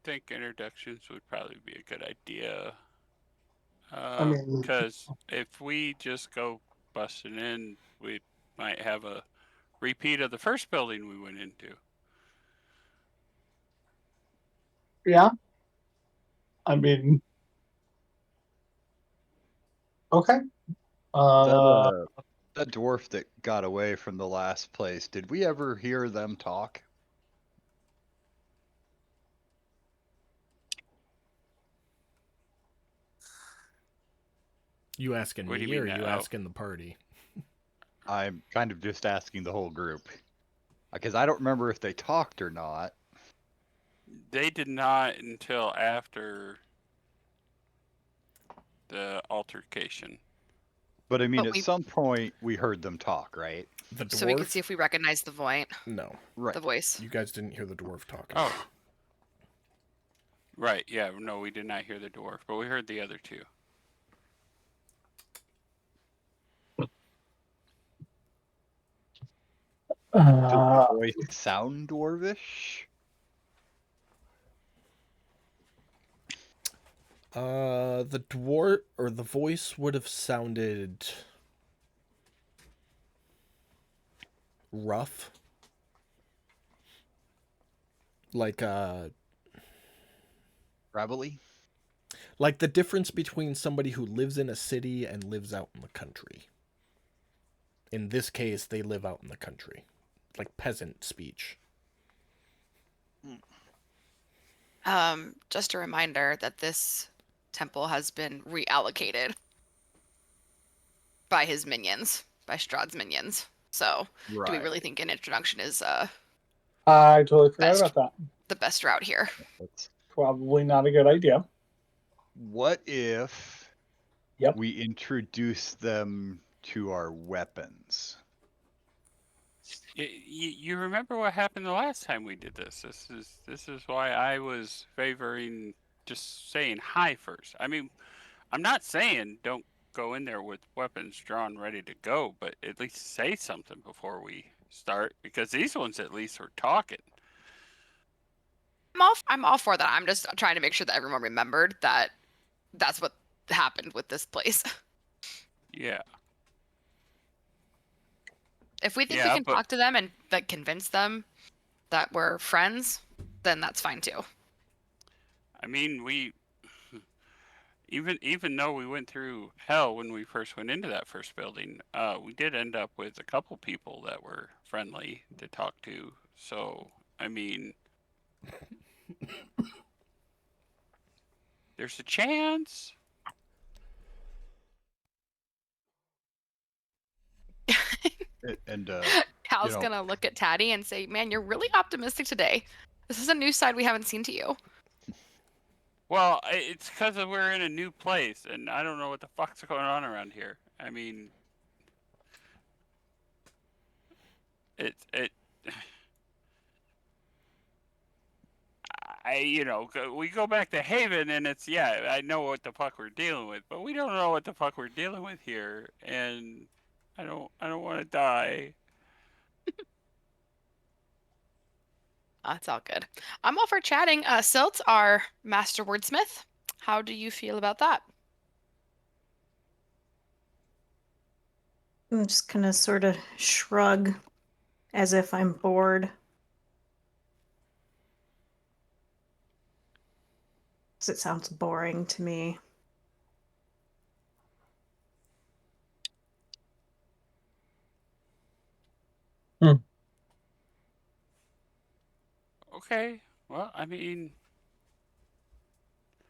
[SPEAKER 3] think introductions would probably be a good idea.
[SPEAKER 8] I mean,
[SPEAKER 3] Because if we just go busting in, we might have a repeat of the first building we went into.
[SPEAKER 8] yeah. I mean, okay.
[SPEAKER 5] That dwarf that got away from the last place, did we ever hear them talk?
[SPEAKER 1] You asking
[SPEAKER 3] What do
[SPEAKER 1] me
[SPEAKER 3] you
[SPEAKER 1] or
[SPEAKER 3] mean,
[SPEAKER 1] you
[SPEAKER 3] oh.
[SPEAKER 1] asking the party?
[SPEAKER 5] I'm kind of just asking the whole group. Because I don't remember if they talked or not.
[SPEAKER 3] They did not until after the altercation.
[SPEAKER 5] But I mean,
[SPEAKER 6] But
[SPEAKER 5] at
[SPEAKER 6] we-
[SPEAKER 5] some point, we heard them talk, right?
[SPEAKER 1] The dwarf?
[SPEAKER 6] So we could see if we recognize the voice.
[SPEAKER 1] No.
[SPEAKER 5] Right.
[SPEAKER 6] The voice.
[SPEAKER 1] You guys didn't hear the dwarf talking.
[SPEAKER 3] Oh. Right, yeah, no, we did not hear the dwarf, but we heard the other two.
[SPEAKER 5] Does the voice sound dwarvish?
[SPEAKER 1] The dwarf or the voice would have sounded rough. Like
[SPEAKER 5] Gravelly?
[SPEAKER 1] like the difference between somebody who lives in a city and lives out in the country. In this case, they live out in the country. Like peasant speech.
[SPEAKER 6] Just a reminder that this temple has been reallocated by his minions, by Strahd's minions. So,
[SPEAKER 5] Right.
[SPEAKER 6] do we really think an introduction is
[SPEAKER 8] I totally forgot
[SPEAKER 6] Best.
[SPEAKER 8] about that.
[SPEAKER 6] the best route here?
[SPEAKER 5] That's-
[SPEAKER 8] Probably not a good idea.
[SPEAKER 5] What if
[SPEAKER 8] Yep.
[SPEAKER 5] we introduce them to our weapons?
[SPEAKER 3] You remember what happened the last time we did this? This is why I was favoring just saying hi first. I mean, I'm not saying don't go in there with weapons drawn ready to go, but at least say something before we start, because these ones at least are talking.
[SPEAKER 6] I'm all for that. I'm just trying to make sure that everyone remembered that that's what happened with this place.
[SPEAKER 3] Yeah.
[SPEAKER 6] If we think
[SPEAKER 3] Yeah,
[SPEAKER 6] we can
[SPEAKER 3] but-
[SPEAKER 6] talk to them and like convince them that we're friends, then that's fine too.
[SPEAKER 3] I mean, we even though we went through hell when we first went into that first building, we did end up with a couple people that were friendly to talk to. So, I mean, there's a chance.
[SPEAKER 5] And
[SPEAKER 6] Hal's
[SPEAKER 5] know-
[SPEAKER 6] gonna look at Taddy and say, "Man, you're really optimistic today. This is a new side we haven't seen to you."
[SPEAKER 3] Well, it's because we're in a new place, and I don't know what the fuck's going on around here. I mean, it. We go back to Haven, and it's I know what the fuck we're dealing with, but we don't know what the fuck we're dealing with here, and I don't want to die.
[SPEAKER 6] That's all good. I'm all for chatting. Silt, our master wordsmith. How do you feel about that?
[SPEAKER 2] I'm just gonna sort of shrug as if I'm bored. 'Cause it sounds boring to me.
[SPEAKER 3] Okay. Well, I mean,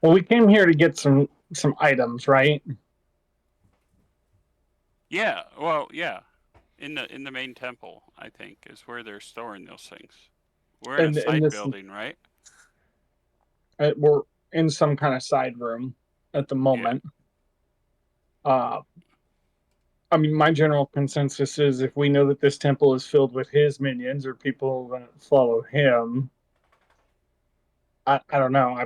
[SPEAKER 8] Well, we came here to get some items, right?
[SPEAKER 3] yeah. Well, yeah. In the main temple, I think, is where they're storing those things. We're in
[SPEAKER 8] And-
[SPEAKER 3] a
[SPEAKER 8] and
[SPEAKER 3] side
[SPEAKER 8] this-
[SPEAKER 3] building, right?
[SPEAKER 8] We're in some kind of side room at the moment. I mean, my general consensus is if we know that this temple is filled with his minions or people that follow him, I don't know. I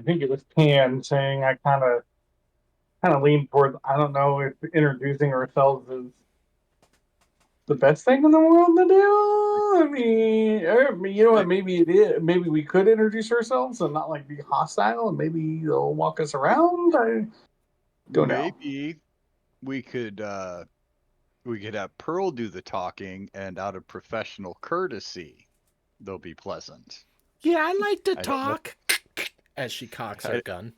[SPEAKER 8] think it was Tan saying I kind of lean toward. I don't know if introducing ourselves is the best thing in the world to do. I mean, you know what? Maybe it is. Maybe we could introduce ourselves and not like be hostile, and maybe they'll walk us around. I don't know.
[SPEAKER 5] maybe we could have Pearl do the talking, and out of professional courtesy, they'll be pleasant.
[SPEAKER 1] Yeah, I like to
[SPEAKER 5] I don't know.
[SPEAKER 1] talk. As she cocks her gun.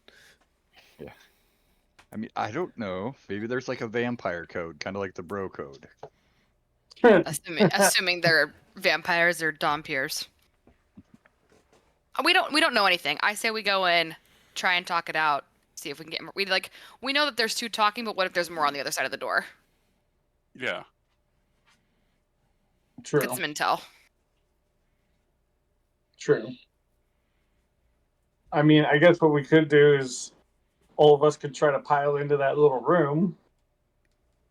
[SPEAKER 5] I mean, I don't know. Maybe there's like a vampire code, kind of like the bro code.
[SPEAKER 6] Assuming they're vampires or Dompiers. We don't know anything. I say we go in, try and talk it out, see if we can get more. We know that there's two talking, but what if there's more on the other side of the door?
[SPEAKER 3] Yeah.
[SPEAKER 8] True.
[SPEAKER 6] Get some intel.
[SPEAKER 8] True. I mean, I guess what we could do is all of us could try to pile into that little room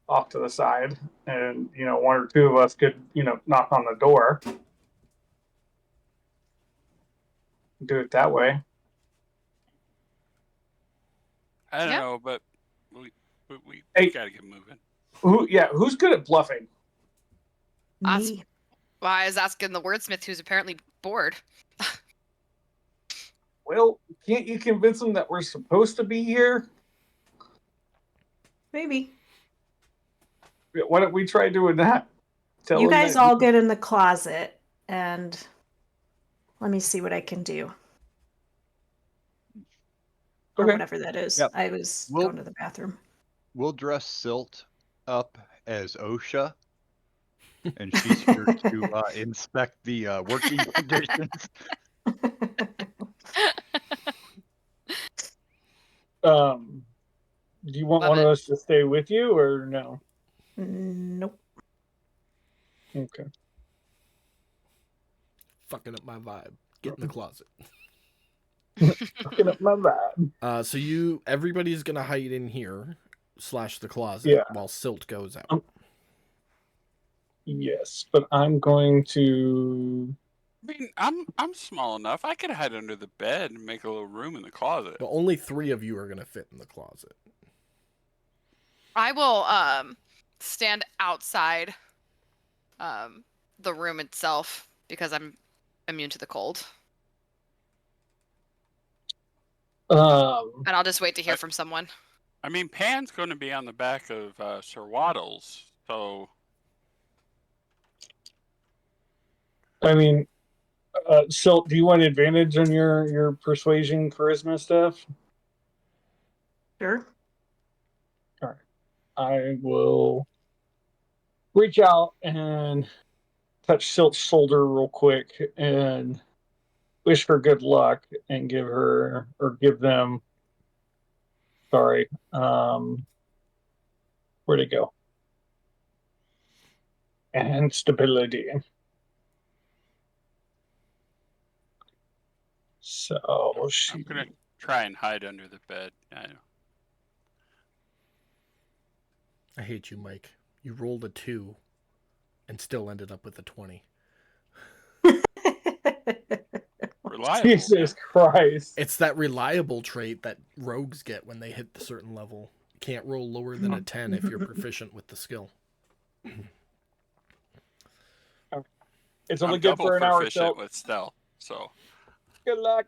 [SPEAKER 8] off to the side, and one or two of us could knock on the door. Do it that way.
[SPEAKER 3] I don't
[SPEAKER 6] Yeah.
[SPEAKER 3] know, but we
[SPEAKER 8] Hey.
[SPEAKER 3] gotta get moving.
[SPEAKER 8] Who's good at bluffing?
[SPEAKER 6] Us.
[SPEAKER 2] Me.
[SPEAKER 6] Well, I was asking the wordsmith, who's apparently bored.
[SPEAKER 8] Well, can't you convince them that we're supposed to be here?
[SPEAKER 2] Maybe.
[SPEAKER 8] Why don't we try doing that? Tell
[SPEAKER 2] You
[SPEAKER 8] them
[SPEAKER 2] guys
[SPEAKER 8] that-
[SPEAKER 2] all get in the closet, and let me see what I can do. Or
[SPEAKER 8] Okay.
[SPEAKER 2] whatever that is.
[SPEAKER 5] Yep.
[SPEAKER 2] I was
[SPEAKER 5] We'll-
[SPEAKER 2] going to the bathroom.
[SPEAKER 5] We'll dress Silt up as OSHA, and she's here to inspect the working conditions.
[SPEAKER 8] Do you want
[SPEAKER 6] Love
[SPEAKER 8] one of
[SPEAKER 6] it.
[SPEAKER 8] us to stay with you or no?
[SPEAKER 2] Nope.
[SPEAKER 8] Okay.
[SPEAKER 1] Fucking up my vibe. Get in the closet.
[SPEAKER 8] Fucking up my vibe.
[SPEAKER 1] So everybody's gonna hide in here / the closet
[SPEAKER 8] Yeah.
[SPEAKER 1] while Silt goes out.
[SPEAKER 8] Yes, but I'm going to.
[SPEAKER 3] I mean, I'm small enough. I could hide under the bed and make a little room in the closet.
[SPEAKER 1] But only 3 of you are gonna fit in the closet.
[SPEAKER 6] I will stand outside the room itself because I'm immune to the cold.
[SPEAKER 8] Um,
[SPEAKER 6] And I'll just wait to hear from someone.
[SPEAKER 3] I mean, Pan's going to be on the back of Sir Waddles, so
[SPEAKER 8] I mean, Silt, do you want advantage on your persuasion charisma stuff?
[SPEAKER 2] Sure.
[SPEAKER 8] I will reach out and touch Silt's shoulder real quick and wish her good luck and give them. Sorry. Where'd it go? And stability. So
[SPEAKER 3] I'm going to try and hide under the bed. I know.
[SPEAKER 1] I hate you, Mike. You rolled a 2 and still ended up with a 20.
[SPEAKER 3] Reliable.
[SPEAKER 8] Jesus Christ.
[SPEAKER 1] It's that reliable trait that rogues get when they hit the certain level. You can't roll lower than a 10 if you're proficient with the skill.
[SPEAKER 8] It's only
[SPEAKER 3] I'm
[SPEAKER 8] good
[SPEAKER 3] double
[SPEAKER 8] for an hour.
[SPEAKER 3] proficient
[SPEAKER 8] Silt.
[SPEAKER 3] with stealth, so
[SPEAKER 8] Good luck.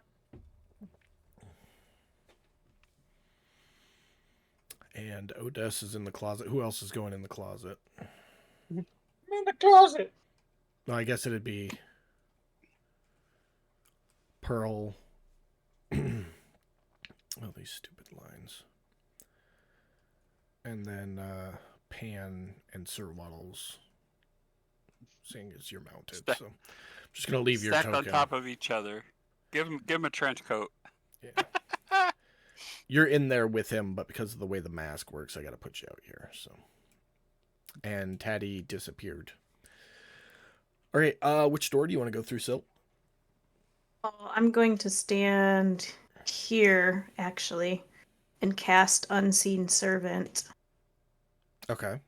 [SPEAKER 1] And Odess is in the closet. Who else is going in the closet?
[SPEAKER 8] I'm in the closet.
[SPEAKER 1] No, I guess it'd be Pearl. Oh, these stupid lines. And then Pan and Sir Waddles. Seeing as you're mounted, so I'm just gonna leave your
[SPEAKER 3] stacked
[SPEAKER 1] token.
[SPEAKER 3] on top of each other. Give him a trench coat.
[SPEAKER 1] Yeah. You're in there with him, but because of the way the mask works, I gotta put you out here. So, and Taddy disappeared. All right, which door do you want to go through, Silt?
[SPEAKER 2] Well, I'm going to stand here, actually, and cast Unseen Servant.
[SPEAKER 1] Okay.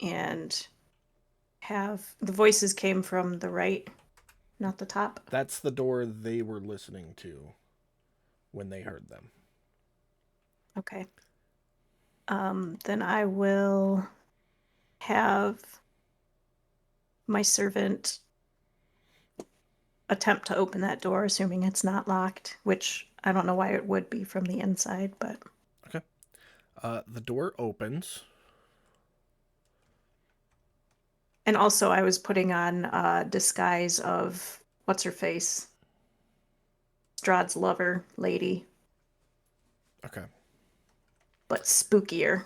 [SPEAKER 2] And have the voices came from the right, not the top.
[SPEAKER 1] That's the door they were listening to when they heard them.
[SPEAKER 2] Okay. Then I will have my servant attempt to open that door, assuming it's not locked, which I don't know why it would be from the inside, but
[SPEAKER 1] Okay. The door opens.
[SPEAKER 2] and also I was putting on disguise of what's her face? Strahd's lover lady,
[SPEAKER 1] Okay.
[SPEAKER 2] but spookier.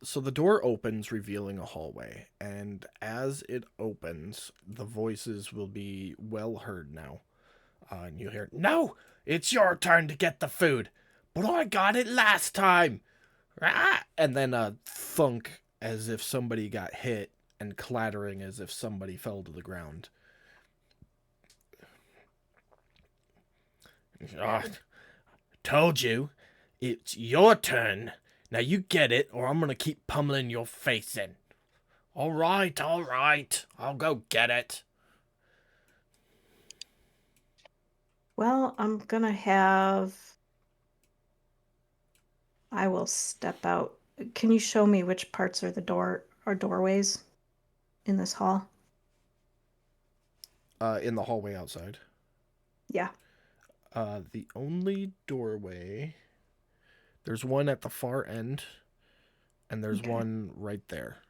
[SPEAKER 1] So the door opens, revealing a hallway, and as it opens, the voices will be well heard now. And you hear, "No, it's your turn to get the food, but I got it last time." Ah! And then a thunk, as if somebody got hit, and clattering as if somebody fell to the ground. Ah, told you, it's your turn. Now you get it, or I'm gonna keep pummeling your face in. All right, I'll go get it.
[SPEAKER 2] Well, I'm gonna have. I will step out. Can you show me which parts are the door or doorways in this hall?
[SPEAKER 1] In the hallway outside.
[SPEAKER 2] Yeah.
[SPEAKER 1] The only doorway. There's one at the far end, and there's
[SPEAKER 2] Okay.
[SPEAKER 1] one right there.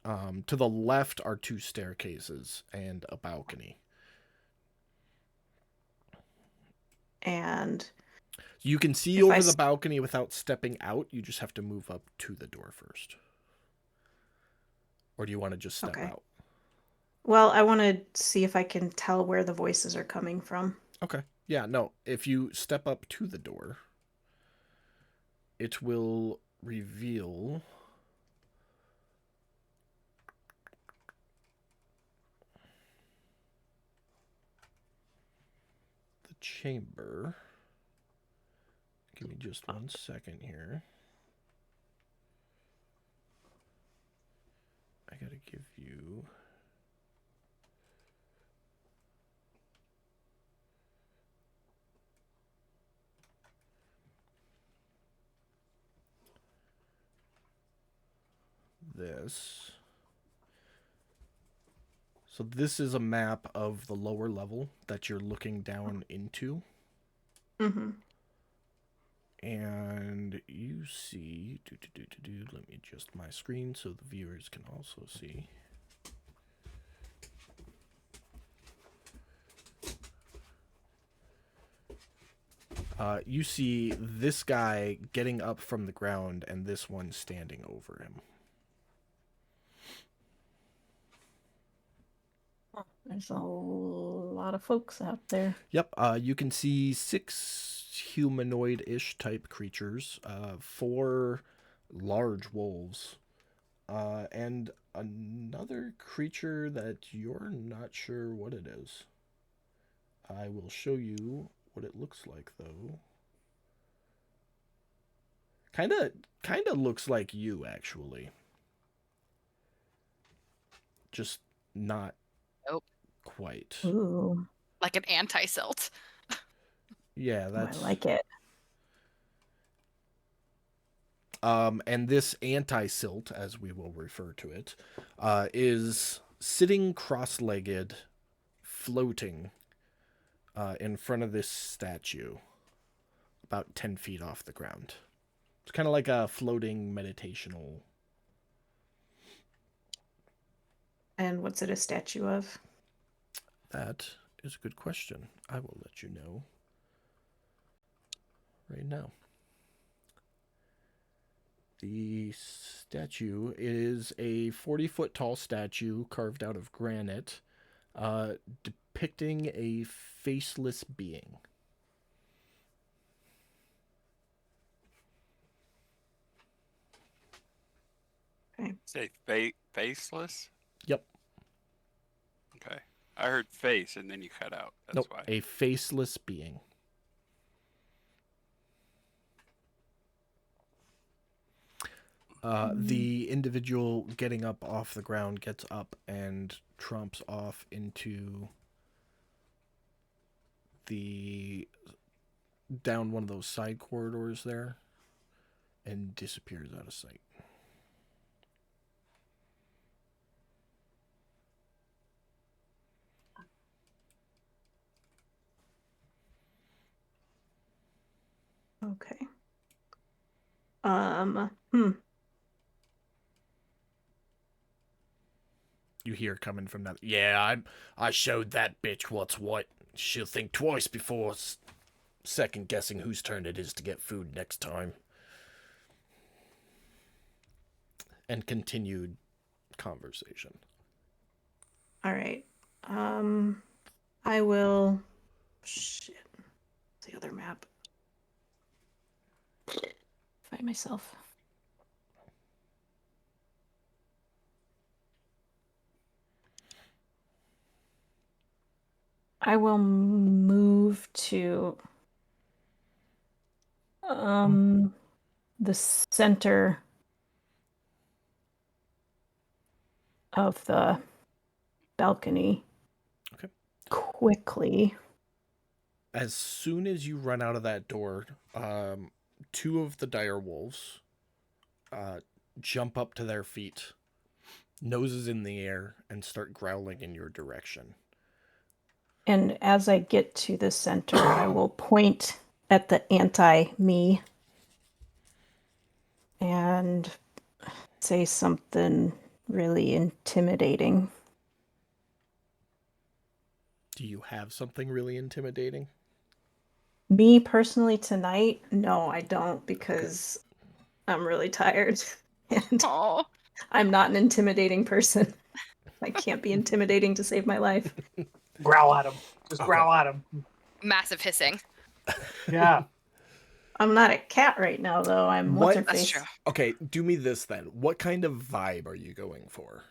[SPEAKER 1] To the left are 2 staircases and a balcony.
[SPEAKER 2] And
[SPEAKER 1] You can see
[SPEAKER 2] If I
[SPEAKER 1] over the
[SPEAKER 2] s-
[SPEAKER 1] balcony without stepping out. You just have to move up to the door first. Or do you want to just step
[SPEAKER 2] Okay.
[SPEAKER 1] out?
[SPEAKER 2] well, I want to see if I can tell where the voices are coming from.
[SPEAKER 1] Okay. Yeah, no. If you step up to the door, it will reveal the chamber. Give me just 1 second here. I gotta give you... this. So this is a map of the lower level that you're looking down into.
[SPEAKER 2] Mm-hmm.
[SPEAKER 1] And you see... Let me adjust my screen so the viewers can also see. You see this guy getting up from the ground and this one standing over him.
[SPEAKER 4] There's a lot of folks out there.
[SPEAKER 1] Yep, you can see 6 humanoid-ish type creatures, 4 large wolves, and another creature that you're not sure what it is. I will show you what it looks like, though. Kinda looks like you, actually. Just not
[SPEAKER 6] Nope.
[SPEAKER 1] quite.
[SPEAKER 4] Ooh,
[SPEAKER 6] Like an anti-silt.
[SPEAKER 1] Yeah,
[SPEAKER 4] I
[SPEAKER 1] that's...
[SPEAKER 4] like it.
[SPEAKER 1] And this anti-silt, as we will refer to it, is sitting cross-legged, floating in front of this statue, about 10 feet off the ground. It's kind of like a floating meditational.
[SPEAKER 2] And what's it a statue of?
[SPEAKER 1] That is a good question. I will let you know right now. The statue is a 40-foot tall statue carved out of granite, depicting a faceless being.
[SPEAKER 2] Okay.
[SPEAKER 3] Say faceless?
[SPEAKER 1] Yep.
[SPEAKER 3] Okay. I heard face and then you cut out. That's
[SPEAKER 1] Nope.
[SPEAKER 3] why.
[SPEAKER 1] A faceless being. The individual getting up off the ground gets up and tromps off into down one of those side corridors there and disappears out of sight.
[SPEAKER 2] Okay.
[SPEAKER 1] You hear coming from that. Yeah, I showed that bitch what's what. She'll think twice before second guessing whose turn it is to get food next time. And continued conversation.
[SPEAKER 2] All right. I will. Shit. The other map.
[SPEAKER 4] Find myself.
[SPEAKER 2] I will move to the center of the balcony.
[SPEAKER 1] Okay.
[SPEAKER 2] Quickly.
[SPEAKER 1] As soon as you run out of that door, two of the dire wolves jump up to their feet, noses in the air, and start growling in your direction.
[SPEAKER 2] And as I get to the center, I will point at the anti-me and say something really intimidating.
[SPEAKER 1] Do you have something really intimidating?
[SPEAKER 2] Me personally tonight, no, I don't, because I'm really tired and
[SPEAKER 6] Oh,
[SPEAKER 2] I'm not an intimidating person. I can't be intimidating to save my life.
[SPEAKER 8] Growl at him. Just
[SPEAKER 1] Okay.
[SPEAKER 8] growl at him.
[SPEAKER 6] massive hissing.
[SPEAKER 8] Yeah.
[SPEAKER 2] I'm not a cat right now, though. I'm
[SPEAKER 1] What-
[SPEAKER 2] what's her
[SPEAKER 6] That's
[SPEAKER 2] face?
[SPEAKER 6] true.
[SPEAKER 1] Okay, do me this then. What kind of vibe are you going for?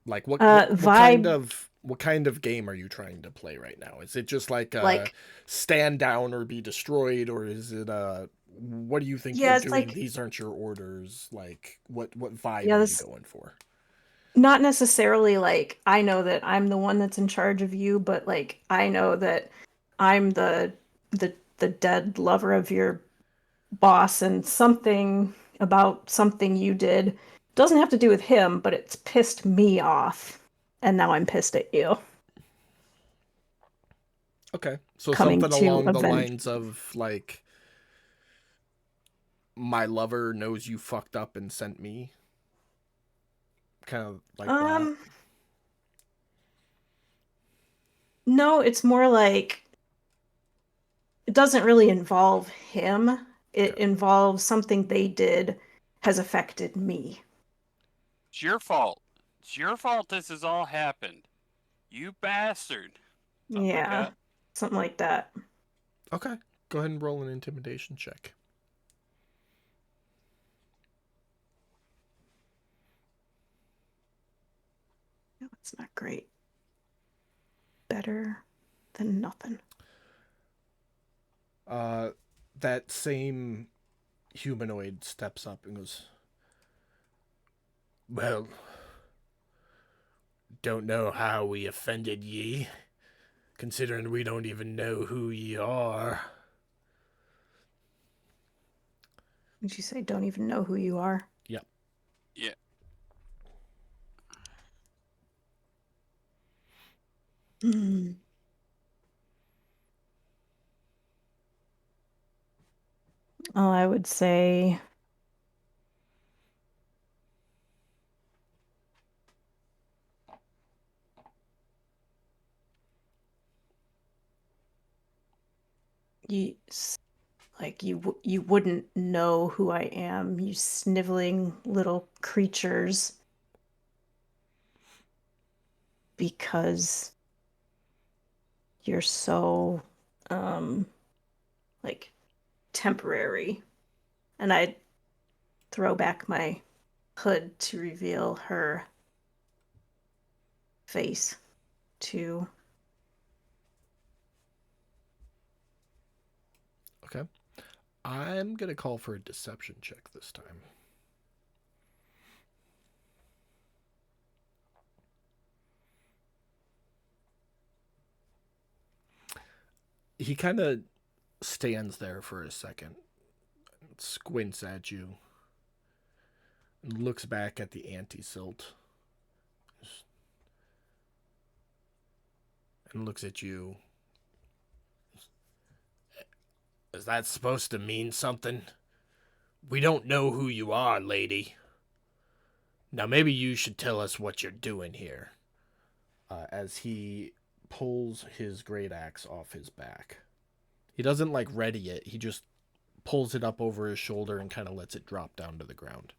[SPEAKER 1] Like what
[SPEAKER 2] Vibe-
[SPEAKER 1] what kind of game are you trying to play right now? Is it just like
[SPEAKER 2] Like-
[SPEAKER 1] stand down or be destroyed, or is it what do you think
[SPEAKER 2] Yeah,
[SPEAKER 1] you're
[SPEAKER 2] it's
[SPEAKER 1] doing?
[SPEAKER 2] like-
[SPEAKER 1] These aren't your orders. Like what vibe
[SPEAKER 2] Yeah,
[SPEAKER 1] are
[SPEAKER 2] this-
[SPEAKER 1] you going for?
[SPEAKER 2] Not necessarily like I know that I'm the one that's in charge of you, but like I know that I'm the dead lover of your boss, and something about something you did doesn't have to do with him, but it's pissed me off, and now I'm pissed at you.
[SPEAKER 1] Okay. So
[SPEAKER 2] Coming
[SPEAKER 1] something
[SPEAKER 2] to
[SPEAKER 1] along the
[SPEAKER 2] avenge-
[SPEAKER 1] lines of like my lover knows you fucked up and sent me. Kind of like that.
[SPEAKER 2] No, it's more like it doesn't really involve him. It
[SPEAKER 1] Okay.
[SPEAKER 2] involves something they did has affected me.
[SPEAKER 3] It's your fault. It's your fault this has all happened. You bastard. Something like
[SPEAKER 2] Yeah.
[SPEAKER 3] that.
[SPEAKER 2] Something like that.
[SPEAKER 1] Okay. Go ahead and roll an intimidation check.
[SPEAKER 2] No, it's not great. Better than nothing.
[SPEAKER 1] That same humanoid steps up and goes, "Well, don't know how we offended ye, considering we don't even know who ye are."
[SPEAKER 2] Did you say don't even know who you are?
[SPEAKER 1] Yep.
[SPEAKER 3] Yeah.
[SPEAKER 2] Hmm. Oh, I would say you wouldn't know who I am, you sniveling little creatures, because you're so like temporary. And I'd throw back my hood to reveal her face too.
[SPEAKER 1] Okay. I'm going to call for a deception check this time. He kind of stands there for a second, squints at you, and looks back at the anti-silt, and looks at you. Is that supposed to mean something? We don't know who you are, lady. Now maybe you should tell us what you're doing here. As he pulls his great axe off his back. He doesn't like ready it, he just pulls it up over his shoulder and kind of lets it drop down to the ground.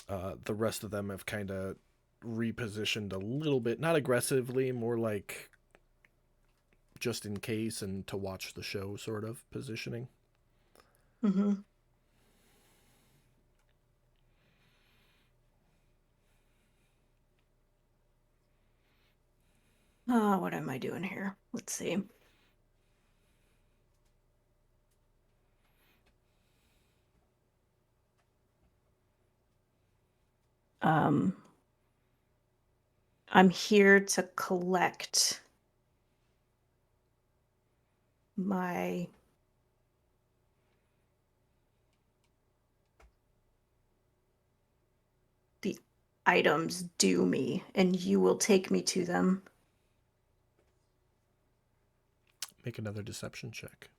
[SPEAKER 1] The rest of them have kind of repositioned a little bit, not aggressively, more like just in case and to watch the show sort of positioning.
[SPEAKER 2] Mm-hmm. What am I doing here? Let's see. I'm here to collect my the items due me, and you will take me to them.
[SPEAKER 1] Make another deception check.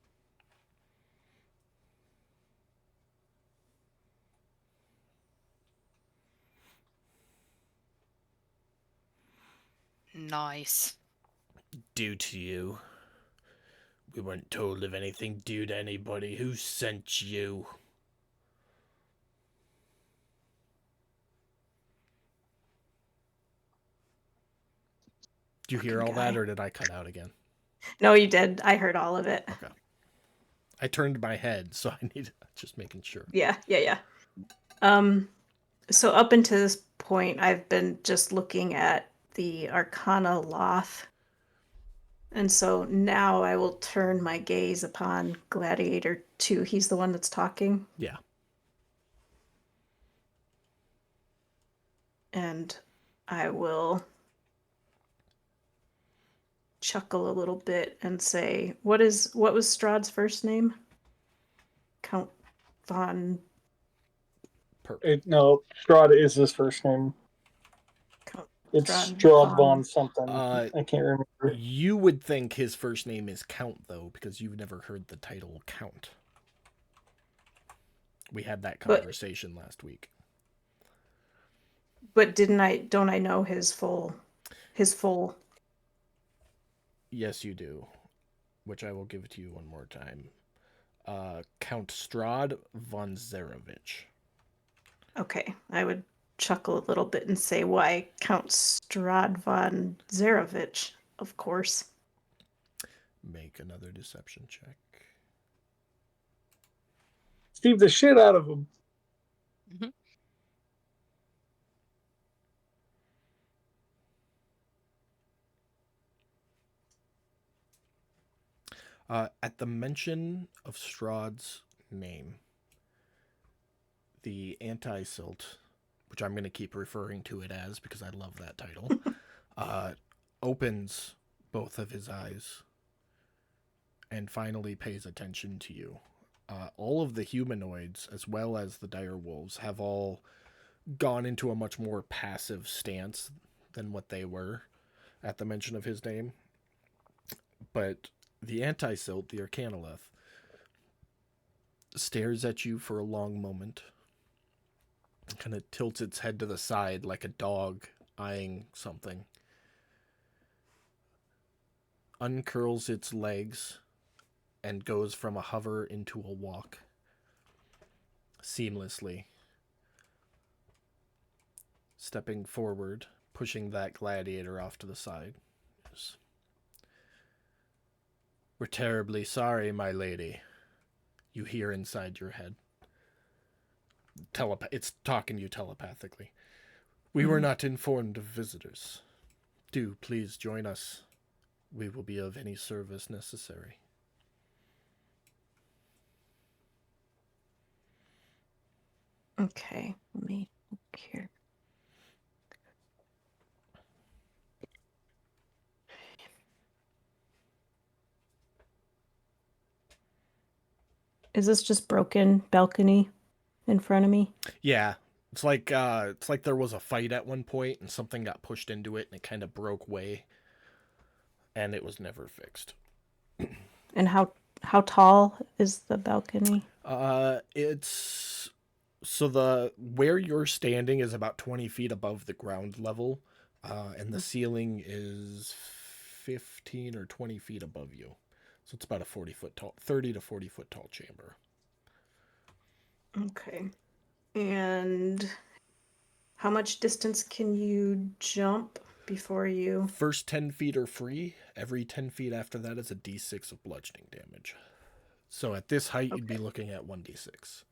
[SPEAKER 6] Nice.
[SPEAKER 1] Due to you. We weren't told of anything due to anybody. Who sent you? Did you hear all
[SPEAKER 2] Fucking
[SPEAKER 1] that,
[SPEAKER 2] guy.
[SPEAKER 1] or did I cut out again?
[SPEAKER 2] No, you did. I heard all of it.
[SPEAKER 1] Okay. I turned my head, so I need just making sure.
[SPEAKER 2] Yeah. So up until this point, I've been just looking at the Arcana Loth. And so now I will turn my gaze upon Gladiator 2. He's the one that's talking.
[SPEAKER 1] Yeah.
[SPEAKER 2] And I will chuckle a little bit and say, what was Strahd's first name? Count von
[SPEAKER 8] No, Strahd is his first name.
[SPEAKER 2] Count
[SPEAKER 8] It's
[SPEAKER 2] Strahd
[SPEAKER 8] Strahd
[SPEAKER 2] von-
[SPEAKER 8] von something. I can't remember.
[SPEAKER 1] You would think his first name is Count, though, because you've never heard the title Count. We had that conversation last week.
[SPEAKER 2] But don't I know his full
[SPEAKER 1] Yes, you do. Which I will give to you one more time. Count Strahd von Zarovich.
[SPEAKER 2] Okay, I would chuckle a little bit and say, why, Count Strahd von Zarovich, of course.
[SPEAKER 1] Make another deception check.
[SPEAKER 8] Steve the shit out of him.
[SPEAKER 1] At the mention of Strahd's name, the anti-silt, which I'm going to keep referring to it as because I love that title, opens both of his eyes and finally pays attention to you. All of the humanoids, as well as the dire wolves, have all gone into a much more passive stance than what they were at the mention of his name. But the anti-silt, the Arcanolith, stares at you for a long moment, kind of tilts its head to the side like a dog eyeing something, uncurls its legs, and goes from a hover into a walk seamlessly, stepping forward, pushing that gladiator off to the side. We're terribly sorry, my lady. You hear inside your head. It's talking to you telepathically. We were not informed of visitors. Do please join us. We will be of any service necessary.
[SPEAKER 2] Okay, let me look here. Is this just broken balcony in front of me?
[SPEAKER 1] Yeah. It's like there was a fight at one point and something got pushed into it and it kind of broke way and it was never fixed.
[SPEAKER 2] And how tall is the balcony?
[SPEAKER 1] It's so where you're standing is about 20 feet above the ground level, and the ceiling is 15 or 20 feet above you. So it's about a 30 to 40 foot tall chamber.
[SPEAKER 2] Okay. And how much distance can you jump before you?
[SPEAKER 1] First 10 feet are free. Every 10 feet after that is a d6 of bludgeoning damage. So at this height, you'd be looking at 1d6.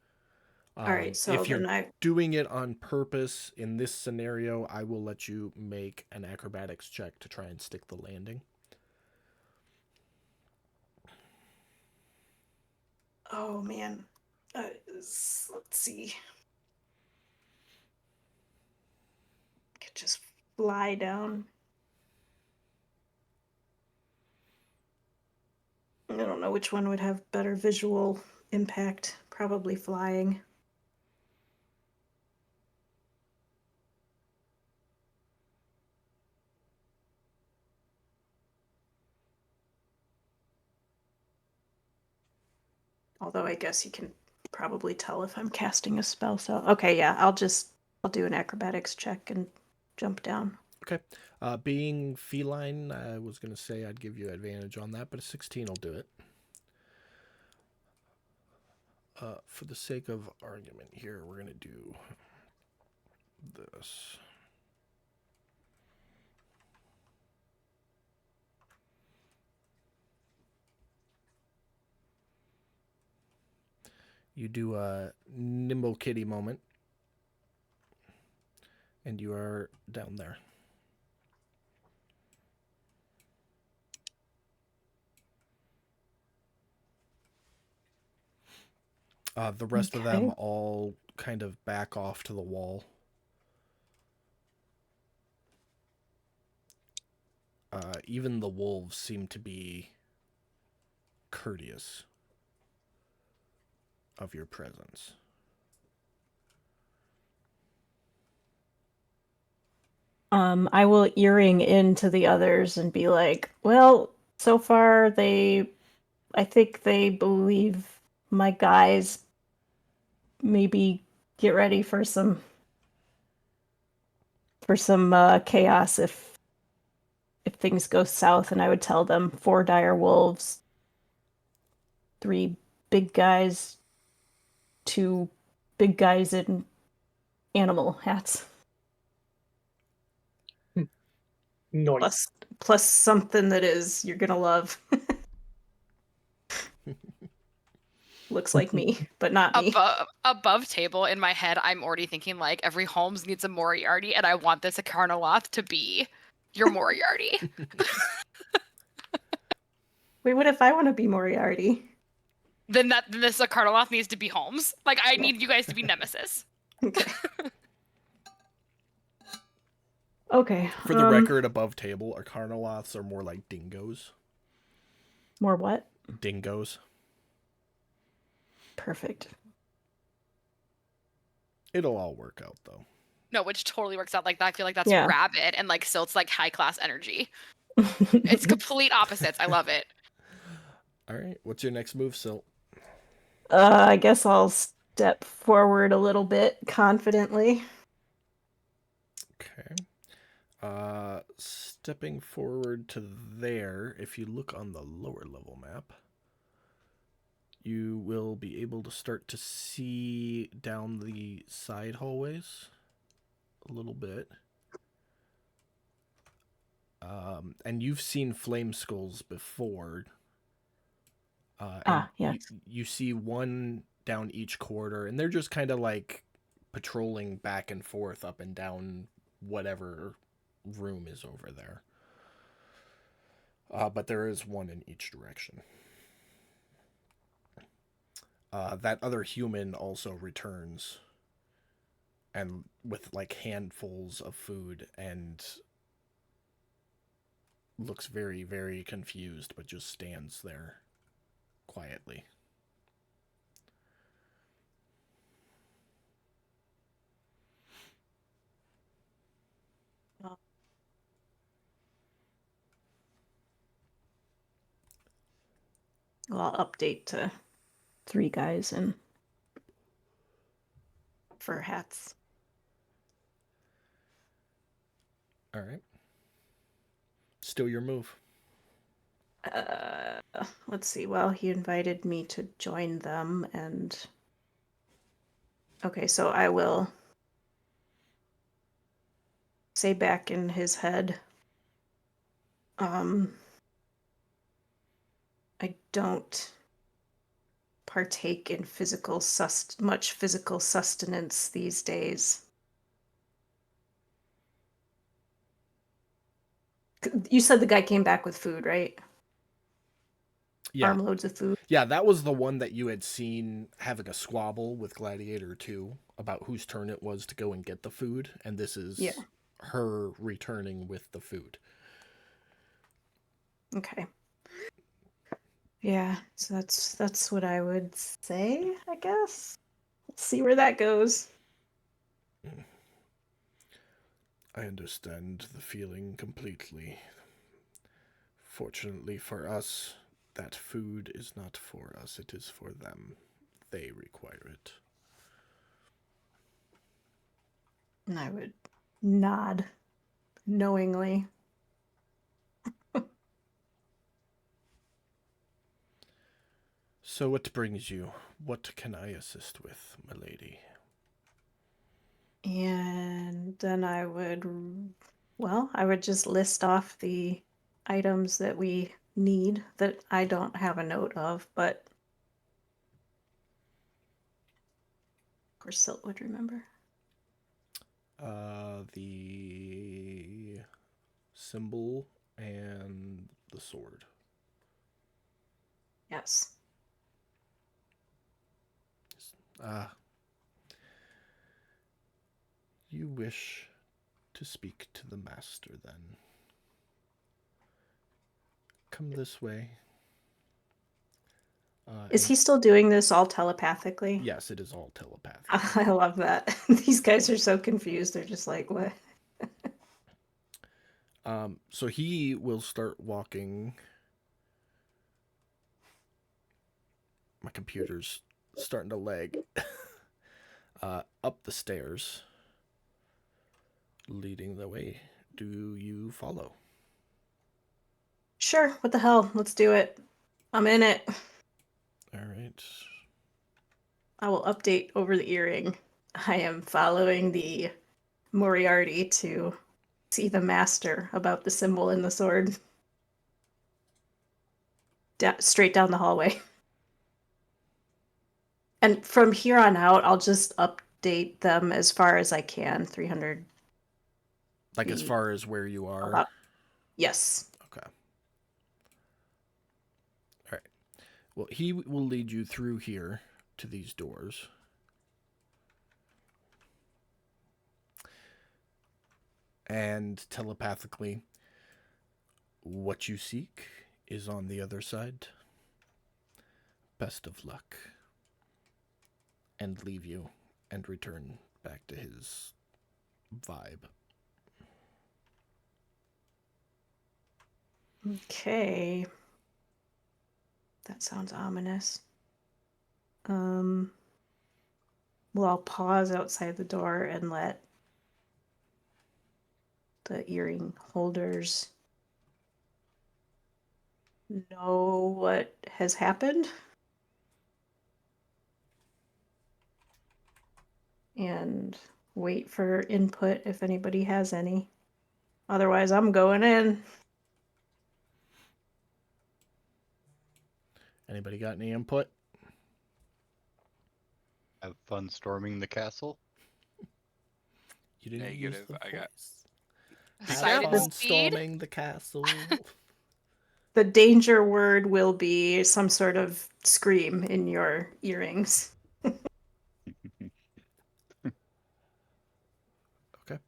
[SPEAKER 2] All right, so
[SPEAKER 1] if you're
[SPEAKER 2] then I
[SPEAKER 1] doing it on purpose in this scenario, I will let you make an acrobatics check to try and stick the landing.
[SPEAKER 2] oh man, let's see. I could just fly down. I don't know which one would have better visual impact. Probably flying. Although I guess you can probably tell if I'm casting a spell. So okay, yeah, I'll do an acrobatics check and jump down.
[SPEAKER 1] Okay. Being feline, I was going to say I'd give you advantage on that, but a 16 will do it. For the sake of argument here, we're going to do this. You do a nimble kitty moment, and you are down there. The rest of them
[SPEAKER 4] Okay.
[SPEAKER 1] all kind of back off to the wall. Even the wolves seem to be courteous of your presence.
[SPEAKER 4] I will earring into the others and be like, well, so far I think they believe my guys. Maybe get ready for some chaos if things go south. And I would tell them 4 dire wolves, 3 big guys, 2 big guys in animal hats.
[SPEAKER 8] Noise.
[SPEAKER 2] Plus something that is you're gonna love. Looks like me, but not me.
[SPEAKER 6] Above table in my head, I'm already thinking like every Holmes needs a Moriarty, and I want this Akarnaloth to be your Moriarty.
[SPEAKER 2] Wait, what if I want to be Moriarty?
[SPEAKER 6] then this Akarnaloth needs to be Holmes. Like I need you guys to be Nemesis.
[SPEAKER 2] Okay.
[SPEAKER 4] Okay.
[SPEAKER 1] For the record, above table, Akarnaloths are more like dingoes.
[SPEAKER 4] More what?
[SPEAKER 1] Dingoes.
[SPEAKER 4] Perfect.
[SPEAKER 1] It'll all work out, though.
[SPEAKER 6] No, which totally works out like that. I feel like that's
[SPEAKER 4] Yeah.
[SPEAKER 6] rabbit, and like Silt's like high class energy. It's complete opposites. I love it.
[SPEAKER 1] All right. What's your next move, Silt?
[SPEAKER 4] I guess I'll step forward a little bit confidently.
[SPEAKER 1] Okay. Stepping forward to there, if you look on the lower level map, you will be able to start to see down the side hallways a little bit. And you've seen flame skulls before.
[SPEAKER 4] Yes.
[SPEAKER 1] You see one down each corridor, and they're just kind of like patrolling back and forth up and down whatever room is over there. But there is one in each direction. That other human also returns, and with like handfuls of food, and looks very, very confused, but just stands there quietly.
[SPEAKER 2] Well, I'll update to
[SPEAKER 4] 3 guys and
[SPEAKER 2] fur hats.
[SPEAKER 1] All right. Still your move.
[SPEAKER 2] Let's see. Well, he invited me to join them, and okay, so I will say back in his head, I don't partake in much physical sustenance these days. You said the guy came back with food, right?
[SPEAKER 1] Yeah.
[SPEAKER 2] Armloads of food.
[SPEAKER 1] Yeah, that was the one that you had seen having a squabble with Gladiator 2 about whose turn it was to go and get the food, and this is her returning with the food.
[SPEAKER 2] Okay. Yeah, so that's what I would say, I guess. Let's see where that goes.
[SPEAKER 1] I understand the feeling completely. Fortunately for us, that food is not for us, it is for them. They require it.
[SPEAKER 2] And I would nod knowingly.
[SPEAKER 1] So what brings you? What can I assist with, my lady?
[SPEAKER 2] And then I would just list off the items that we need that I don't have a note of, but of course Silt would remember.
[SPEAKER 1] The symbol and the sword.
[SPEAKER 2] Yes.
[SPEAKER 1] You wish to speak to the master, then. Come this way.
[SPEAKER 2] Is he still doing this all telepathically?
[SPEAKER 1] Yes, it is all telepathic.
[SPEAKER 2] I love that. These guys are so confused. They're just like, what?
[SPEAKER 1] So he will start walking. My computer's starting to lag. Up the stairs, leading the way. Do you follow?
[SPEAKER 2] Sure, what the hell? Let's do it. I'm in it.
[SPEAKER 1] All right.
[SPEAKER 2] I will update over the earring. I am following the Moriarty to see the master about the symbol and the sword. Straight down the hallway. And from here on out, I'll just update them as far as I can. 300.
[SPEAKER 1] Like as far as where you are?
[SPEAKER 2] Yes.
[SPEAKER 1] Okay. All right. Well, he will lead you through here to these doors. And telepathically, what you seek is on the other side. Best of luck. And leave you and return back to his vibe.
[SPEAKER 2] Okay. That sounds ominous. Well, I'll pause outside the door and let the earring holders know what has happened. And wait for input if anybody has any. Otherwise, I'm going in.
[SPEAKER 1] Anybody got any input?
[SPEAKER 5] Have fun storming the castle.
[SPEAKER 1] You didn't
[SPEAKER 3] Negative.
[SPEAKER 1] use the
[SPEAKER 3] I got
[SPEAKER 1] voice.
[SPEAKER 6] Excited
[SPEAKER 1] Have
[SPEAKER 6] to
[SPEAKER 1] fun
[SPEAKER 6] speed.
[SPEAKER 1] storming the castle.
[SPEAKER 2] The danger word will be some sort of scream in your earrings.
[SPEAKER 1] Okay.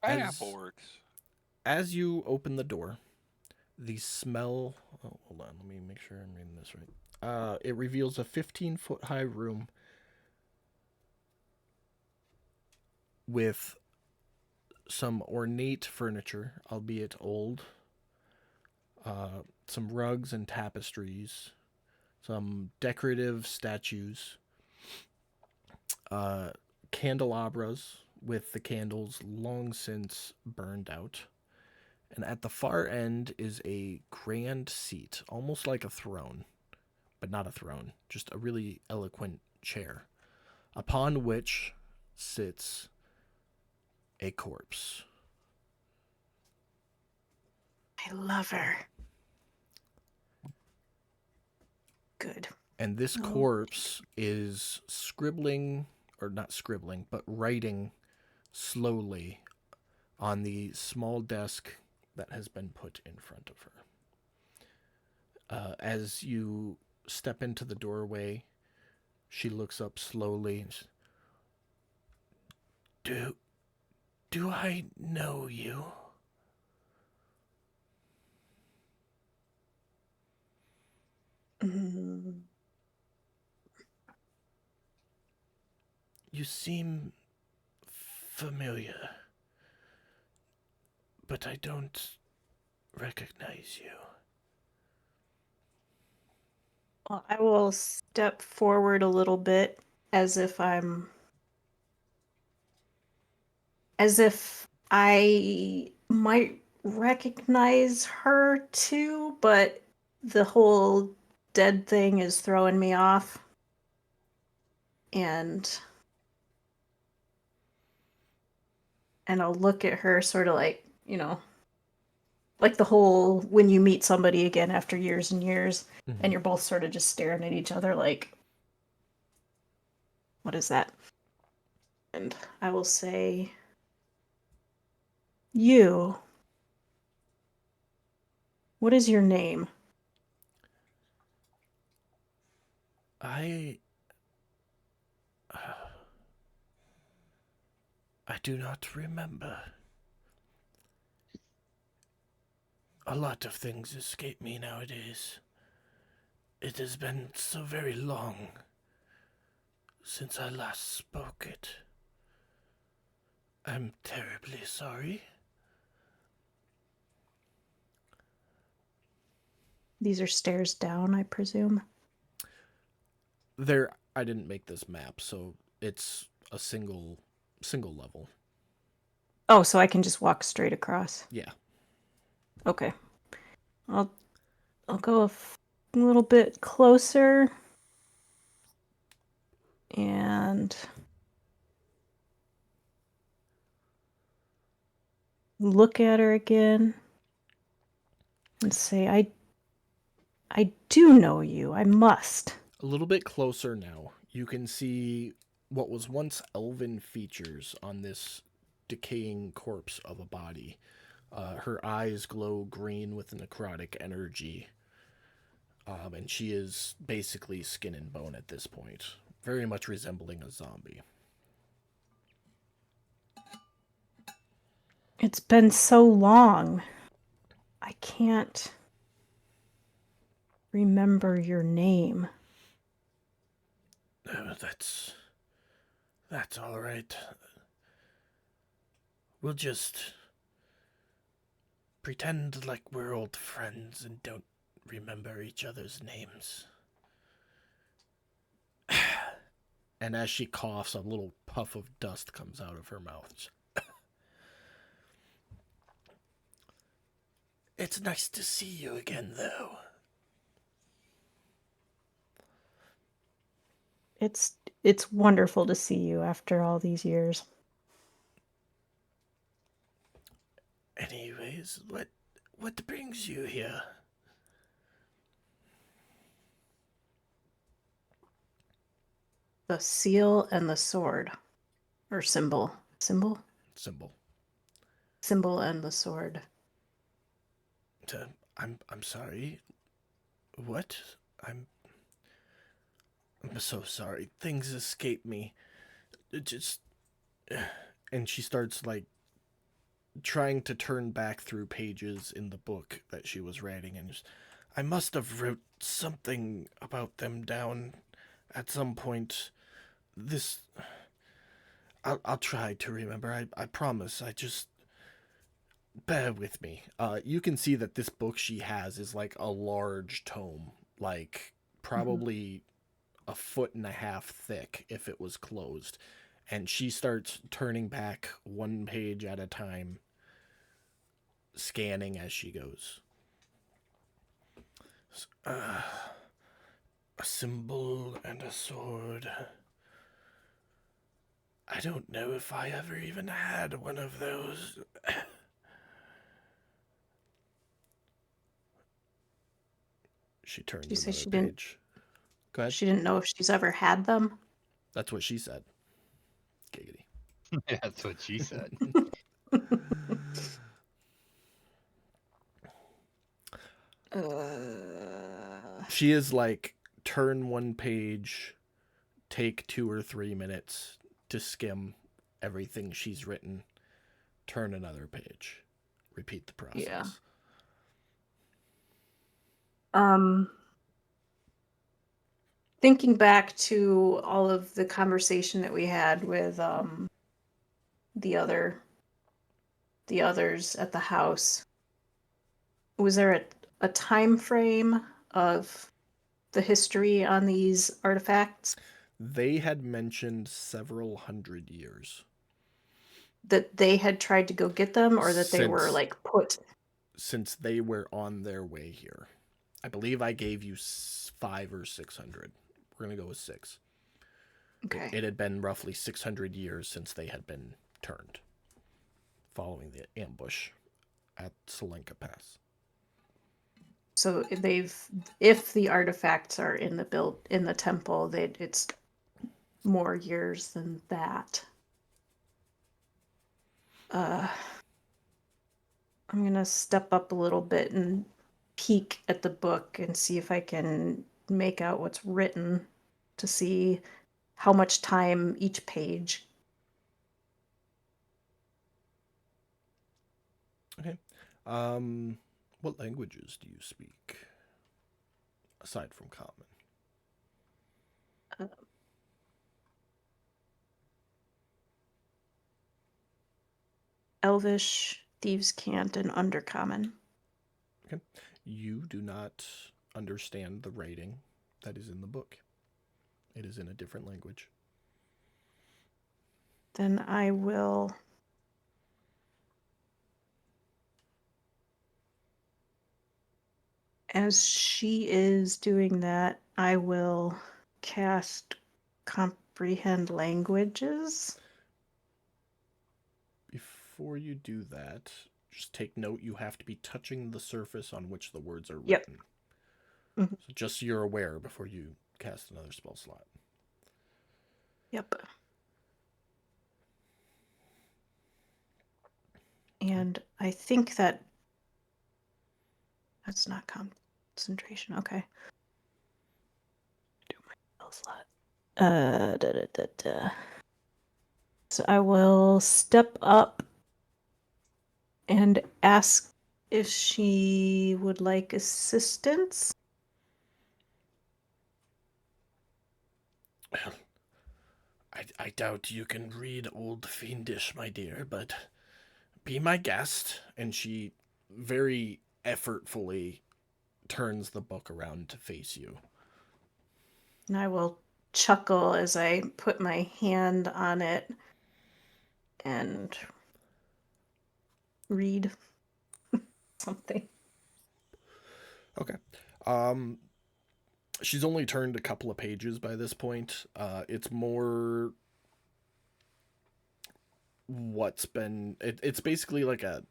[SPEAKER 3] pineapple works.
[SPEAKER 1] As you open the door, the smell... Oh, hold on. Let me make sure I'm reading this right. It reveals a 15-foot high room with some ornate furniture, albeit old. Some rugs and tapestries. Some decorative statues. Candelabras with the candles long since burned out. And at the far end is a grand seat, almost like a throne, but not a throne, just a really eloquent chair, upon which sits a corpse.
[SPEAKER 2] I love her. Good.
[SPEAKER 1] And this
[SPEAKER 2] Oh.
[SPEAKER 1] corpse is scribbling, or not scribbling, but writing slowly on the small desk that has been put in front of her. As you step into the doorway, she looks up slowly and says, Do I know you?
[SPEAKER 2] Mm,
[SPEAKER 1] You seem familiar, but I don't recognize you.
[SPEAKER 2] well, I will step forward a little bit as if I might recognize her too, but the whole dead thing is throwing me off. And I'll look at her sort of like, like the whole when you meet somebody again after years and years, and you're both sort of just staring at each other like, what is that? And I will say, you, what is your name?
[SPEAKER 1] I do not remember. A lot of things escape me nowadays. It has been so very long since I last spoke it. I'm terribly sorry.
[SPEAKER 2] These are stairs down, I presume.
[SPEAKER 1] I didn't make this map, so it's a single level.
[SPEAKER 2] Oh, so I can just walk straight across.
[SPEAKER 1] Yeah.
[SPEAKER 2] Okay. I'll go a little bit closer and look at her again and say, I do know you. I must.
[SPEAKER 1] A little bit closer now. You can see what was once elven features on this decaying corpse of a body. Her eyes glow green with necrotic energy. And she is basically skin and bone at this point, very much resembling a zombie.
[SPEAKER 2] It's been so long. I can't remember your name.
[SPEAKER 1] Oh, that's all right. We'll just pretend like we're old friends and don't remember each other's names. And as she coughs, a little puff of dust comes out of her mouth. It's nice to see you again, though.
[SPEAKER 2] It's wonderful to see you after all these years.
[SPEAKER 1] Anyways, what brings you here?
[SPEAKER 2] The seal and the sword. Or symbol. Symbol?
[SPEAKER 1] Symbol.
[SPEAKER 2] Symbol and the sword.
[SPEAKER 1] I'm sorry. What? I'm so sorry. Things escape me. It just... And she starts, like, trying to turn back through pages in the book that she was writing, and just, I must have wrote something about them down at some point. I'll try to remember. I promise. I just... Bear with me. You can see that this book she has is like a large tome, like probably a 1.5 feet thick if it was closed. And she starts turning back one page at a time, scanning as she goes. A symbol and a sword. I don't know if I ever even had one of those. She turns
[SPEAKER 2] She said
[SPEAKER 1] another
[SPEAKER 2] she didn't-
[SPEAKER 1] page. Go ahead.
[SPEAKER 2] She didn't know if she's ever had them.
[SPEAKER 1] That's what she said. Giggity.
[SPEAKER 5] Yeah, that's what she said.
[SPEAKER 1] She is like, turn one page, take 2 or 3 minutes to skim everything she's written, turn another page, repeat the process.
[SPEAKER 2] Yeah. Thinking back to all of the conversation that we had with the others at the house, was there a time frame of the history on these artifacts
[SPEAKER 1] They had mentioned several hundred years.
[SPEAKER 2] that they had tried to go get them, or that they were like put?
[SPEAKER 1] Since they were on their way here. I believe I gave you 500 or 600. We're going to go with 6.
[SPEAKER 2] Okay.
[SPEAKER 1] It had been roughly 600 years since they had been turned, following the ambush at Selenka Pass.
[SPEAKER 2] So if the artifacts are in the temple, it's more years than that. I'm gonna step up a little bit and peek at the book and see if I can make out what's written, to see how much time each page.
[SPEAKER 1] Okay. What languages do you speak aside from Common?
[SPEAKER 2] Elvish, Thieves' Cant, and Undercommon.
[SPEAKER 1] Okay. You do not understand the writing that is in the book. It is in a different language.
[SPEAKER 2] Then I will... As she is doing that, I will cast Comprehend Languages.
[SPEAKER 1] Before you do that, just take note you have to be touching the surface on which the words are
[SPEAKER 2] Yep.
[SPEAKER 1] written.
[SPEAKER 2] Mm-hmm.
[SPEAKER 1] So just so you're aware before you cast another spell slot.
[SPEAKER 2] Yep. And I think that's not concentration. Okay. Do my spell slot. So I will step up and ask if she would like assistance.
[SPEAKER 1] Well, I doubt you can read Old Fiendish, my dear, but be my guest. And she very effortfully turns the book around to face you.
[SPEAKER 2] And I will chuckle as I put my hand on it and read something.
[SPEAKER 1] Okay. She's only turned a couple of pages by this point. It's more what's been... It's basically like a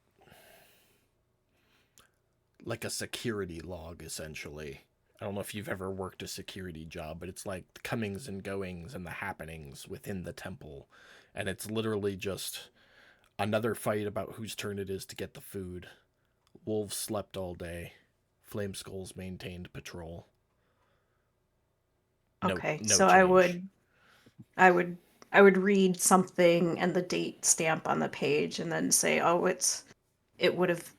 [SPEAKER 1] security log, essentially. I don't know if you've ever worked a security job, but it's like the comings and goings and the happenings within the temple. And it's literally just another fight about whose turn it is to get the food. Wolves slept all day. Flame Skulls maintained patrol.
[SPEAKER 2] Okay,
[SPEAKER 1] No
[SPEAKER 2] so
[SPEAKER 1] change.
[SPEAKER 2] I would read something and the date stamp on the page, and then say, "Oh, it would have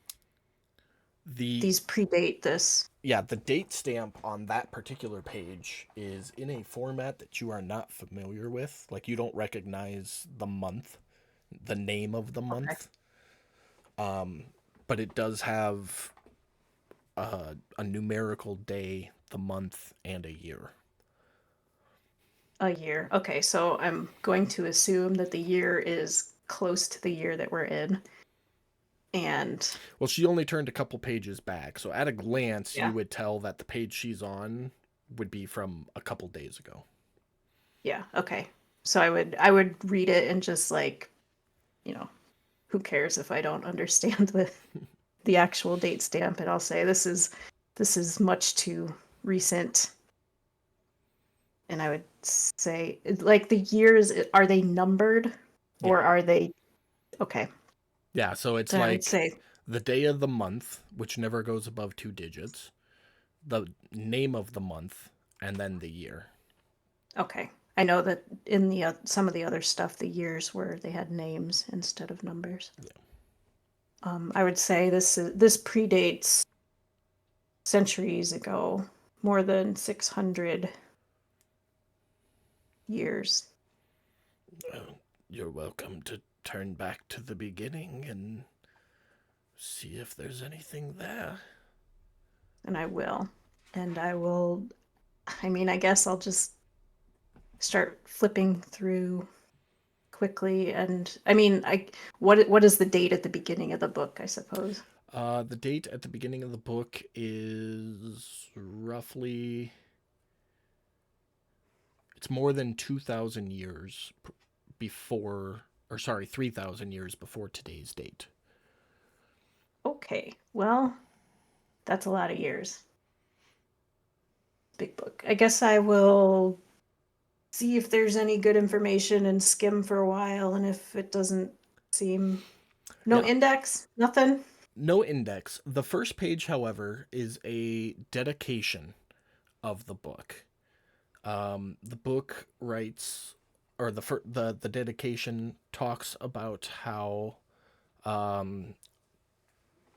[SPEAKER 2] these predate this."
[SPEAKER 1] Yeah, the date stamp on that particular page is in a format that you are not familiar with. Like, you don't recognize the month, the name of the month. But it does have a numerical day, the month, and a year.
[SPEAKER 2] A year. Okay, so I'm going to assume that the year is close to the year that we're in. And
[SPEAKER 1] well, she only turned a couple pages back, so at a glance,
[SPEAKER 2] Yeah.
[SPEAKER 1] you would tell that the page she's on would be from a couple days ago.
[SPEAKER 2] Yeah, okay. So I would read it and just, like, who cares if I don't understand the actual date stamp, and I'll say this is much too recent And I would say, like, the years, are they numbered? Or
[SPEAKER 1] Yeah.
[SPEAKER 2] are they... Okay.
[SPEAKER 1] Yeah, so it's
[SPEAKER 2] So I would
[SPEAKER 1] like
[SPEAKER 2] say,
[SPEAKER 1] the day of the month, which never goes above 2 digits, the name of the month, and then the year.
[SPEAKER 2] okay. I know that in the some of the other stuff, the years were they had names instead of numbers.
[SPEAKER 1] Yeah.
[SPEAKER 2] I would say this predates centuries ago, more than 600 years.
[SPEAKER 1] You're welcome to turn back to the beginning and see if there's anything there.
[SPEAKER 2] And I will. And I will, I mean, I guess I'll just start flipping through quickly. And I mean, what is the date at the beginning of the book, I suppose?
[SPEAKER 1] The date at the beginning of the book is roughly... It's more than 2,000 years before, or sorry, 3,000 years before today's date.
[SPEAKER 2] Okay, well, that's a lot of years. Big book. I guess I will see if there's any good information and skim for a while, and if it doesn't seem... No
[SPEAKER 1] Yeah.
[SPEAKER 2] index? Nothing?
[SPEAKER 1] No index. The first page, however, is a dedication of the book. The book writes, or the dedication talks about how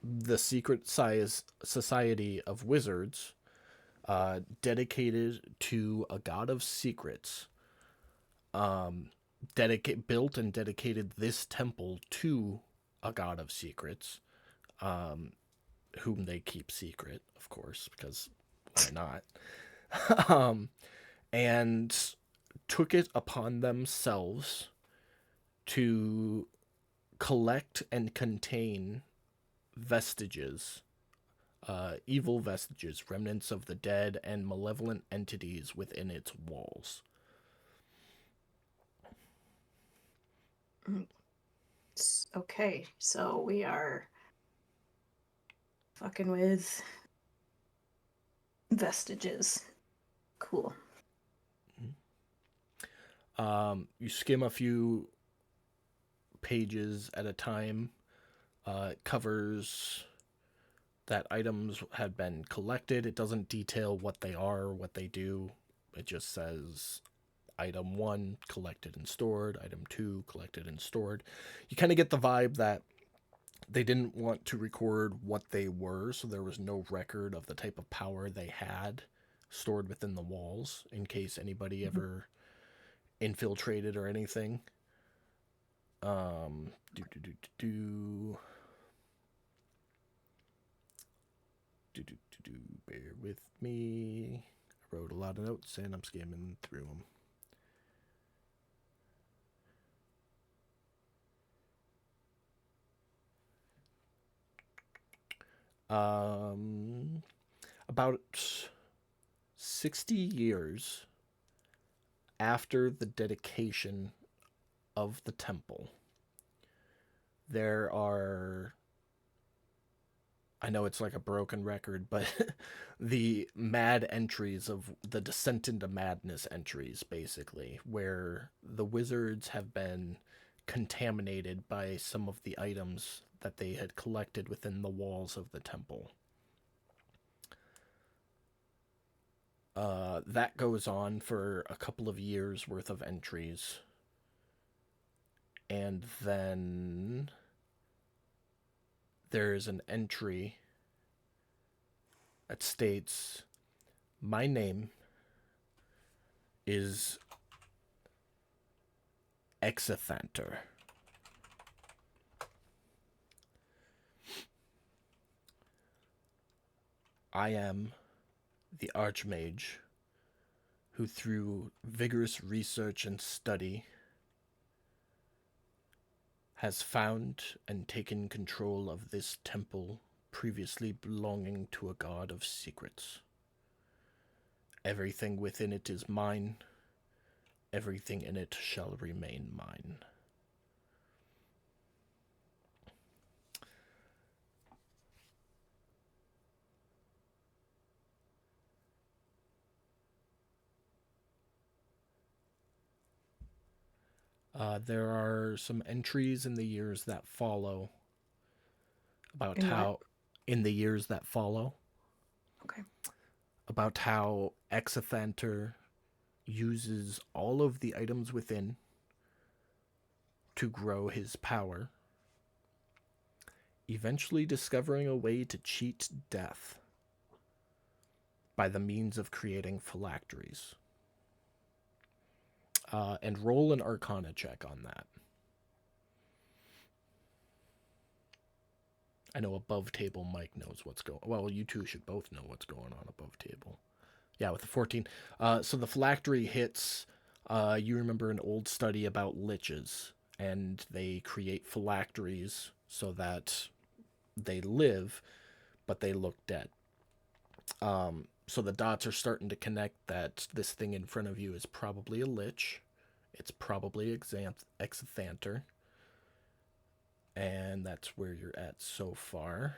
[SPEAKER 1] the Secret Society of Wizards, dedicated to a god of secrets, built and dedicated this temple to a god of secrets, whom they keep secret, of course, because why not? And took it upon themselves to collect and contain vestiges, evil vestiges, remnants of the dead, and malevolent entities within its walls.
[SPEAKER 2] Okay, so we are fucking with vestiges. Cool.
[SPEAKER 1] You skim a few pages at a time. It covers that items have been collected. It doesn't detail what they are or what they do. It just says item 1 collected and stored, item 2 collected and stored. You kind of get the vibe that they didn't want to record what they were, so there was no record of the type of power they had stored within the walls in case anybody ever infiltrated or anything. Bear with me. I wrote a lot of notes and I'm skimming through them. About 60 years after the dedication of the temple, there are... I know it's like a broken record, but the mad entries of the Descent into Madness entries, basically, where the wizards have been contaminated by some of the items that they had collected within the walls of the temple. That goes on for a couple of years worth of entries. And then there's an entry that states, "My name is Exithanter. I am the Archmage who, through vigorous research and study, has found and taken control of this temple previously belonging to a god of secrets. Everything within it is mine. Everything in it shall remain mine." There are some entries in the years that follow about
[SPEAKER 2] In what?
[SPEAKER 1] how, in the years that follow,
[SPEAKER 2] Okay.
[SPEAKER 1] about how Exathanter uses all of the items within to grow his power, eventually discovering a way to cheat death by the means of creating phylacteries. And roll an Arcana check on that. I know above table Mike knows what's going. Well, you two should both know what's going on above table. Yeah, with the 14. So the phylactery hits. You remember an old study about liches, and they create phylacteries so that they live, but they look dead. So the dots are starting to connect that this thing in front of you is probably a lich. It's probably Exathanter. And that's where you're at so far.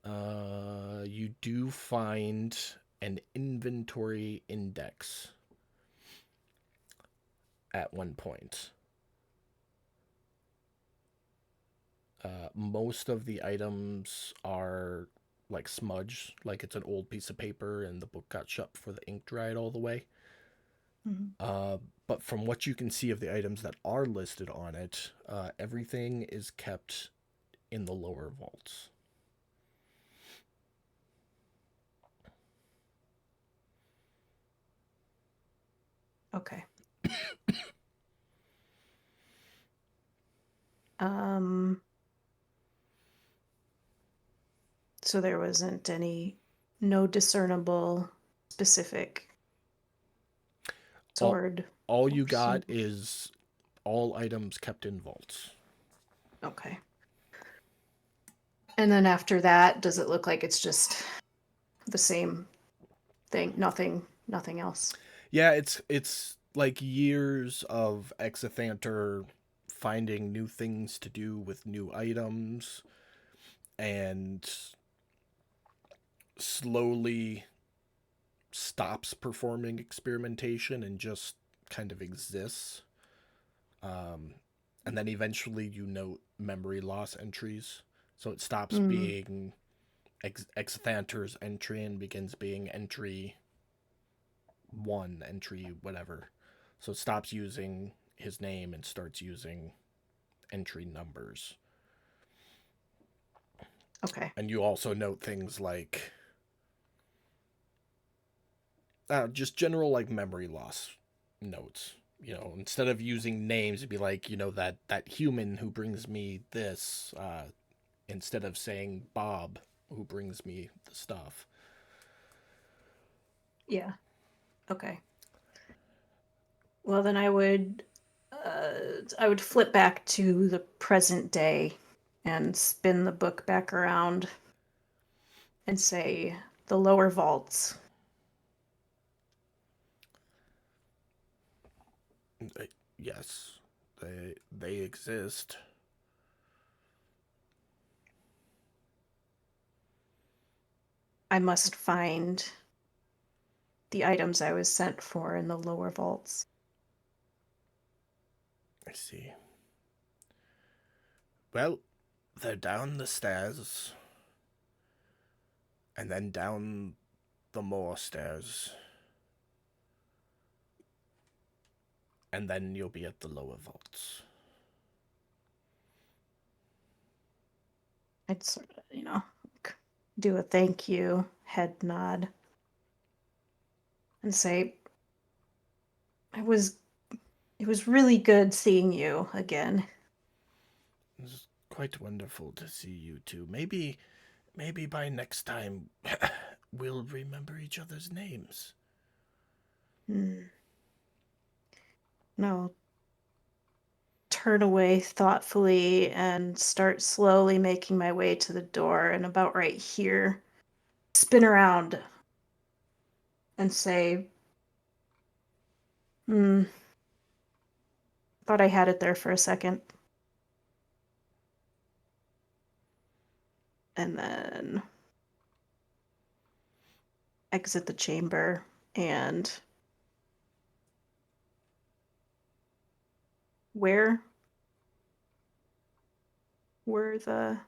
[SPEAKER 1] You do find an inventory index at one point. Most of the items are like smudge, like it's an old piece of paper and the book got shut before the ink dried all the way. But from what you can see of the items that are listed on it, everything is kept in the lower vaults.
[SPEAKER 2] Okay. So there wasn't no discernible specific sword.
[SPEAKER 1] All you got is all items kept in vaults.
[SPEAKER 2] Okay. And then after that, does it look like it's just the same thing? Nothing else.
[SPEAKER 1] Yeah, it's like years of Exathanter finding new things to do with new items and slowly stops performing experimentation and just kind of exists. And then eventually you note memory loss entries. So it stops being Exathanter's entry and begins being entry 1, entry whatever. So it stops using his name and starts using entry numbers.
[SPEAKER 2] Okay.
[SPEAKER 1] And you also note things like just general like memory loss notes. You know, instead of using names, it'd be like, you know, that human who brings me this, instead of saying Bob who brings me the stuff.
[SPEAKER 2] Yeah. Okay. Well, then I would flip back to the present day and spin the book back around and say the lower vaults.
[SPEAKER 1] Yes, they exist.
[SPEAKER 2] I must find the items I was sent for in the lower vaults.
[SPEAKER 1] I see. Well, they're down the stairs. And then down the more stairs. And then you'll be at the lower vaults.
[SPEAKER 2] I'd sort of, do a thank you, head nod, and say, it was really good seeing you again.
[SPEAKER 1] It was quite wonderful to see you too. Maybe by next time we'll remember each other's names.
[SPEAKER 2] No. Turn away thoughtfully and start slowly making my way to the door, and about right here, spin around and say, thought I had it there for a second. And then exit the chamber and where were the...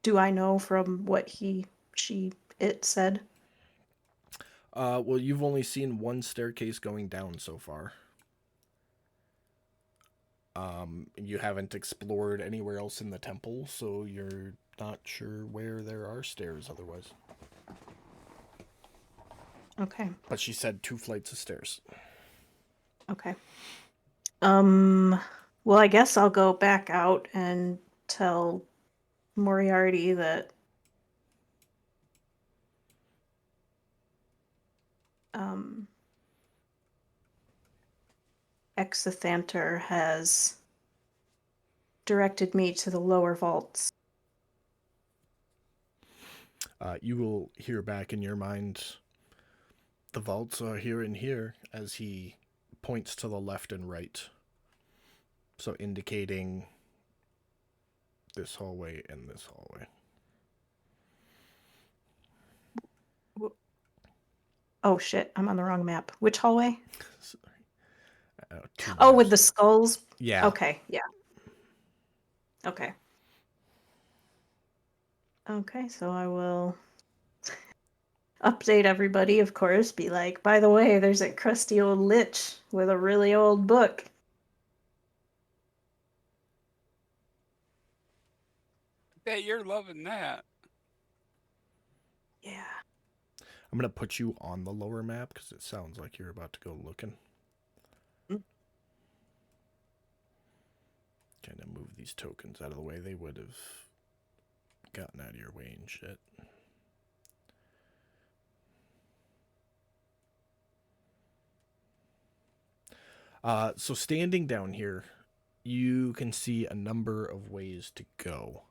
[SPEAKER 2] Do I know from what it said?
[SPEAKER 1] Well, you've only seen one staircase going down so far. You haven't explored anywhere else in the temple, so you're not sure where there are stairs otherwise.
[SPEAKER 2] Okay.
[SPEAKER 1] But she said 2 flights of stairs.
[SPEAKER 2] Okay. Well, I guess I'll go back out and tell Moriarty that Exithanter has directed me to the lower vaults.
[SPEAKER 1] You will hear back in your mind, the vaults are here and here, as he points to the left and right. So indicating this hallway and this hallway.
[SPEAKER 2] Oh shit, I'm on the wrong map. Which hallway?
[SPEAKER 1] Sorry.
[SPEAKER 2] Oh, with the skulls?
[SPEAKER 1] Yeah.
[SPEAKER 2] Okay, yeah. Okay. Okay, so I will update everybody, of course, be like, by the way, there's a crusty old lich with a really old book.
[SPEAKER 3] Bet you're loving that.
[SPEAKER 2] Yeah.
[SPEAKER 1] I'm going to put you on the lower map because it sounds like you're about to go looking. Kind of move these tokens out of the way. They would have gotten out of your way and shit. So standing down here, you can see a number of ways to go.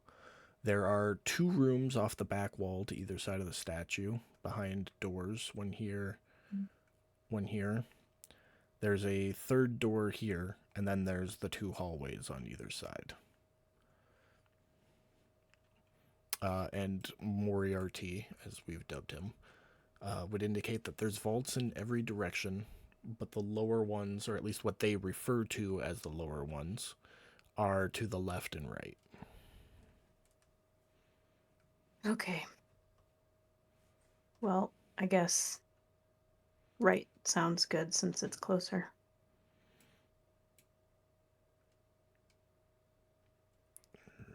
[SPEAKER 1] There are 2 rooms off the back wall to either side of the statue, behind doors, one here, one here. There's a 3rd door here, and then there's the 2 hallways on either side. And Moriarty, as we've dubbed him, would indicate that there's vaults in every direction, but the lower ones, or at least what they refer to as the lower ones, are to the left and right.
[SPEAKER 2] Okay. Well, I guess right sounds good since it's closer.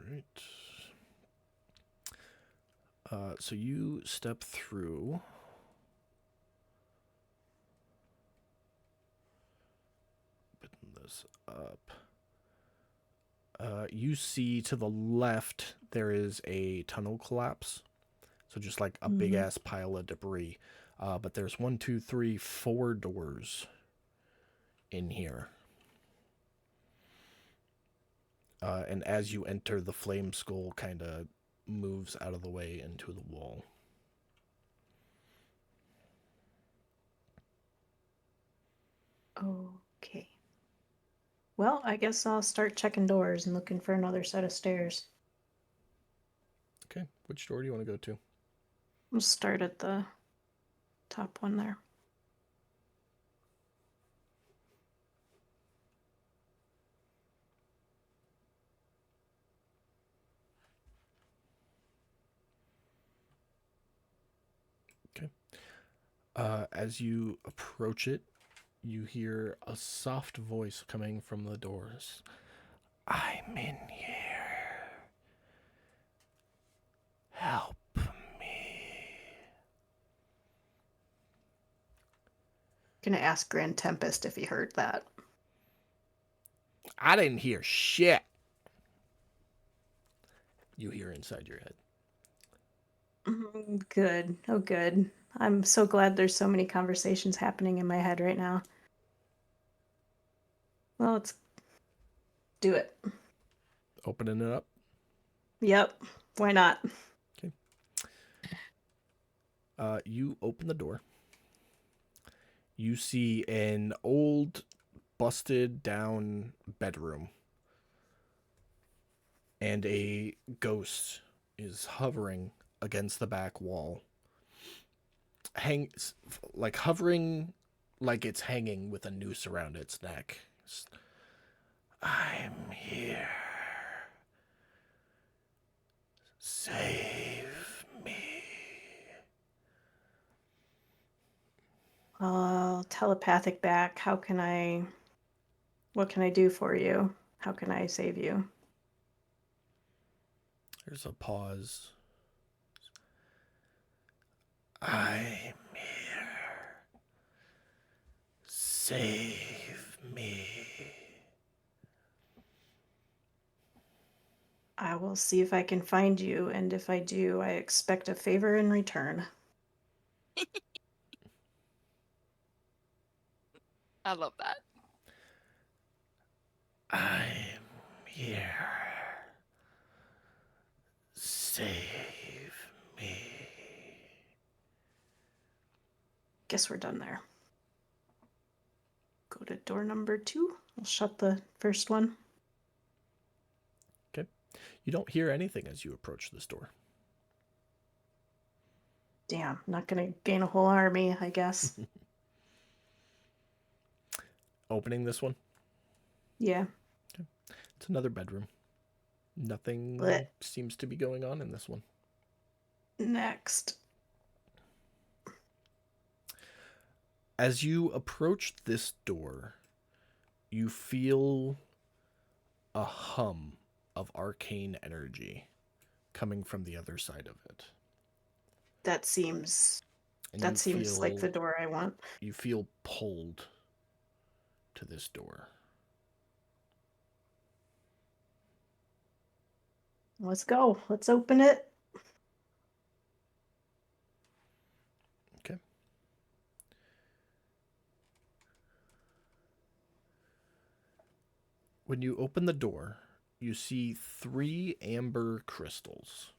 [SPEAKER 1] Right. So you step through. Open this up. You see to the left there is a tunnel collapse. So just like a big ass pile of debris. But there's 1, 2, 3, 4 doors in here. And as you enter, the flame skull kind of moves out of the way into the wall.
[SPEAKER 2] Okay. Well, I guess I'll start checking doors and looking for another set of stairs.
[SPEAKER 1] Okay, which door do you want to go to?
[SPEAKER 2] We'll start at the top one there.
[SPEAKER 1] Okay. As you approach it, you hear a soft voice coming from the doors. I'm in here. Help me.
[SPEAKER 2] Gonna ask Grand Tempest if he heard that.
[SPEAKER 1] I didn't hear shit. You hear inside your head.
[SPEAKER 2] Good. Oh, good. I'm so glad there's so many conversations happening in my head right now. Well, let's do it.
[SPEAKER 1] Opening it up.
[SPEAKER 2] Yep. Why not?
[SPEAKER 1] Okay. You open the door. You see an old, busted down bedroom. And a ghost is hovering against the back wall. Hovering like it's hanging with a noose around its neck. I'm here. Save me.
[SPEAKER 2] Telepathic back. What can I do for you? How can I save you?
[SPEAKER 1] There's a pause. I'm here. Save me.
[SPEAKER 2] I will see if I can find you, and if I do, I expect a favor in return.
[SPEAKER 6] I love that.
[SPEAKER 1] I'm here. Save me.
[SPEAKER 2] Guess we're done there. Go to door number 2. We'll shut the first one.
[SPEAKER 1] Okay. You don't hear anything as you approach this door.
[SPEAKER 2] Damn, not gonna gain a whole army, I guess.
[SPEAKER 1] Opening this one.
[SPEAKER 2] Yeah.
[SPEAKER 1] It's another bedroom. Nothing
[SPEAKER 2] Blech.
[SPEAKER 1] seems to be going on in this one.
[SPEAKER 2] Next.
[SPEAKER 1] As you approach this door, you feel a hum of arcane energy coming from the other side of it.
[SPEAKER 2] That seems
[SPEAKER 1] And
[SPEAKER 2] that
[SPEAKER 1] you
[SPEAKER 2] seems like
[SPEAKER 1] feel-
[SPEAKER 2] the door I want.
[SPEAKER 1] You feel pulled to this door.
[SPEAKER 2] Let's go. Let's open it.
[SPEAKER 1] Okay. When you open the door, you see 3 amber crystals.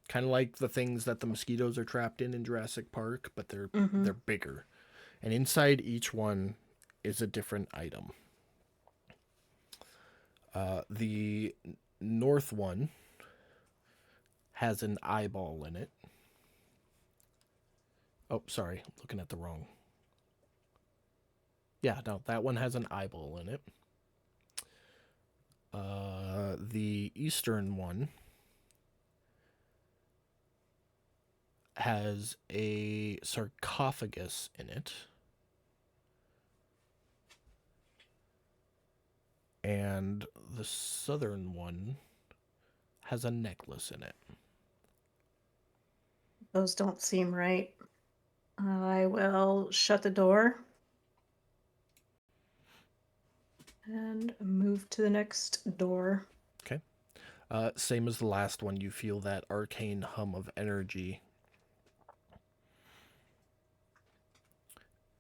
[SPEAKER 1] Kind of like the things that the mosquitoes are trapped in Jurassic Park, but they're bigger. And inside each one is a different item. The north one has an eyeball in it. Oh, sorry, looking at the wrong. Yeah, no, that one has an eyeball in it. The eastern one has a sarcophagus in it. And the southern one has a necklace in it.
[SPEAKER 2] Those don't seem right. I will shut the door and move to the next door.
[SPEAKER 1] Okay. Same as the last one, you feel that arcane hum of energy.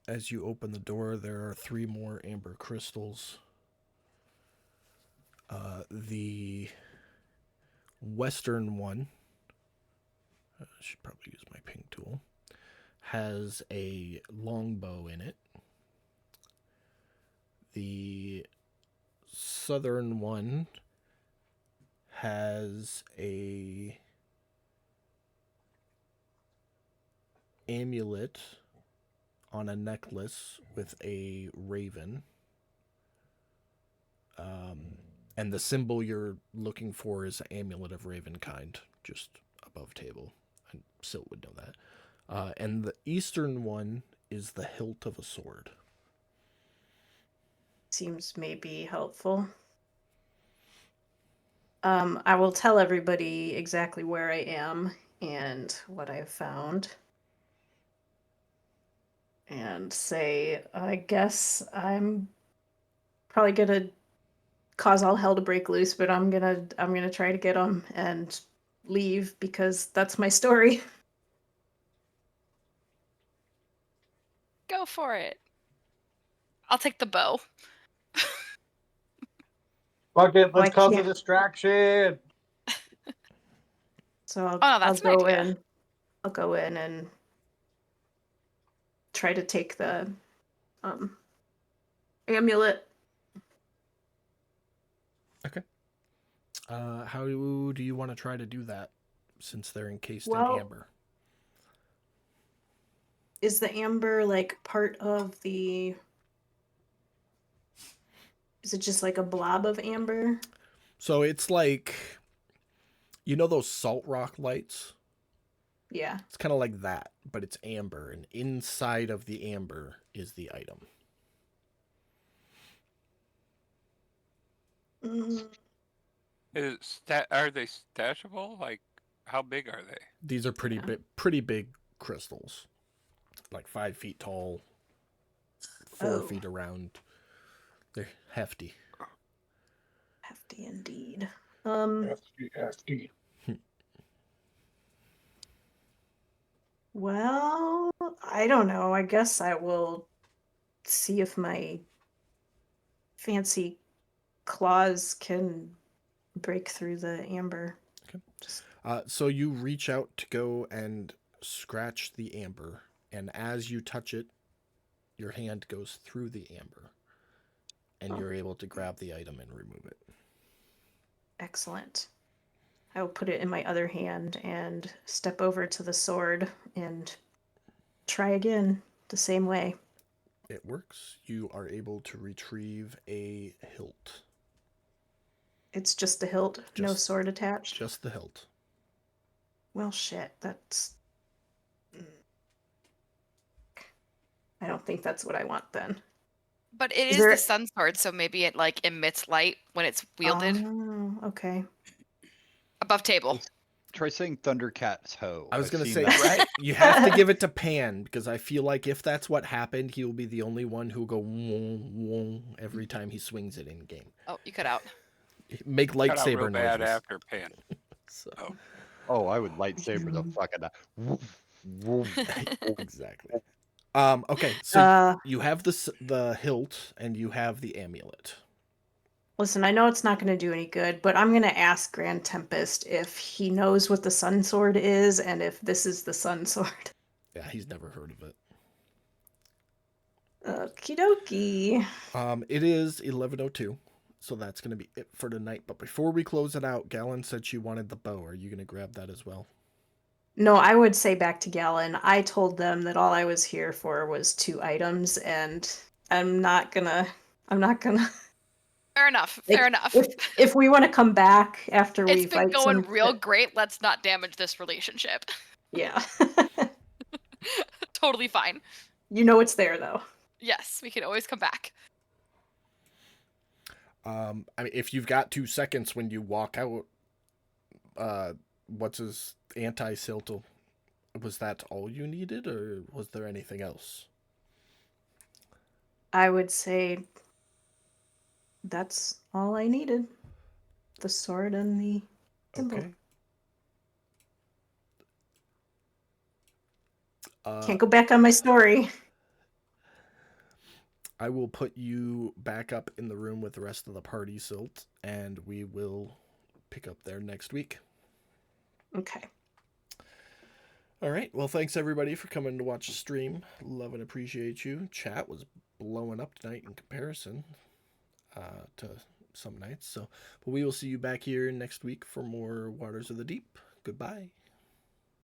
[SPEAKER 1] As you open the door, there are 3 more amber crystals. The western one, I should probably use my ping tool, has a longbow in it. The southern one has a amulet on a necklace with a raven. And the symbol you're looking for is Amulet of Ravenkind, just above table. And Silt would know that. And the eastern one is the hilt of a sword.
[SPEAKER 2] Seems maybe helpful. I will tell everybody exactly where I am and what I've found. And say, I guess I'm probably gonna cause all hell to break loose, but I'm gonna try to get them and leave because that's my story.
[SPEAKER 6] Go for it. I'll take the bow.
[SPEAKER 8] Fuck it, let's
[SPEAKER 2] I
[SPEAKER 8] cause a
[SPEAKER 2] can't.
[SPEAKER 8] distraction.
[SPEAKER 2] So
[SPEAKER 6] Oh, no, that's an
[SPEAKER 2] I'll go
[SPEAKER 6] idea.
[SPEAKER 2] in. I'll go in and try to take the amulet.
[SPEAKER 1] Okay. How do you want to try to do that, since they're encased
[SPEAKER 2] Well-
[SPEAKER 1] in amber?
[SPEAKER 2] Is the amber like part of the Is it just like a blob of amber?
[SPEAKER 1] So it's like, you know those salt rock lights?
[SPEAKER 2] Yeah.
[SPEAKER 1] It's kind of like that, but it's amber, and inside of the amber is the item.
[SPEAKER 2] Mm,
[SPEAKER 3] Are they stashable? Like, how big are they?
[SPEAKER 1] These are
[SPEAKER 2] Yeah.
[SPEAKER 1] pretty big crystals, like 5 feet tall, 4
[SPEAKER 2] Oh.
[SPEAKER 1] feet around. They're hefty.
[SPEAKER 2] Hefty indeed.
[SPEAKER 8] FD.
[SPEAKER 2] Well, I don't know. I guess I will see if my fancy claws can break through the amber.
[SPEAKER 1] So you reach out to go and scratch the amber, and as you touch it, your hand goes through the amber, and
[SPEAKER 2] Oh.
[SPEAKER 1] you're able to grab the item and remove it.
[SPEAKER 2] Excellent. I will put it in my other hand and step over to the sword and try again the same way.
[SPEAKER 1] It works. You are able to retrieve a hilt.
[SPEAKER 2] It's just a hilt, no
[SPEAKER 1] Just-
[SPEAKER 2] sword attached.
[SPEAKER 1] Just the hilt.
[SPEAKER 2] Well, shit, that's. I don't think that's what I want then.
[SPEAKER 6] But it
[SPEAKER 2] Is
[SPEAKER 6] is
[SPEAKER 2] there-
[SPEAKER 6] the sun sword, so maybe it like emits light when it's wielded
[SPEAKER 2] Oh, okay.
[SPEAKER 6] above table.
[SPEAKER 5] Try saying Thundercat's hoe.
[SPEAKER 1] I was
[SPEAKER 5] I've
[SPEAKER 1] going to
[SPEAKER 5] seen
[SPEAKER 1] say,
[SPEAKER 5] that.
[SPEAKER 3] Right.
[SPEAKER 1] you have to give it to Pan, because I feel like if that's what happened, he will be the only one who will go wong, wong every time he swings it in game.
[SPEAKER 6] Oh, you cut out.
[SPEAKER 1] Make
[SPEAKER 3] Cut out real
[SPEAKER 1] lightsaber
[SPEAKER 3] bad
[SPEAKER 1] noises.
[SPEAKER 3] after Pan.
[SPEAKER 1] So,
[SPEAKER 5] Oh, I would lightsaber the fuck out of
[SPEAKER 1] exactly. Okay, so you have the hilt and you have the amulet.
[SPEAKER 2] Listen, I know it's not going to do any good, but I'm going to ask Grand Tempest if he knows what the sun sword is and if this is the sun sword.
[SPEAKER 1] Yeah, he's never heard of it.
[SPEAKER 2] Okie dokie.
[SPEAKER 1] It is 11:02, so that's going to be it for tonight. But before we close it out, Galen said she wanted the bow. Are you going to grab that as well?
[SPEAKER 2] No, I would say back to Galen. I told them that all I was here for was 2 items, and I'm not gonna.
[SPEAKER 6] Fair enough.
[SPEAKER 2] Like,
[SPEAKER 6] Fair enough.
[SPEAKER 2] If we want to come back after we
[SPEAKER 6] It's been
[SPEAKER 2] fight
[SPEAKER 6] going
[SPEAKER 2] some
[SPEAKER 6] real great. Let's not damage this relationship.
[SPEAKER 2] Yeah.
[SPEAKER 6] Totally fine.
[SPEAKER 2] You know it's there though.
[SPEAKER 6] Yes, we can always come back.
[SPEAKER 1] I mean, if you've got 2 seconds when you walk out, what's his anti-siltal? Was that all you needed, or was there anything else?
[SPEAKER 2] I would say that's all I needed. The sword and the symbol.
[SPEAKER 1] Okay.
[SPEAKER 2] Can't go back on my story.
[SPEAKER 1] I will put you back up in the room with the rest of the party, Silt, and we will pick up there next week.
[SPEAKER 2] Okay.
[SPEAKER 1] All right. Well, thanks everybody for coming to watch the stream. Love and appreciate you. Chat was blowing up tonight in comparison to some nights. But we will see you back here next week for more Waters of the Deep. Goodbye.